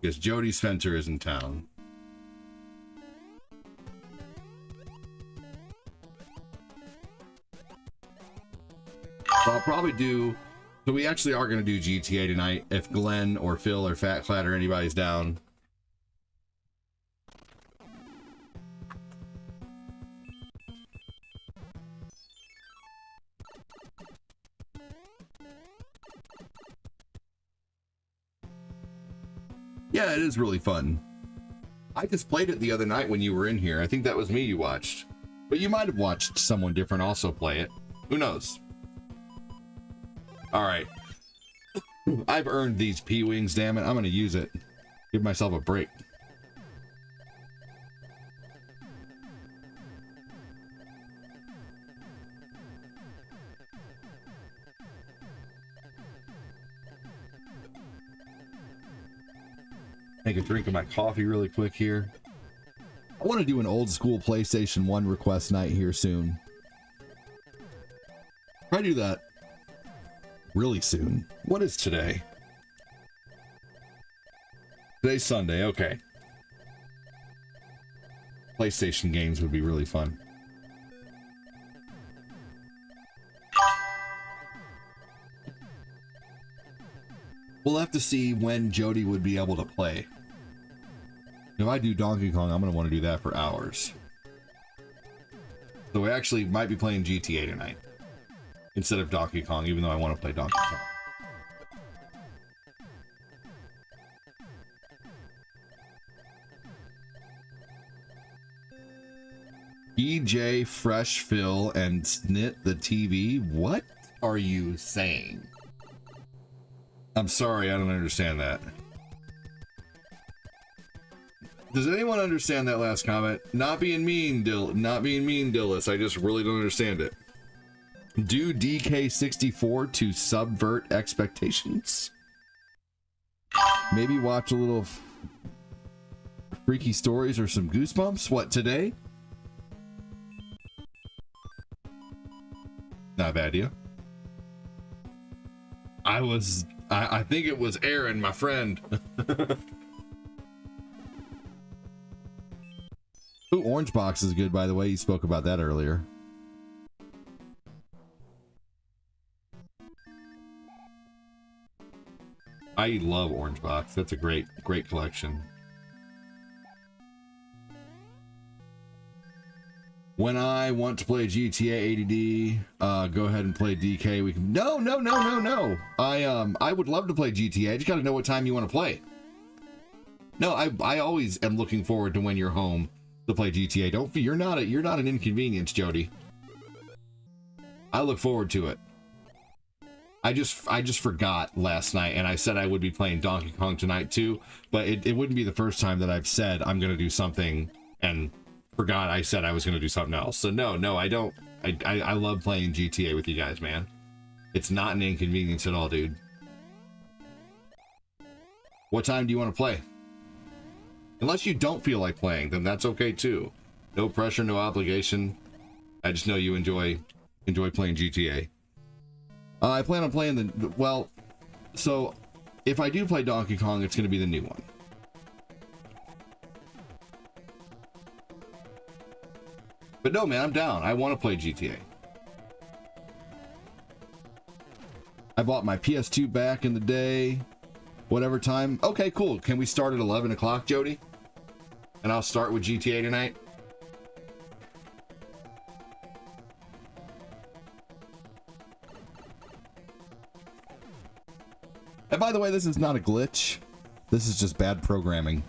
because Jody Spencer is in town. So I'll probably do, so we actually are going to do GTA tonight if Glenn or Phil or Fat Clad or anybody's down. Yeah, it is really fun. I just played it the other night when you were in here. I think that was me you watched. But you might have watched someone different also play it. Who knows? Alright. I've earned these P-Wings, damn it. I'm going to use it. Give myself a break. Take a drink of my coffee really quick here. I want to do an old school PlayStation 1 request night here soon. Try to do that really soon. What is today? Today's Sunday, okay. PlayStation games would be really fun. We'll have to see when Jody would be able to play. If I do Donkey Kong, I'm going to want to do that for hours. So we actually might be playing GTA tonight instead of Donkey Kong, even though I want to play Donkey Kong. EJ, Fresh Phil, and Snit the TV. What are you saying? I'm sorry, I don't understand that. Does anyone understand that last comment? Not being mean, Dillis. I just really don't understand it. Do DK64 to subvert expectations? Maybe watch a little freaky stories or some goosebumps? What, today? Not a bad idea. I think it was Aaron, my friend. Ooh, Orange Box is good, by the way. You spoke about that earlier. I love Orange Box. That's a great collection. When I want to play GTA ADD, go ahead and play DK. We can. No. I would love to play GTA. I just got to know what time you want to play. No, I always am looking forward to when you're home to play GTA. You're not an inconvenience, Jody. I look forward to it. I just forgot last night, and I said I would be playing Donkey Kong tonight too, but it wouldn't be the first time that I've said I'm gonna do something and forgot I said I was gonna do something else. So no, I don't. I love playing GTA with you guys, man. It's not an inconvenience at all, dude. What time do you want to play? Unless you don't feel like playing, then that's okay too. No pressure, no obligation. I just know you enjoy playing GTA. I plan on playing so if I do play Donkey Kong, it's going to be the new one. But no, man, I'm down. I want to play GTA. I bought my PS2 back in the day. Whatever time. Okay, cool. Can we start at 11 o'clock, Jody? And I'll start with GTA tonight. And by the way, this is not a glitch. This is just bad programming.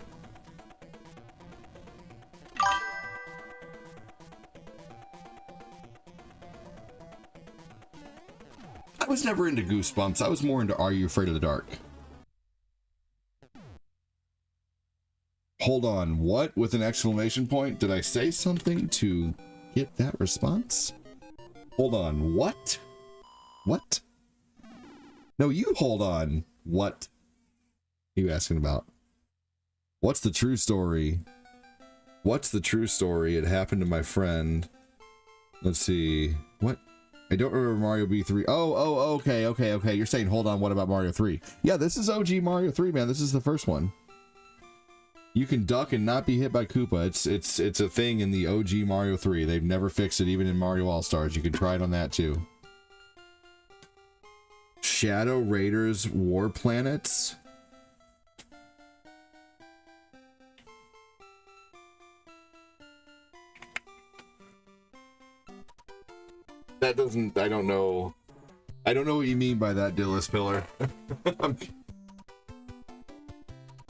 I was never into Goosebumps. I was more into Are You Afraid of the Dark? Hold on, what? With an exclamation point? Did I say something to get that response? Hold on, what? What? No, you hold on. What are you asking about? What's the true story? What's the true story? It happened to my friend. Let's see. What? I don't remember Mario B3. Oh, okay. You're saying, hold on, what about Mario 3? Yeah, this is OG Mario 3, man. This is the first one. You can duck and not be hit by Koopa. It's a thing in the OG Mario 3. They've never fixed it, even in Mario All-Stars. You can try it on that, too. Shadow Raiders War Planets. That doesn't, I don't know what you mean by that, Dillis Pillar.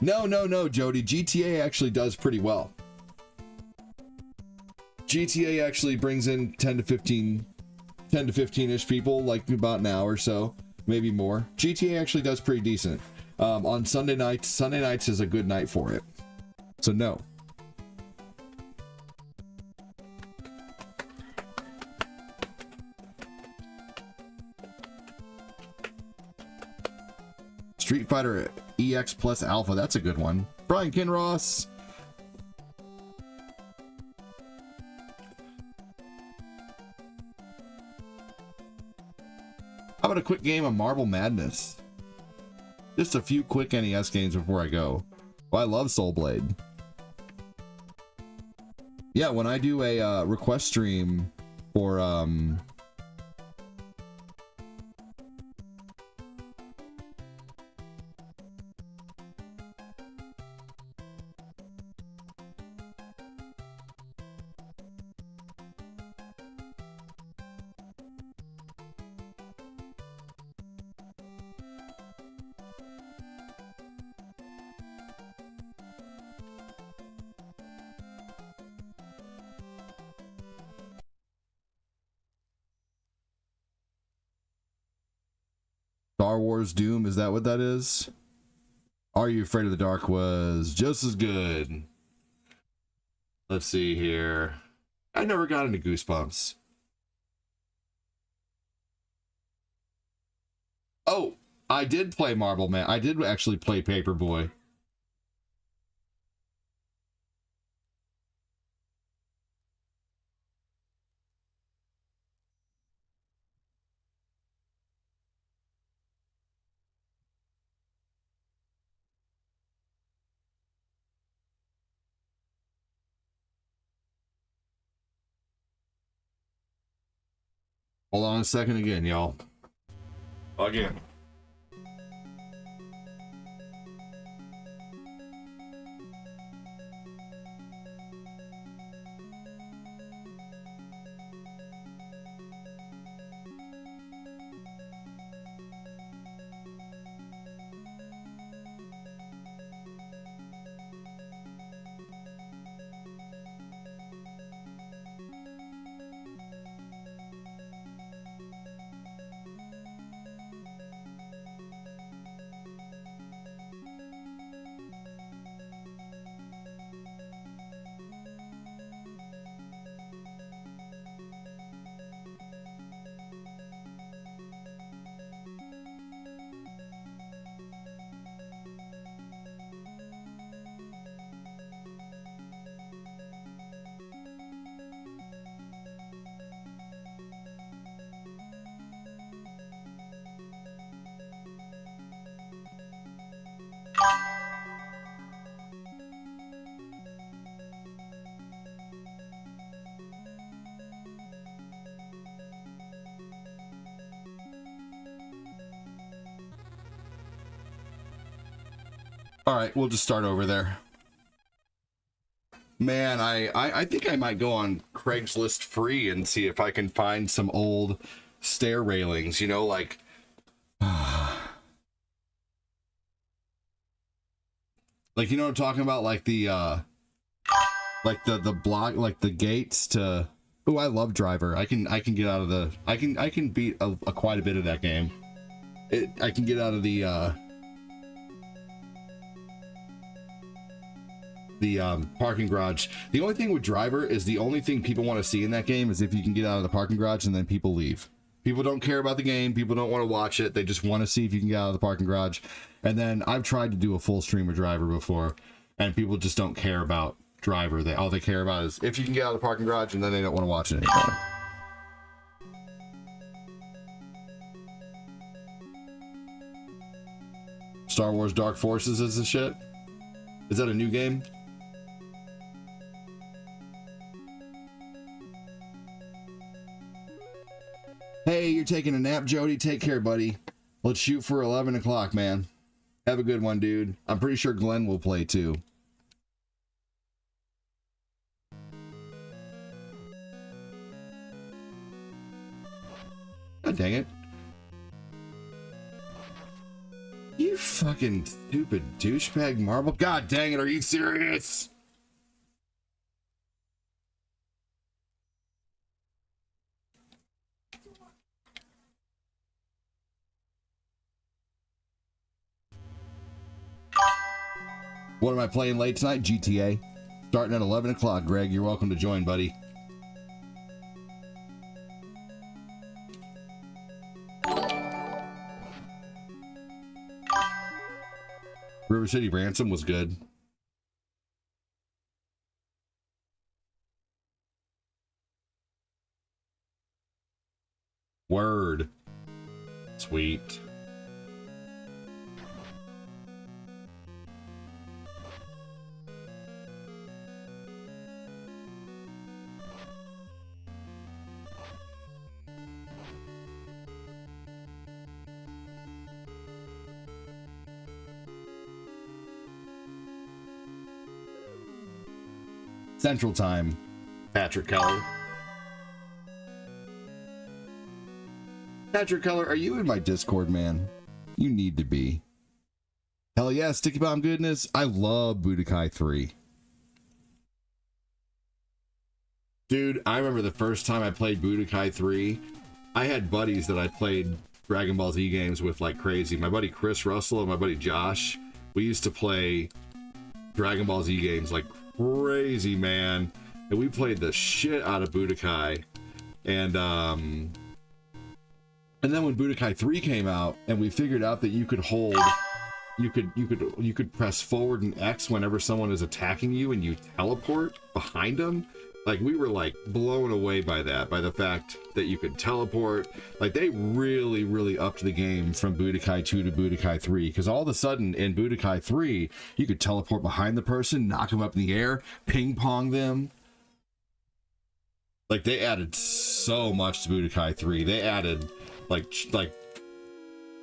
No, Jody. GTA actually does pretty well. GTA actually brings in 10 to 15-ish people, like about an hour or so. Maybe more. GTA actually does pretty decent. On Sunday nights is a good night for it. So no. Street Fighter EX plus Alpha, that's a good one. Brian Kinross. How about a quick game of Marble Madness? Just a few quick NES games before I go. Well, I love Soul Blade. Yeah, when I do a request stream for Star Wars Doom, is that what that is? Are You Afraid of the Dark was just as good. Let's see here. I never got into Goosebumps. Oh, I did play Marble Man. I did actually play Paperboy. Hold on a second again, y'all. Again. All right, we'll just start over there. Man, I think I might go on Craigslist free and see if I can find some old stair railings, you know, like like, you know what I'm talking about, like the block, like the gates to. Oh, I love Driver. I can get out of the. I can beat quite a bit of that game. I can get out of the parking garage. The only thing with Driver is the only thing people want to see in that game is if you can get out of the parking garage and then people leave. People don't care about the game. People don't want to watch it. They just want to see if you can get out of the parking garage. And then I've tried to do a full stream of Driver before, and people just don't care about Driver. All they care about is if you can get out of the parking garage, and then they don't want to watch it anymore. Star Wars Dark Forces is the shit? Is that a new game? Hey, you're taking a nap, Jody? Take care, buddy. Let's shoot for 11 o'clock, man. Have a good one, dude. I'm pretty sure Glenn will play, too. God dang it. You fucking stupid douchebag marble. God dang it, are you serious? What am I playing late tonight? GTA. Starting at 11 o'clock, Greg. You're welcome to join, buddy. River City Ransom was good. Word. Sweet. Central Time, Patrick Keller. Patrick Keller, are you in my Discord, man? You need to be. Hell yeah, Sticky Bomb goodness. I love Budokai 3. Dude, I remember the first time I played Budokai 3, I had buddies that I played Dragon Ball Z games with like crazy. My buddy Chris Russell and my buddy Josh, we used to play Dragon Ball Z games like crazy, man. and we played the shit out of Budokai. And then when Budokai 3 came out, and we figured out that you could hold, you could press forward and X whenever someone is attacking you, and you teleport behind them. Like, we were like blown away by that, by the fact that you could teleport. Like, they really, really upped the game from Budokai 2 to Budokai 3, because all of a sudden in Budokai 3, you could teleport behind the person, knock them up in the air, ping pong them. Like, they added so much to Budokai 3. They added like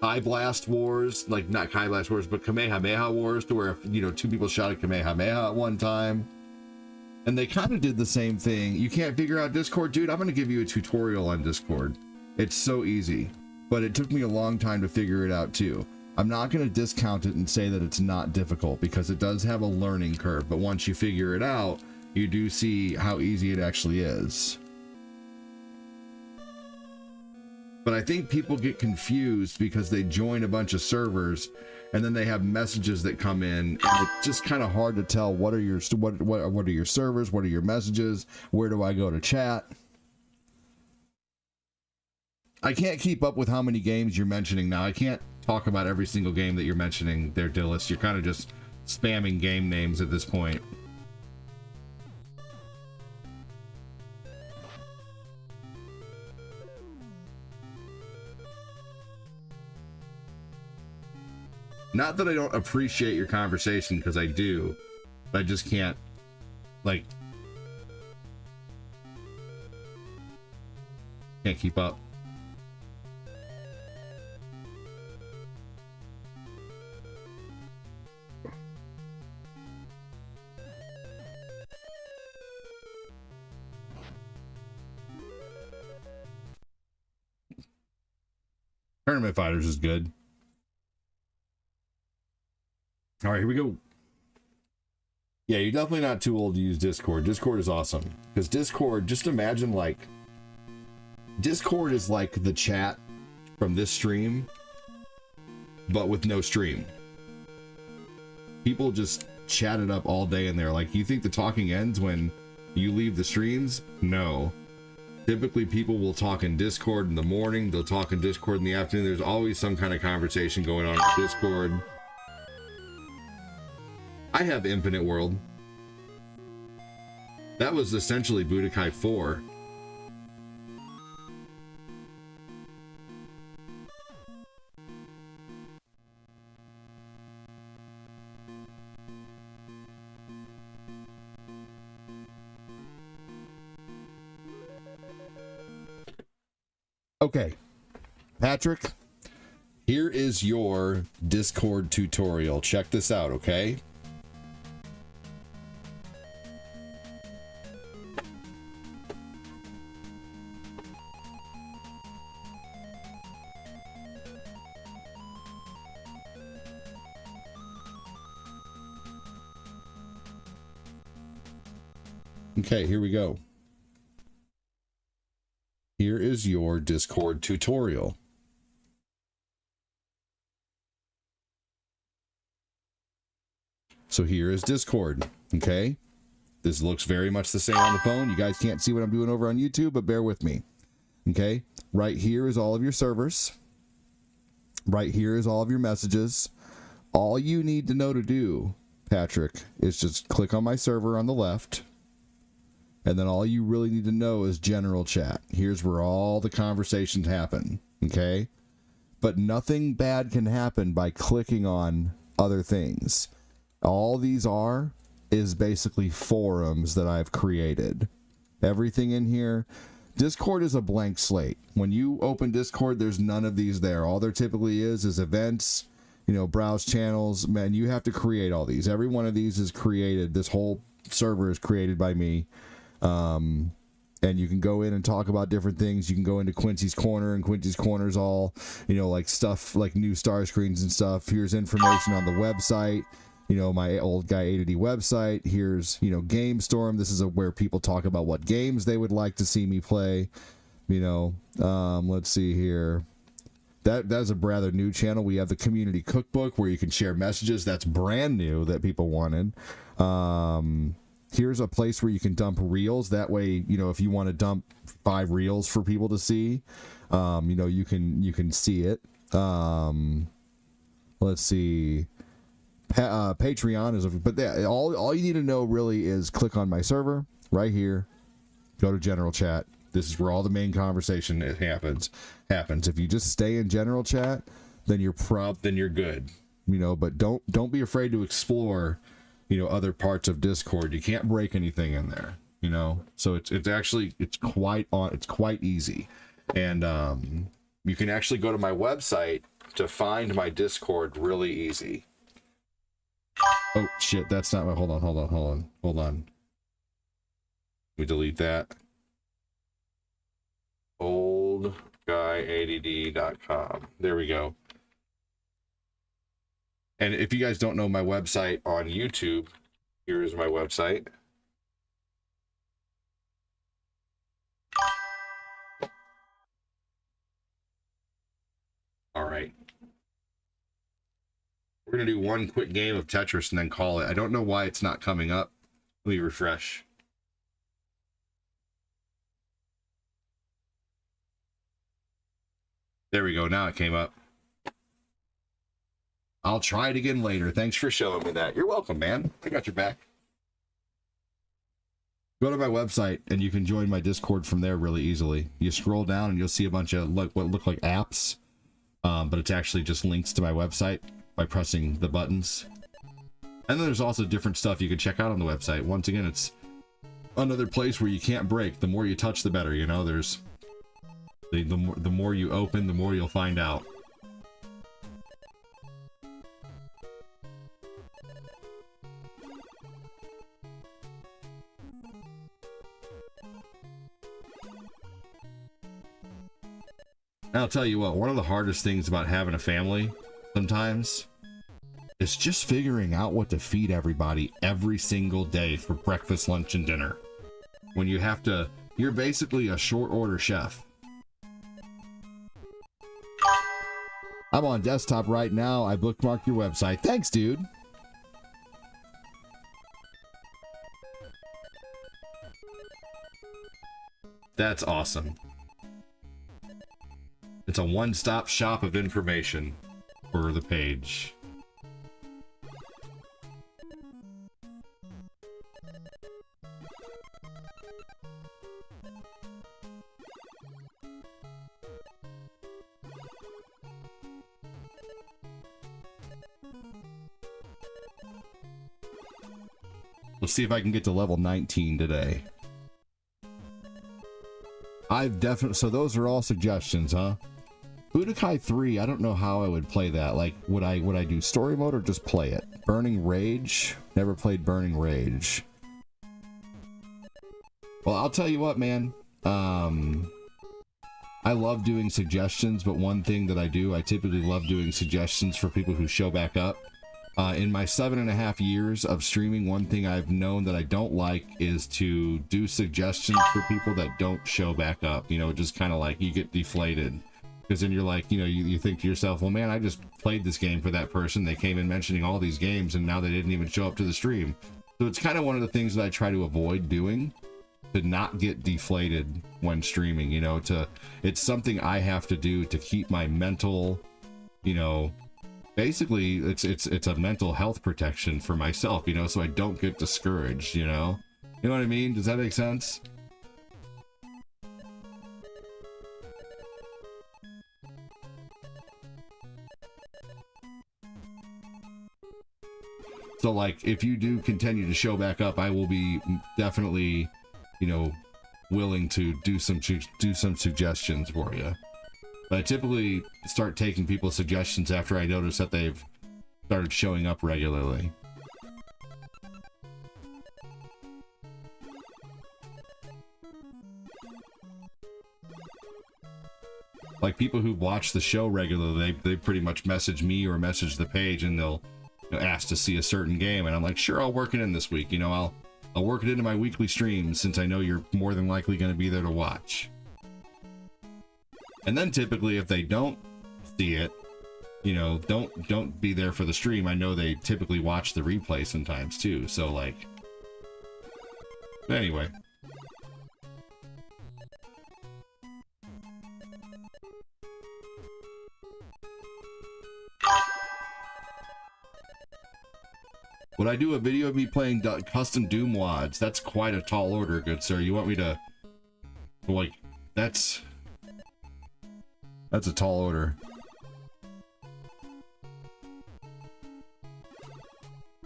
Kai Blast Wars, like not Kai Blast Wars, but Kamehameha Wars, to where, you know, two people shot at Kamehameha at one time. And they kind of did the same thing. You can't figure out Discord, dude? I'm going to give you a tutorial on Discord. It's so easy, but it took me a long time to figure it out too. I'm not going to discount it and say that it's not difficult, because it does have a learning curve, but once you figure it out, you do see how easy it actually is. But I think people get confused because they join a bunch of servers, and then they have messages that come in, and it's just kind of hard to tell what are your servers, what are your messages, where do I go to chat. I can't keep up with how many games you're mentioning now. I can't talk about every single game that you're mentioning there, Dillis. You're kind of just spamming game names at this point. Not that I don't appreciate your conversation, because I do, but I just can't, like, can't keep up. Tournament Fighters is good. All right, here we go. Yeah, you're definitely not too old to use Discord. Discord is awesome, because Discord, just imagine, like, Discord is like the chat from this stream, but with no stream. People just chat it up all day in there. Like, you think the talking ends when you leave the streams? No. Typically, people will talk in Discord in the morning. They'll talk in Discord in the afternoon. There's always some kind of conversation going on in Discord. I have Infinite World. That was essentially Budokai 4. Okay, Patrick, here is your Discord tutorial. Check this out, okay? Okay, here we go. Here is your Discord tutorial. So here is Discord, okay? This looks very much the same on the phone. You guys can't see what I'm doing over on YouTube, but bear with me, okay? Right here is all of your servers. Right here is all of your messages. All you need to know to do, Patrick, is just click on my server on the left. And then all you really need to know is general chat. Here's where all the conversations happen, okay? But nothing bad can happen by clicking on other things. All these is basically forums that I've created. Everything in here. Discord is a blank slate. When you open Discord, there's none of these there. All there typically is events, you know, browse channels. Man, you have to create all these. Every one of these is created. This whole server is created by me. And you can go in and talk about different things. You can go into Quincy's Corner, and Quincy's Corner is all, you know, like stuff like new star screens and stuff. Here's information on the website, you know, my old guy A2D website. Here's, you know, Game Storm. This is where people talk about what games they would like to see me play. You know, let's see here. That's a rather new channel. We have the community cookbook where you can share messages. That's brand new that people wanted. here's a place where you can dump reels. That way, you know, if you want to dump 5 reels for people to see, you know, you can see it. Let's see. Patreon is, but all you need to know really is click on my server right here, go to general chat. This is where all the main conversation happens. If you just stay in general chat, then you're good, you know. But don't be afraid to explore, you know, other parts of Discord. You can't break anything in there, you know. So it's quite easy, and you can actually go to my website to find my Discord really easy. Oh shit, that's not my, hold on. Let me delete that. oldguyadd.com. There we go. And if you guys don't know my website on YouTube, here is my website. All right. We're going to do one quick game of Tetris and then call it. I don't know why it's not coming up. Let me refresh. There we go. Now it came up. I'll try it again later. Thanks for showing me that. You're welcome, man. I got your back. Go to my website and you can join my Discord from there really easily. You scroll down and you'll see a bunch of what look like apps, but it's actually just links to my website by pressing the buttons. And then there's also different stuff you can check out on the website. Once again, it's another place where you can't break. The more you touch, the better. You know, there's the more you open, the more you'll find out. I'll tell you what, one of the hardest things about having a family sometimes is just figuring out what to feed everybody every single day for breakfast, lunch, and dinner. When you have to, you're basically a short order chef. I'm on desktop right now. I bookmarked your website. Thanks, dude. That's awesome. It's a one-stop shop of information for the page. Let's see if I can get to level 19 today. I've definitely, so those are all suggestions, huh? Budokai 3, I don't know how I would play that. Like, would I do story mode or just play it? Burning Rage? Never played Burning Rage. Well, I'll tell you what, man. I love doing suggestions, but one thing that I do, I typically love doing suggestions for people who show back up. In my 7.5 years of streaming, one thing I've known that I don't like is to do suggestions for people that don't show back up. You know, just kind of like you get deflated. Because then you're like, you know, you think to yourself, well, man, I just played this game for that person. They came in mentioning all these games, and now they didn't even show up to the stream. So it's kind of one of the things that I try to avoid doing, to not get deflated when streaming. You know, it's something I have to do to keep my mental, you know, basically it's a mental health protection for myself, you know, so I don't get discouraged, you know what I mean? Does that make sense? So like, if you do continue to show back up, I will be definitely, you know, willing to do some suggestions for you. But I typically start taking people's suggestions after I notice that they've started showing up regularly. Like people who watch the show regularly, they pretty much message me or message the page, and they'll, you know, ask to see a certain game, and I'm like, sure, I'll work it in this week. You know, I'll work it into my weekly streams since I know you're more than likely going to be there to watch. And then typically, if they don't see it, you know, don't be there for the stream. I know they typically watch the replay sometimes too. So like, Anyway. Would I do a video of me playing custom Doom WADs? That's quite a tall order, good sir. You want me to... Like, that's a tall order.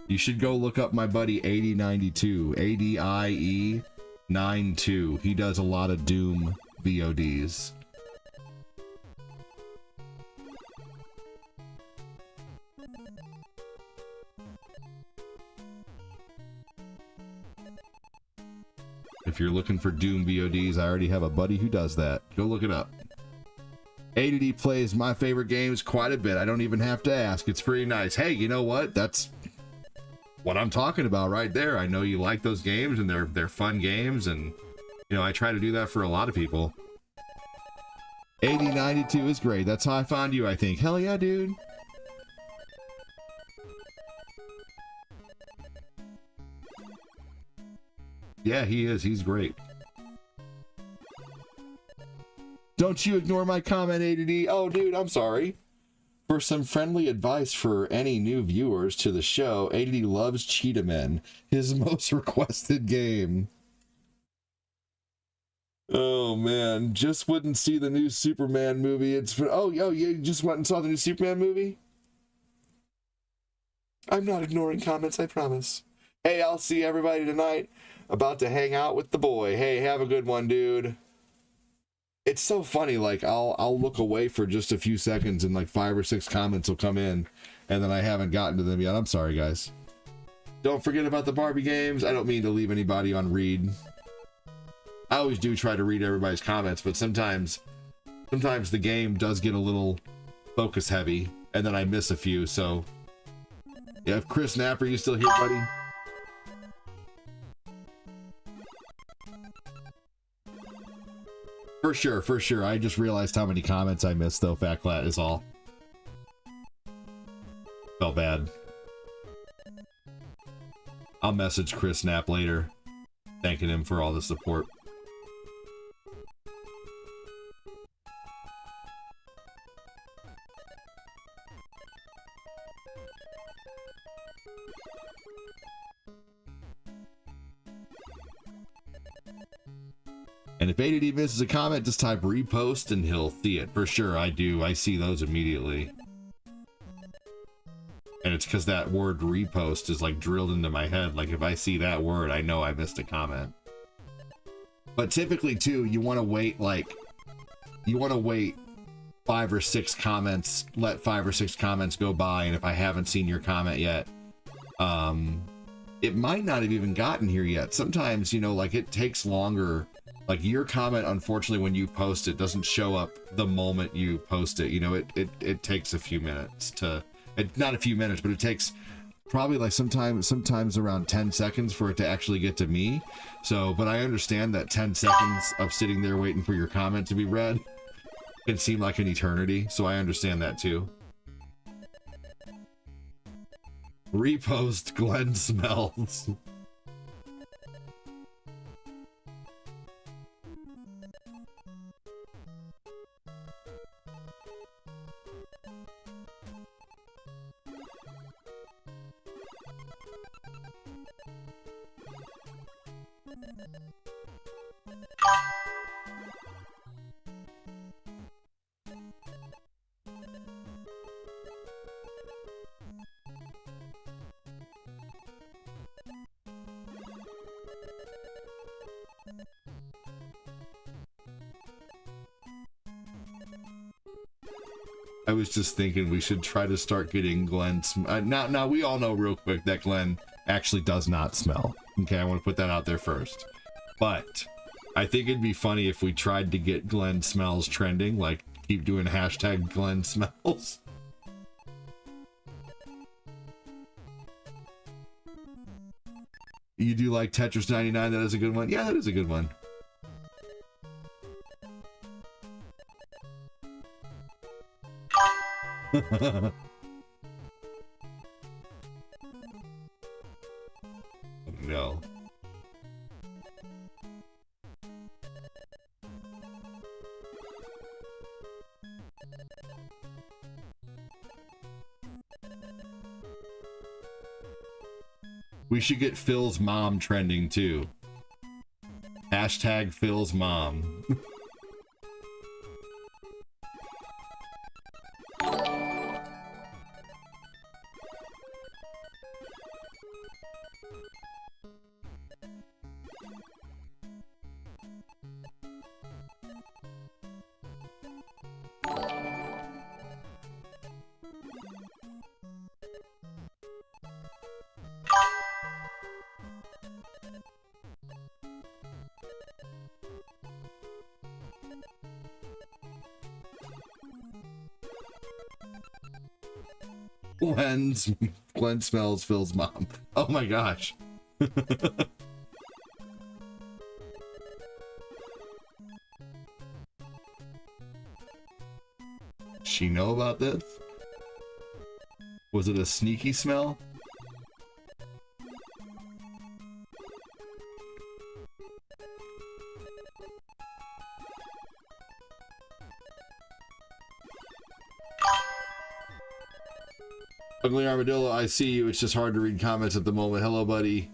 You should go look up my buddy 8092. ADIE92. He does a lot of Doom VODs. If you're looking for Doom VODs, I already have a buddy who does that. Go look it up. ADD plays my favorite games quite a bit. I don't even have to ask. It's pretty nice. Hey, you know what? That's what I'm talking about right there. I know you like those games, and they're fun games, and you know, I try to do that for a lot of people. 8092 is great. That's how I found you, I think. Hell yeah, dude. Yeah, he is. He's great. Don't you ignore my comment, ADD. Oh, dude, I'm sorry. For some friendly advice for any new viewers to the show, ADD loves Cheetah Men, his most requested game. Oh, man. Just wouldn't see the new Superman movie. It's for... Oh, you just went and saw the new Superman movie? I'm not ignoring comments, I promise. Hey, I'll see everybody tonight. About to hang out with the boy. Hey, have a good one, dude. It's so funny, like, I'll look away for just a few seconds and like 5 or 6 comments will come in, and then I haven't gotten to them yet. I'm sorry, guys. Don't forget about the Barbie games. I don't mean to leave anybody on read. I always do try to read everybody's comments, but sometimes the game does get a little focus heavy, and then I miss a few, so... Yeah, if Chris Knapp, are you still here, buddy? For sure. I just realized how many comments I missed, though, Fatclat is all. Felt bad. I'll message Chris Knapp later, thanking him for all the support. And if ADD misses a comment, just type repost and he'll see it. For sure, I do. I see those immediately. And it's because that word repost is like drilled into my head. Like if I see that word, I know I missed a comment. But typically too, you want to wait 5 or 6 comments, let 5 or 6 comments go by. And if I haven't seen your comment yet, it might not have even gotten here yet. Sometimes, you know, like it takes longer. Like your comment, unfortunately, when you post it, doesn't show up the moment you post it. You know, it takes a few minutes to, not a few minutes, but it takes probably like sometimes around 10 seconds for it to actually get to me. So, but I understand that 10 seconds of sitting there waiting for your comment to be read can seem like an eternity. So I understand that too. Repost Glenn smells. I was just thinking we should try to start getting Glenn. Now we all know real quick that Glenn actually does not smell. Okay, I want to put that out there first. But I think it'd be funny if we tried to get Glenn smells trending, like keep doing hashtag Glenn smells. You do like Tetris 99? That is a good one. Yeah, that is a good one. No. We should get Phil's mom trending too. Hashtag Phil's mom. Glenn smells Phil's mom. Oh my gosh. She know about this? Was it a sneaky smell? Ugly Armadillo, I see you. It's just hard to read comments at the moment. Hello, buddy.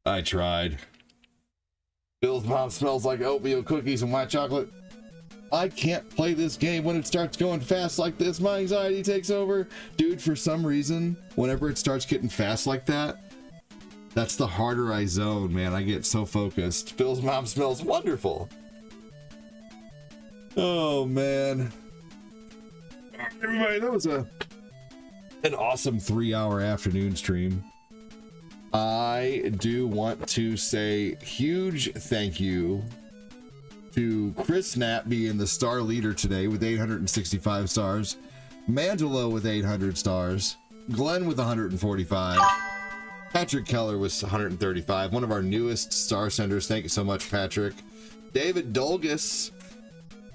I tried. Bill's mom smells like oatmeal cookies and white chocolate. I can't play this game when it starts going fast like this. My anxiety takes over. Dude, for some reason, whenever it starts getting fast like that, that's the harder I zone, man. I get so focused. Phil's mom smells wonderful. Oh, man. Everybody, that was an awesome 3-hour afternoon stream. I do want to say huge thank you to Chris Knapp being the star leader today with 865 stars, Mangelo with 800 stars, Glenn with 145, Patrick Keller with 135, one of our newest star senders. Thank you so much, Patrick. David Dolgus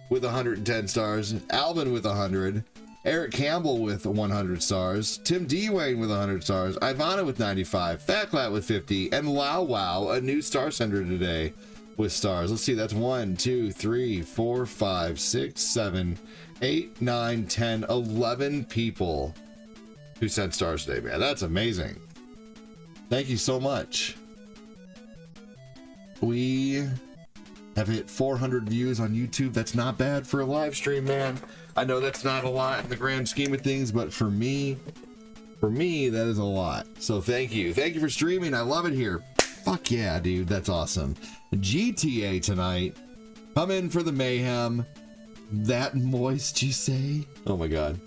with 110 stars, Alvin with 100, Eric Campbell with 100 stars, Tim Dwayne with 100 stars, Ivana with 95, Fatclat with 50, and Lao Wow, a new star sender today. with stars. Let's see, that's 1, 2, 3, 4, 5, 6, 7, 8, 9, 10, 11 people who sent stars today, man. That's amazing. Thank you so much. We have hit 400 views on YouTube. That's not bad for a live stream, man. I know that's not a lot in the grand scheme of things, but for me, that is a lot. So thank you. Thank you for streaming. I love it here. Fuck yeah, dude. That's awesome. GTA tonight. Come in for the mayhem. That moist, you say? Oh my God.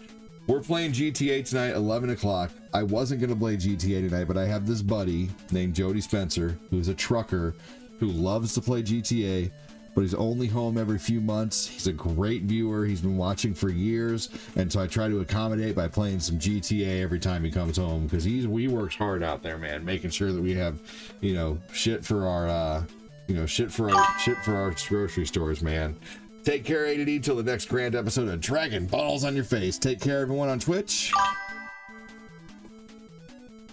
We're playing GTA tonight, 11 o'clock. I wasn't going to play GTA tonight, but I have this buddy named Jody Spencer, who's a trucker who loves to play GTA, but he's only home every few months. He's a great viewer. He's been watching for years, and so I try to accommodate by playing some GTA every time he comes home, because he works hard out there, man, making sure that we have, you know, shit for our grocery stores, man. Take care, ADD, till the next grand episode of Dragon Balls on Your Face. Take care, everyone on Twitch.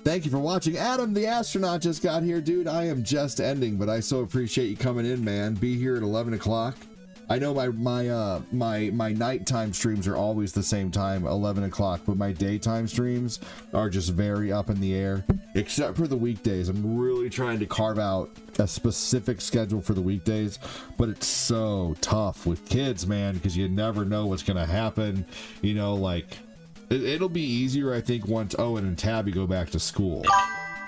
Thank you for watching. Adam the astronaut just got here, dude. I am just ending, but I so appreciate you coming in, man. Be here at 11 o'clock. I know my nighttime streams are always the same time, 11 o'clock, but my daytime streams are just very up in the air, except for the weekdays. I'm really trying to carve out a specific schedule for the weekdays, but it's so tough with kids, man, because you never know what's going to happen. You know, like, it'll be easier, I think, once Owen and Tabby go back to school,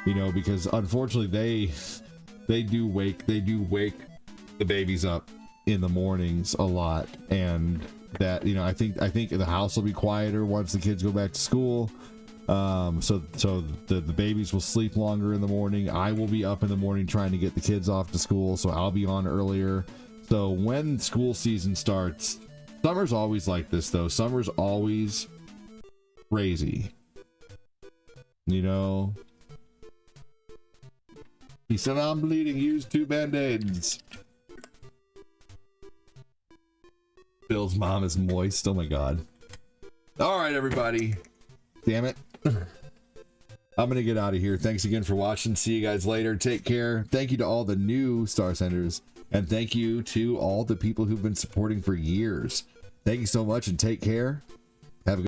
you know, because unfortunately they do wake the babies up in the mornings a lot, and that, you know, I think the house will be quieter once the kids go back to school. So the babies will sleep longer in the morning. I will be up in the morning trying to get the kids off to school, so I'll be on earlier. So when school season starts, summer's always like this, though. Summer's always crazy, you know. He said, I'm bleeding, use 2 band-aids. Bill's mom is moist. Oh my God. All right, everybody. Damn it. I'm gonna get out of here. Thanks again for watching. See you guys later. Take care. Thank you to all the new star senders, and thank you to all the people who've been supporting for years. Thank you so much, and take care.